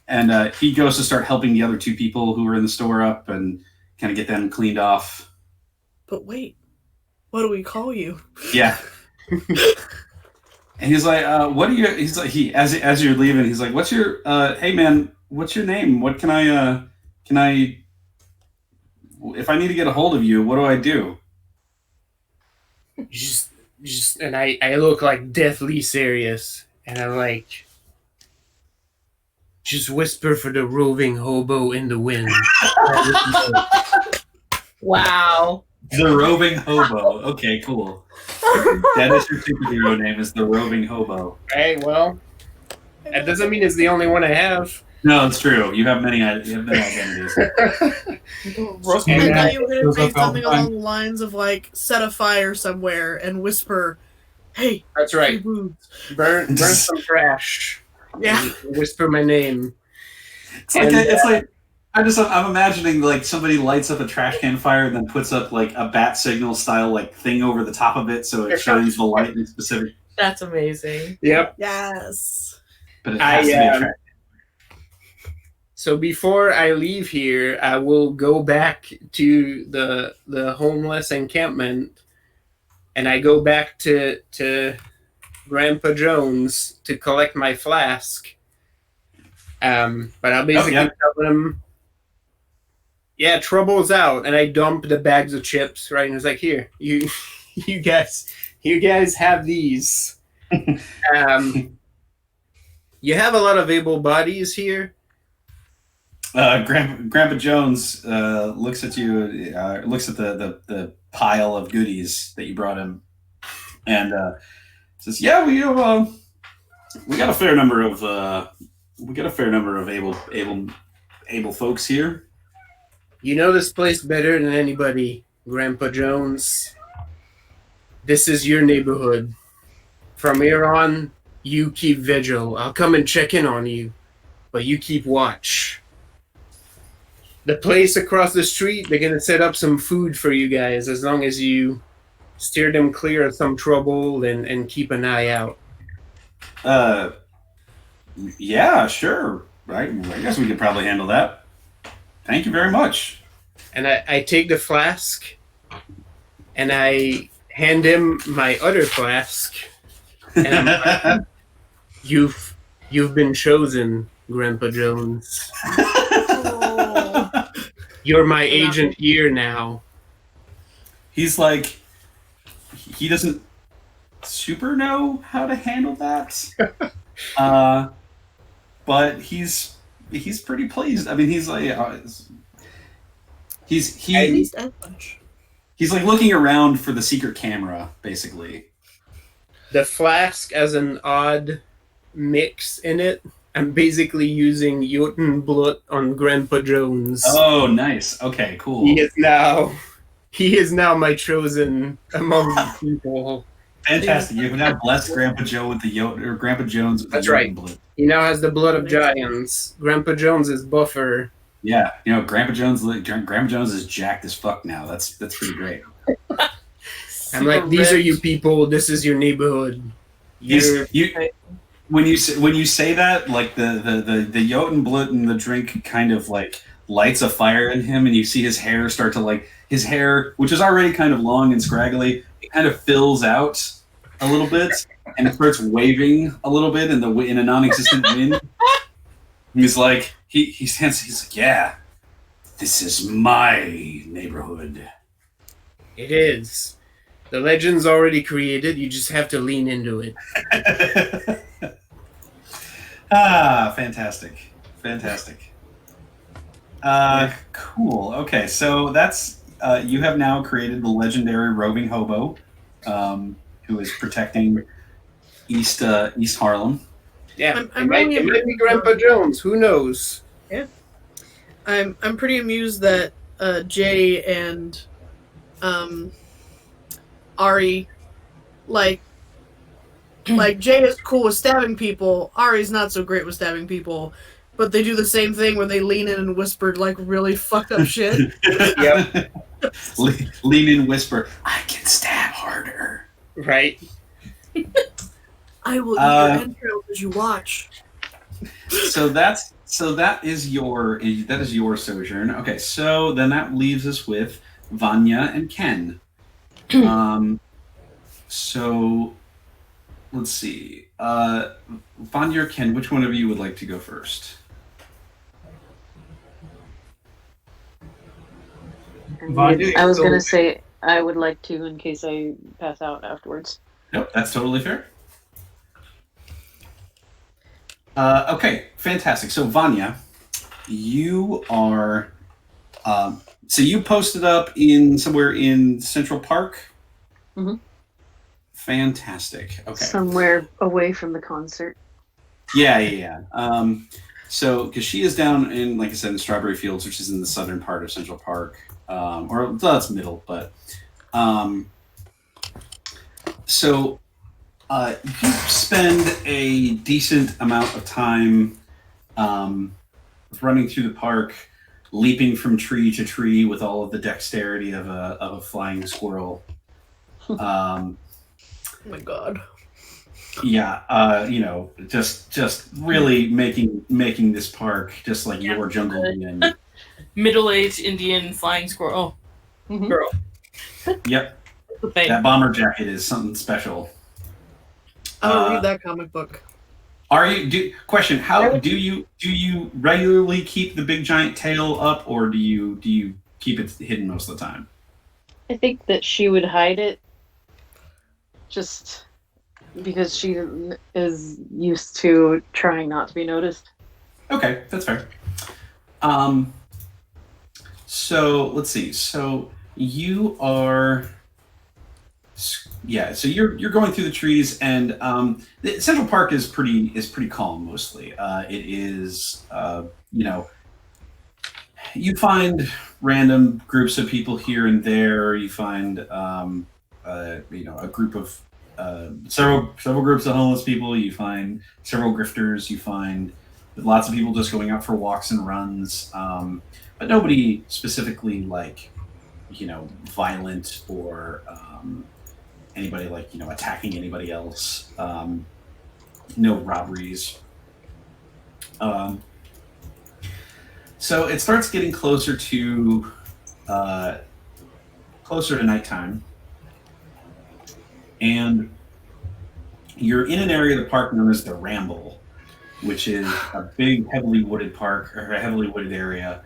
And he goes to start helping the other two people who are in the store up and kind of get them cleaned off. But wait, what do we call you? Yeah. And he's like, "What are you?" He's like, as you're leaving, he's like, "What's your? Hey man, what's your name? What can I? If I need to get a hold of you, what do I do?" Just and I look like deathly serious, and I'm like, just whisper for the roving hobo in the wind. Wow. The roving hobo. Okay, cool. That is your superhero name, is the roving hobo. Hey, well, that doesn't mean it's the only one I have. No, it's true. You have many identities. I thought you were going to say something along the lines of like set a fire somewhere and whisper, "Hey, that's right. Burn some trash." Yeah. Whisper my name. It's like I'm imagining like somebody lights up a trash can fire and then puts up like a bat signal style like thing over the top of it so it shines the light in specific. That's amazing. Yep. Yes. But it has to be a trash. So before I leave here, I will go back to the homeless encampment and I go back to Grandpa Jones to collect my flask. But I'll basically tell him, yeah, trouble's out, and I dump the bags of chips, right? And it's like, here, you guys have these. You have a lot of able bodies here. Grandpa Jones looks at you, looks at the pile of goodies that you brought him, and says, "Yeah, we got a fair number of able folks here. You know this place better than anybody, Grandpa Jones. This is your neighborhood. From here on, you keep vigil. I'll come and check in on you, but you keep watch. The place across the street, they're going to set up some food for you guys as long as you steer them clear of some trouble and keep an eye out." Yeah, sure. Right. I guess we could probably handle that. Thank you very much. And I take the flask, and I hand him my other flask, and I'm like, You've been chosen, Grandpa Jones. You're my agent here now. He's like, he doesn't super know how to handle that. But he's pretty pleased. I mean, he's like, he's like looking around for the secret camera, basically. The flask has an odd mix in it. I'm basically using Jotun blood on Grandpa Jones. Oh, nice. Okay, cool. He is now my chosen among people. Fantastic. You have now blessed Grandpa Joe with the Jotun, or Grandpa Jones with the Jotun blood. He now has the blood of giants. Grandpa Jones is buffer. Yeah, Grandpa Jones is jacked as fuck now. That's pretty great. I'm like, these are you people. This is your neighborhood. When you say that, like the Jotun blood in the drink kind of like lights a fire in him, and you see his hair start to his hair, which is already kind of long and scraggly, it kind of fills out a little bit, and it starts waving a little bit in a non-existent wind. He's like, he's like, yeah, this is my neighborhood. It is. The legend's already created. You just have to lean into it. Fantastic. Cool. Okay, so that's you have now created the legendary roving hobo, who is protecting East Harlem. Yeah, it might be Grandpa Jones. Who knows? Yeah, I'm pretty amused that Jay and Ari, like Jay is cool with stabbing people. Ari's not so great with stabbing people, but they do the same thing where they lean in and whisper like really fucked up shit. Yep. Lean in, whisper, I can stab harder. Right. I will eat your entrails as you watch. So that is your sojourn. Okay, so then that leaves us with Vanya and Ken. So let's see. Vanya or Ken, which one of you would like to go first? I was going to say I would like to in case I pass out afterwards. Nope, that's totally fair. Okay, fantastic. So Vanya, you are so you posted up in somewhere in Central Park? Mm-hmm. Fantastic. Okay. Somewhere away from the concert. Yeah. So, because she is down in, like I said, in Strawberry Fields, which is in the southern part of Central Park, or that's middle, but so you spend a decent amount of time running through the park, leaping from tree to tree with all of the dexterity of a flying squirrel. Oh my god. Yeah, just really making this park just like your jungle Indian. Middle-aged Indian flying squirrel. Mm-hmm. Girl. Yep. That bomber jacket is something special. I don't read that comic book. Are you? Question: How do you regularly keep the big giant tail up, or do you keep it hidden most of the time? I think that she would hide it, just because she is used to trying not to be noticed. Okay, that's fair. So let's see. So you are. Yeah, so you're going through the trees, and the Central Park is pretty calm mostly. It is, you find random groups of people here and there. You find, a group of several groups of homeless people. You find several grifters. You find lots of people just going out for walks and runs, but nobody specifically violent or. Anybody attacking anybody else. No robberies. So it starts getting closer to nighttime, and you're in an area of the park known as the Ramble, which is a big, heavily wooded park or a heavily wooded area,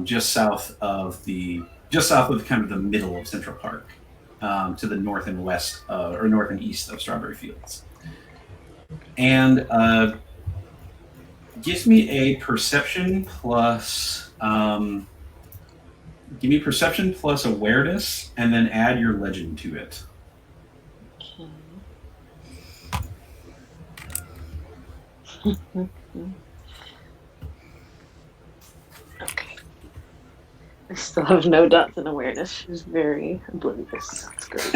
just south of kind of the middle of Central Park. To the north and west, or north and east of Strawberry Fields. And give me a perception plus awareness, and then add your legend to it. Okay. I still have no dots in awareness. She's very oblivious. That's great.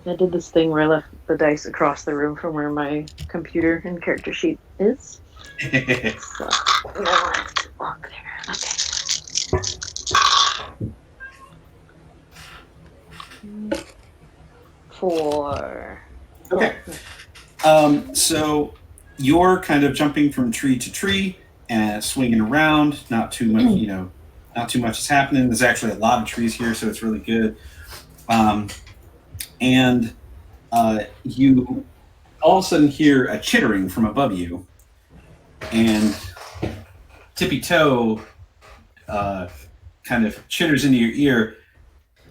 I did this thing where I left the dice across the room from where my computer and character sheet is. So now I have to walk there. Okay. 4. Okay. So you're kind of jumping from tree to tree and swinging around. Not too much, not too much is happening. There's actually a lot of trees here, so it's really good. And you all of a sudden hear a chittering from above you, and Tippy Toe kind of chitters into your ear.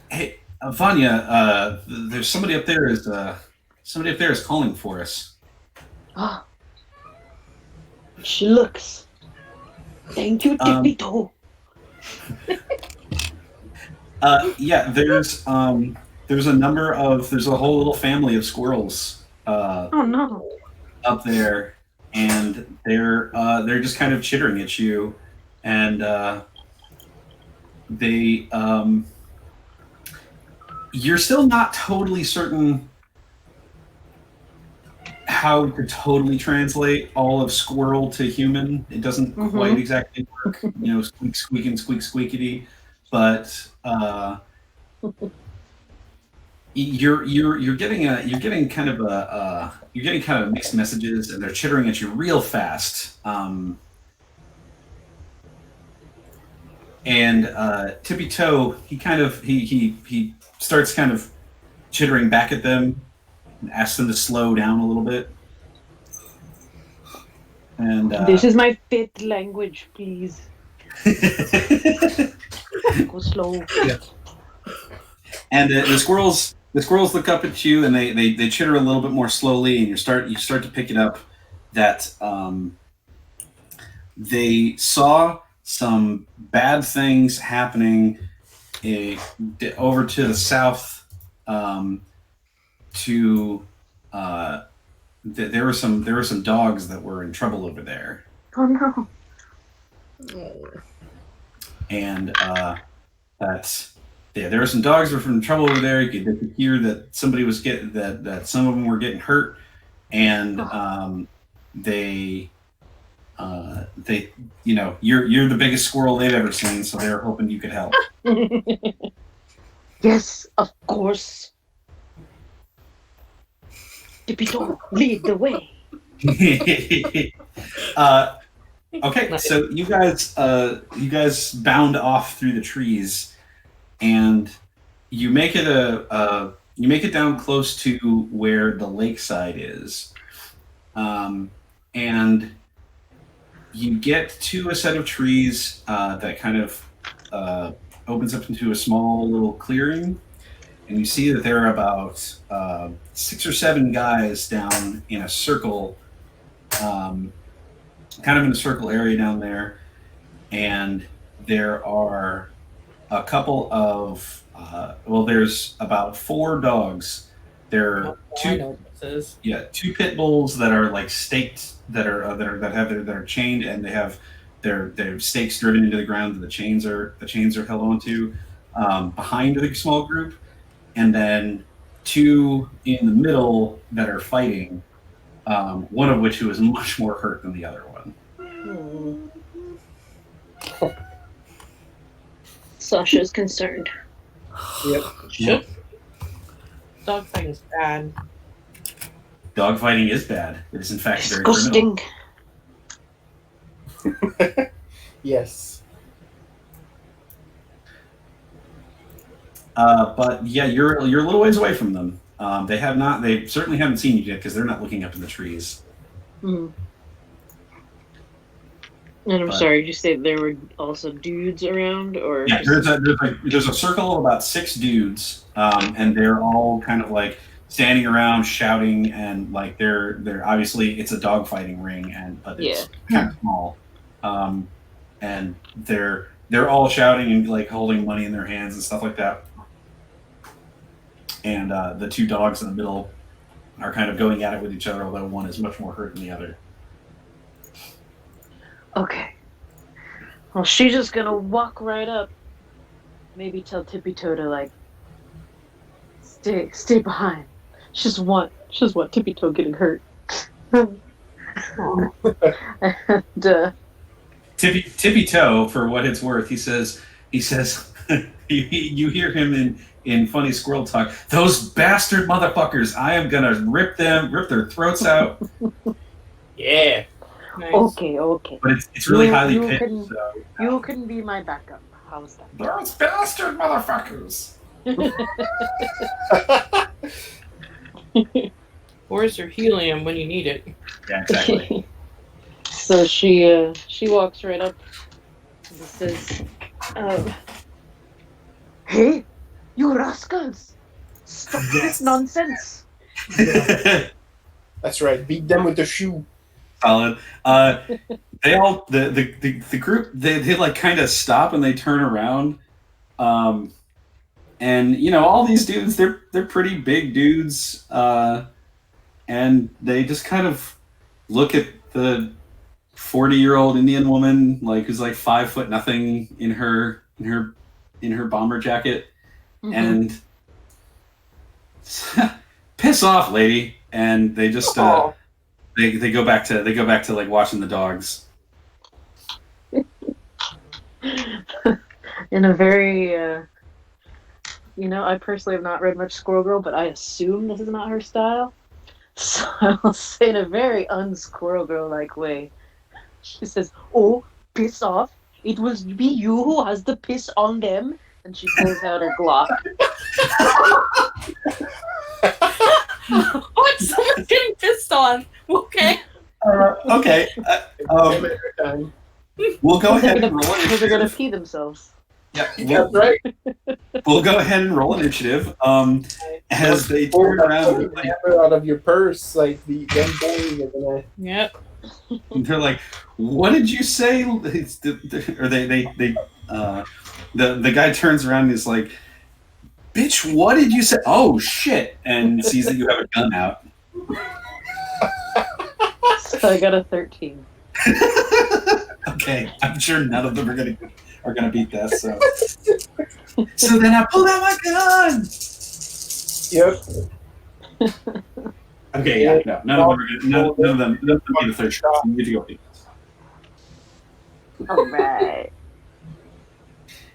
Hey, Vanya, there's somebody up there is calling for us. Oh. She looks. Thank you, Tippy Toe. Yeah, there's a whole little family of squirrels. Oh no. Up there, and they're just kind of chittering at you, and they you're still not totally certain how to totally translate all of squirrel to human. It doesn't quite exactly work, squeak, squeak, and squeak, squeakity. But you're getting kind of mixed messages, and they're chittering at you real fast. And Tippy Toe, he starts kind of chittering back at them. And ask them to slow down a little bit. And this is my fifth language, please. Go slow. Yeah. And the squirrels look up at you, and they chitter a little bit more slowly, and you start to pick it up that they saw some bad things happening over to the south. There were some dogs that were in trouble over there. Oh no! And there were some dogs that were in trouble over there. They could hear that somebody was that some of them were getting hurt, and you're the biggest squirrel they've ever seen, so they're hoping you could help. Yes, of course. Tippy Toe, lead the way. Okay, Nice. so you guys bound off through the trees, and you make it down close to where the lakeside is, and you get to a set of trees that kind of opens up into a small little clearing, and you see that there are about 6 or 7 guys down in a circle, kind of in a circle area down there, and there are a couple of there's about 4 dogs. There are I know what this is. 2 pit bulls that are like staked, that are chained, and they have their stakes driven into the ground that the chains are held onto, behind the small group, and then 2 in the middle that are fighting, one of which who is much more hurt than the other one. Sasha's concerned. Yep. Shit. Dogfighting is bad. Dogfighting is bad. It is in fact very criminal. Disgusting. Yes. But yeah, you're a little ways away from them. They certainly haven't seen you yet because they're not looking up in the trees. Mm. And I'm sorry, did you say there were also dudes around, or? Yeah, there's a circle of about 6 dudes, and they're all kind of like standing around shouting, and like they're obviously it's a dogfighting ring, but it's kind of small, and they're all shouting and like holding money in their hands and stuff like that, and the 2 dogs in the middle are kind of going at it with each other, although one is much more hurt than the other. Okay. Well, she's just gonna walk right up. Maybe tell Tippy Toe to like stay behind. She just want Tippy Toe getting hurt. And Tippy Toe, for what it's worth, he says you hear him in funny squirrel talk. Those bastard motherfuckers! I am gonna rip their throats out. Yeah. Nice. okay. But it's really highly you pitched. can- So, You can be my backup. How's that? those bastard motherfuckers! Where's your helium when you need it? Yeah, exactly. So she walks right up and says, "Hey, you rascals! Stop this nonsense!" That's right. Beat them with the shoe. Solid. They all the group they like kind of stop and they turn around, and all these dudes they're pretty big dudes, and they just kind of look at the 40-year-old Indian woman who's like 5'0" in her bomber jacket, and piss off, lady, and they just They go back to like watching the dogs. In a very, I personally have not read much Squirrel Girl, but I assume this is not her style. So I'll say in a very un-Squirrel Girl-like way. She says, "Oh, piss off. It will be you who has the piss on them." And she pulls out her Glock. What? Someone's getting pissed on. Okay. Okay. We'll go ahead and roll Because they're going to initiative. pee themselves. Yeah, That's right. we'll go ahead and roll initiative. As they turn around, the hammer out of your purse, like them boys are gonna. Yep. they're like, "What did you say?" Or the guy turns around and is like, "Bitch, what did you say?" "Oh shit!" and sees that you have a gun out. So I got a 13. Okay, I'm sure none of them are gonna beat this. So then I pulled out my gun. Yep. Okay, yeah, no, none of them beat a 13. So you need to go beat this. All right.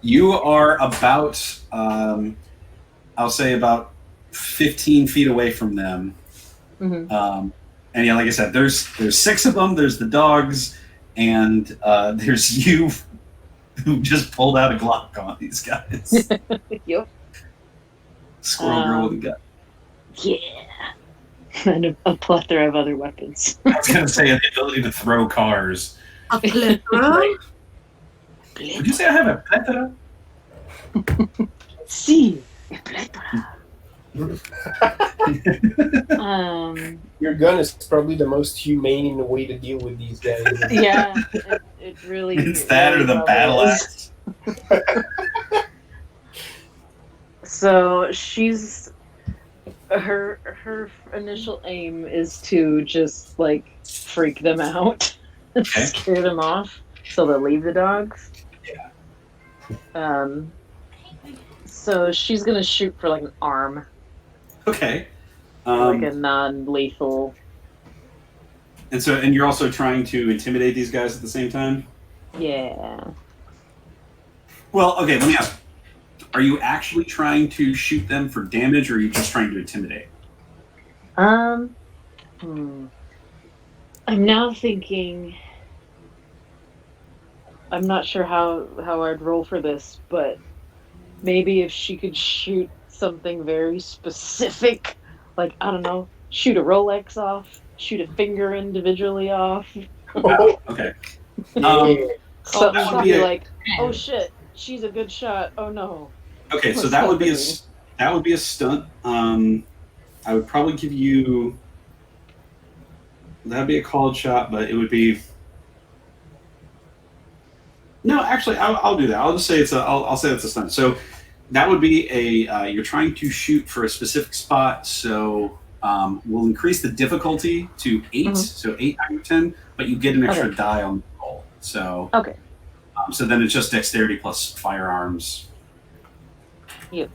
You are about, I'll say about 15 feet away from them. Mm-hmm. And yeah, like I said, there's 6 of them. There's the dogs, and there's you who just pulled out a Glock on these guys. Yep. Squirrel girl with a gun. Yeah. And a plethora of other weapons. I was going to say the ability to throw cars. A plethora? Would you say I have a plethora? See, a plethora. Your gun is probably the most humane way to deal with these guys. Yeah, it really. It's that or the battle axe. So she's her initial aim is to just like freak them out, Okay. scare them off, so they'll leave the dogs. Yeah. So she's gonna shoot for like an arm, Okay. like a non-lethal. And you're also trying to intimidate these guys at the same time? Yeah. Well, okay, let me ask. Are you actually trying to shoot them for damage, or are you just trying to intimidate? I'm now thinking. I'm not sure how I'd roll for this, but maybe if she could shoot something very specific, like, I don't know, shoot a Rolex off, shoot a finger individually off. Wow, okay. Something that would to be be a- like, oh shit, she's a good shot. Oh no. Okay, so What's that would be happening? a stunt. I would probably give you. That'd be a called shot, but it would be. No, actually, I'll do that. I'll just say I'll say it's a stunt. So that would be a. You're trying to shoot for a specific spot, so we'll increase the difficulty to 8, Mhm. so 8 out of 10, but you get an extra Okay. die on the roll. So Okay. so then it's just dexterity plus firearms. Yep.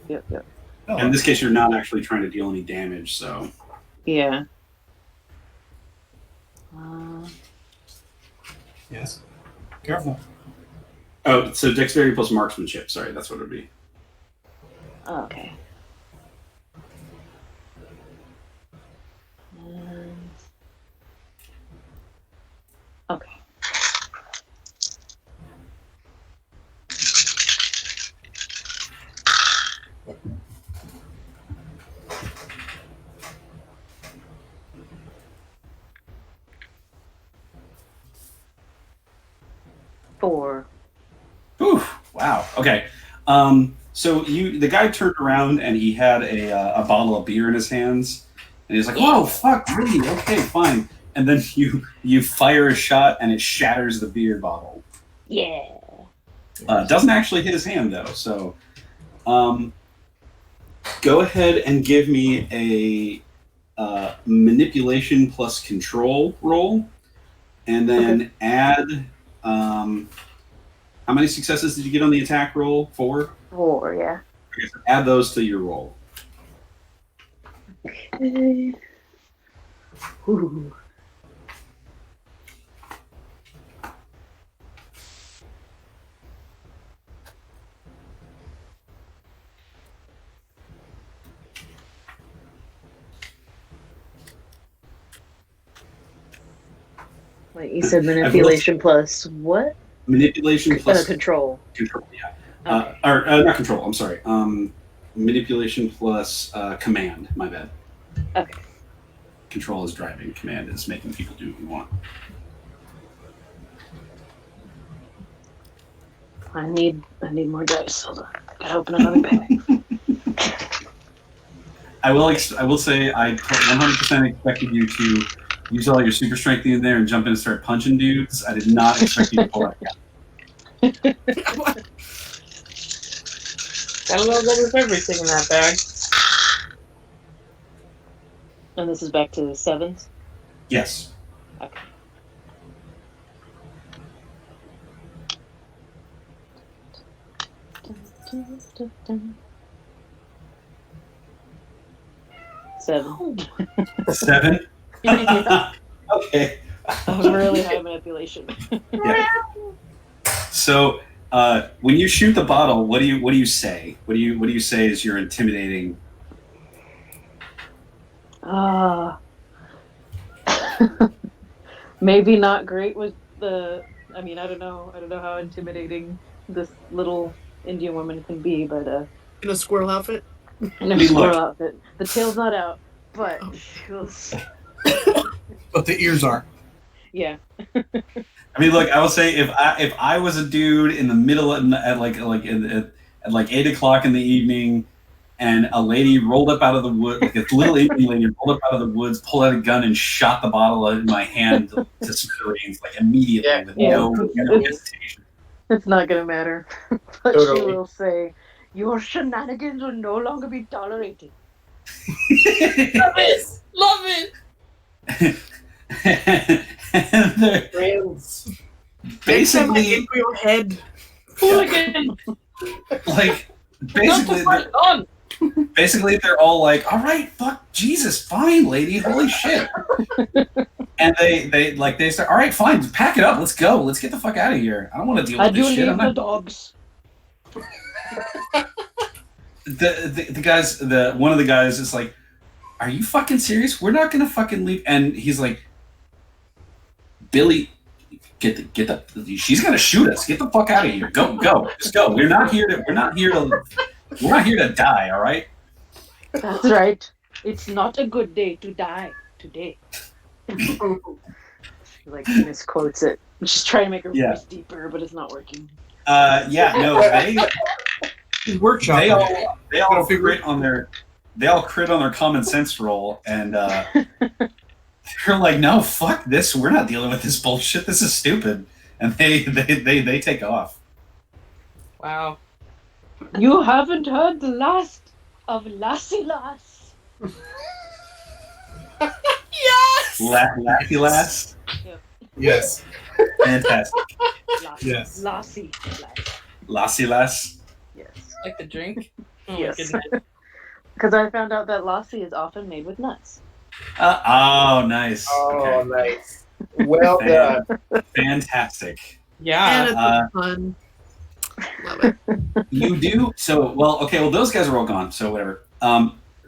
And in this case, you're not actually trying to deal any damage, so. Yeah. Yes. Careful. Oh, so dexterity plus marksmanship. Sorry, that's what it would be. Okay. Okay. Four. Ooh, wow. Okay. So the guy turned around and he had a bottle of beer in his hands, and he's like, "Whoa, fuck, really? Okay, fine." And then you fire a shot and it shatters the beer bottle. Yeah. Doesn't actually hit his hand though. So, go ahead and give me a manipulation plus control roll, and then add. How many successes did you get on the attack roll? 4? 4, yeah. Okay, so add those to your roll. Okay. Ooh. Wait, you said manipulation plus what? Manipulation plus Control. control, yeah. Okay. Or not control, I'm sorry. Manipulation plus command, my bad. Okay. Control is driving, command is making people do what you want. I need more dice. Hold on. Gotta open another bag. I will say I 100% expected you to use all your super strength in there and jump in and start punching dudes. I did not expect you to pull that out. Got a little bit of everything in that bag. And this is back to 7s? Yes. Okay. Seven. 7? Yeah. Okay. That was really high manipulation. Yeah. So when you shoot the bottle, what do you say? What do you say is your intimidating? Maybe not great with I mean, I don't know how intimidating this little Indian woman can be, but In a squirrel outfit. in a mean, squirrel look. outfit. The tail's not out, but Oh. she was, But the ears are. yeah. I mean, look. I will say, if I was a dude in the middle at like 8 o'clock in the evening, and a lady rolled up out of the wood, like a little Indian lady rolled up out of the woods, pulled out a gun, and shot the bottle in my hand to smithereens, like immediately with no hesitation. It's not gonna matter. But Totally. she will say, "Your shenanigans will no longer be tolerated." Love it. And they're Friends. Next time I basically, get for your head. Hooligan. like, Not basically, to fight on. basically, they're all like, "All right, fuck, Jesus, fine, lady, holy shit." And they start, "All right, fine, pack it up, let's go, let's get the fuck out of here. I don't want to deal I with do this shit." leave I'm the not- dogs. the guys, one of the guys is like, "Are you fucking serious? We're not gonna fucking leave." And he's like, "Billy, get the she's gonna shoot us. Get the fuck out of here. Go, just go. We're not here to die. All right." That's right. It's not a good day to die today. She like misquotes it. She's trying to make her Yeah. voice deeper, but it's not working. Yeah, no, He's workshop. they all crit on their common sense roll, and they're like, "No, fuck this. We're not dealing with this bullshit. This is stupid." And they take off. Wow. You haven't heard the last of Lassie Lass. Yes! Lassie lass. Yes. Fantastic. Yes. Lassie Lass. Lassie lass. Yes. Like the drink. Oh Yes. my goodness. Because I found out that Lassie is often made with nuts. Oh, nice. Oh, Okay. nice. Well done. Fantastic. And Yeah. it's fun. Love it. You do so well. Okay, well those guys are all gone. So whatever.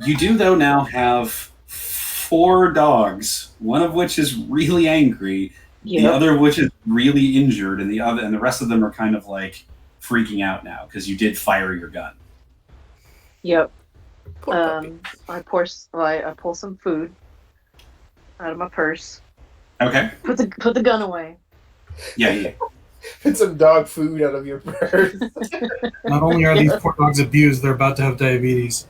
You do though now have 4 dogs. One of which is really angry. The Yep. other of which is really injured, and the rest of them are kind of like freaking out now because you did fire your gun. Yep. Poor puppy. I pull some food out of my purse. Okay. Put the gun away. Yeah. Put some dog food out of your purse. Not only are these poor dogs abused, they're about to have diabetes.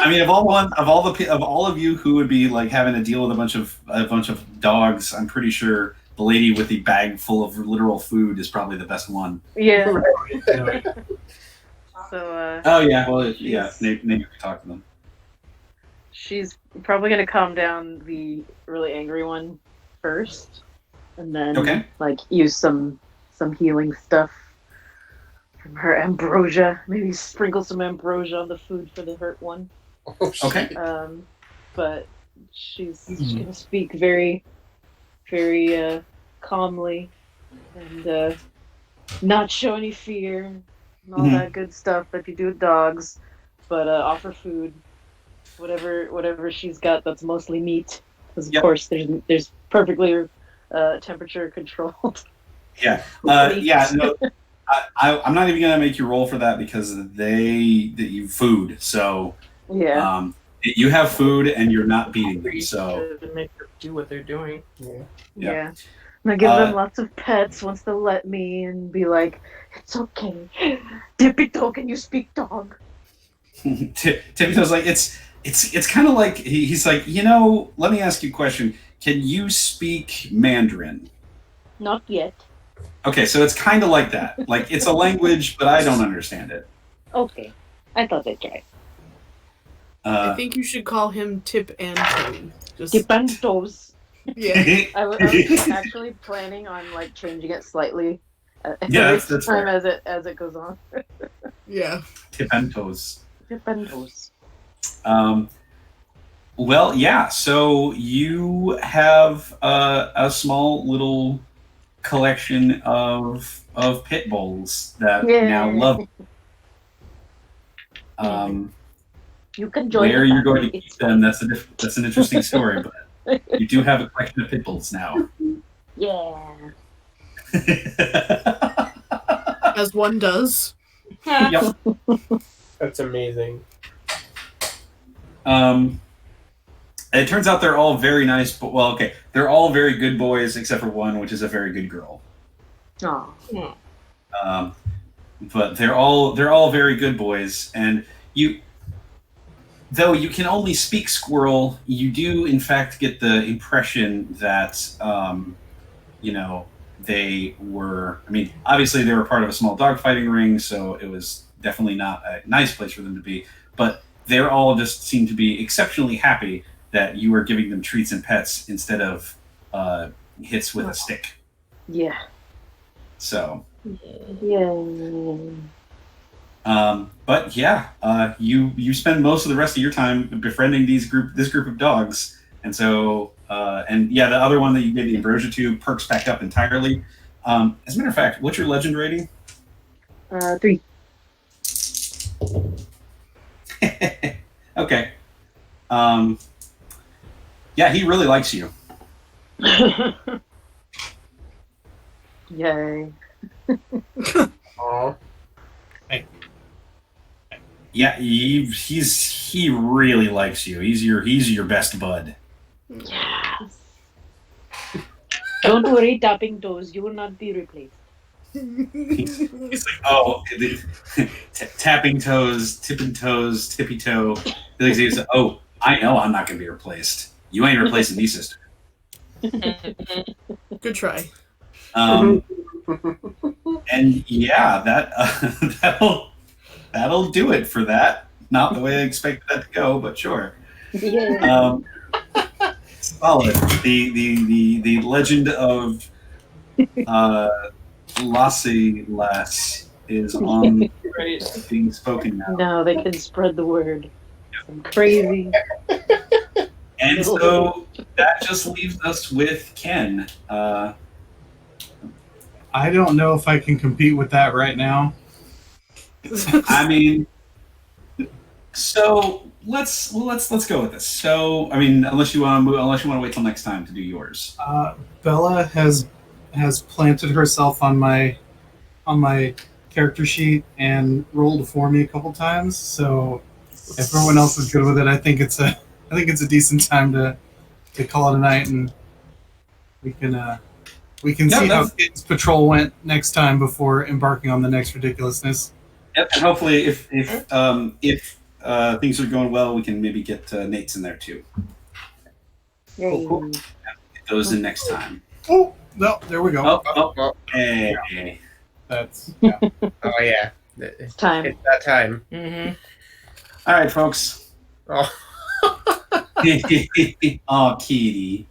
I mean, of all of you who would be like having to deal with a bunch of dogs, I'm pretty sure the lady with the bag full of literal food is probably the best one. Yeah. Yeah. So Oh yeah, well yeah, maybe you could talk to them. she's probably gonna calm down the really angry one first, and then Okay. like use some healing stuff from her ambrosia. Maybe sprinkle some ambrosia on the food for the hurt one. Oh, shit. Okay. But she's gonna speak very, very calmly and not show any fear and all that good stuff that you do with dogs, but offer food, whatever she's got that's mostly meat, because of course there's perfectly temperature controlled. Yeah. Yeah. No. I'm not even gonna make you roll for that because you food. So Yeah. you have food and you're not beating them. So To make them do what they're doing. Yeah. And I give them lots of pets once they'll let me and be like, "It's okay. Tippy-toe, can you speak dog?" Tippy-toe's like it's kind of like he's like, let me ask you a question. Can you speak Mandarin? Not yet. Okay, so it's kind of like that. Like it's a language, but I don't understand it. Okay. I thought I'd try. I think you should call him Tip and Toe. Just Tipantos. yeah. I was actually planning on like changing it slightly Yeah, every that's time fair. as it goes on. Yeah. Tipentos. Tipantos. Well, yeah. So you have a small little collection of pit bulls that now love. You can join. Where the you're going to family. keep them? That's an interesting story. But You do have a collection of pit bulls now. Yeah. As one does. Yep. That's amazing. It turns out they're all very nice, but well, okay, they're all very good boys except for one, which is a very good girl. Oh. But they're all very good boys, and though you can only speak squirrel, you do in fact get the impression that they were. I mean, obviously they were part of a small dogfighting ring, so it was definitely not a nice place for them to be. But they're all just seem to be exceptionally happy that you are giving them treats and pets instead of hits with a stick. Yeah. So. Yeah. But yeah, you spend most of the rest of your time befriending this group of dogs, and so and yeah, the other one that you gave the ambrosia to perks back up entirely. As a matter of fact, what's your legend rating? 3. Okay. Yeah, he really likes you. Yay. Aw. Yeah, he really likes you. He's your best bud. Yes. Don't worry, tapping toes. You will not be replaced. He's like, oh, tapping toes, tipping toes, tippy toe. He's like, oh, I know I'm not going to be replaced. You ain't replacing me, sister. Good try. And yeah, that'll do it for that. Not the way I expected that to go, but sure. Yeah. Solid. The legend of Lassilas is on being spoken now. Now they can spread the word. I'm crazy. And so that just leaves us with Ken. I don't know if I can compete with that right now. I mean, so let's go with this. So I mean, unless you want to wait till next time to do yours. Bella has planted herself on my character sheet and rolled for me a couple times. So if everyone else is good with it, I think it's a decent time to call it a night, and we can see how Kitten's patrol went next time before embarking on the next ridiculousness. Yep, and hopefully, if things are going well, we can maybe get Nate's in there too. Cool. Get those in next time. Oh no! There we go. Oh. Hey. That's yeah. Oh yeah. It's time. It's that time. Mm-hmm. All right, folks. Oh. Oh, kitty.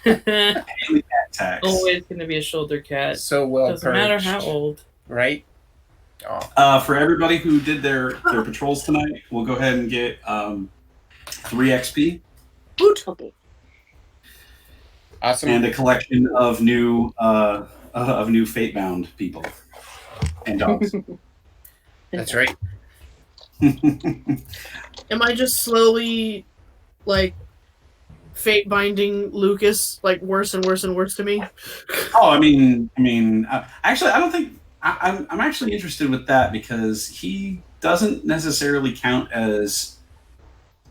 Daily cat tax. Always going to be a shoulder cat. So well Doesn't matter how old. Right? Oh. For everybody who did their patrols tonight, we'll go ahead and get 3 XP. Okay. Awesome. And a collection of new fate-bound people and dogs. That's right. Am I just slowly, like, fate binding Lucas, like, worse and worse and worse to me? Oh, I mean, actually, I don't think I'm actually interested with that because he doesn't necessarily count as.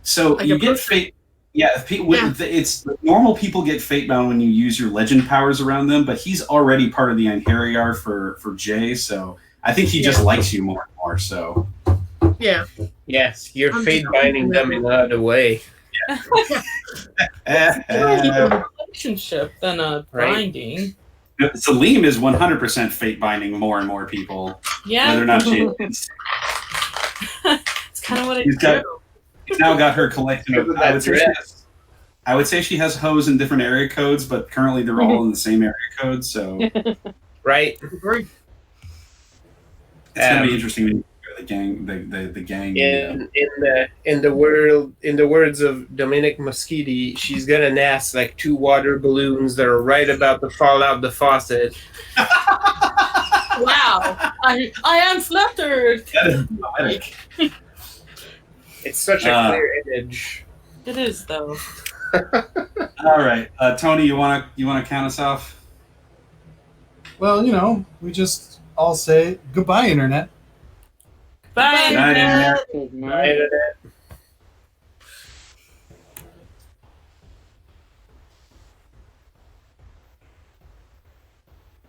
So like you get fate. Yeah, it's normal people get fate bound when you use your legend powers around them, but he's already part of the Einherjar for Jay, so I think he just likes you more and more. So. Yeah. Yes, you're fate binding them in another way. A relationship than a binding. Salim is 100% fate binding more and more people. Yeah. Whether or not she is. It's kind of what it's do. He's now got her collection of. I would say she has hoes in different area codes, but currently they're all in the same area code. So. Right. It's gonna be interesting when you the gang. In the words of Dominic Moschiti, she's gonna nest like 2 water balloons that are right about to fall out the faucet. Wow, I am flattered. It's such a clear image. It is though. All right, Tony, you wanna count us off? Well, we just all say goodbye, Internet. Bye. Night, Internet. Good Right night. at it.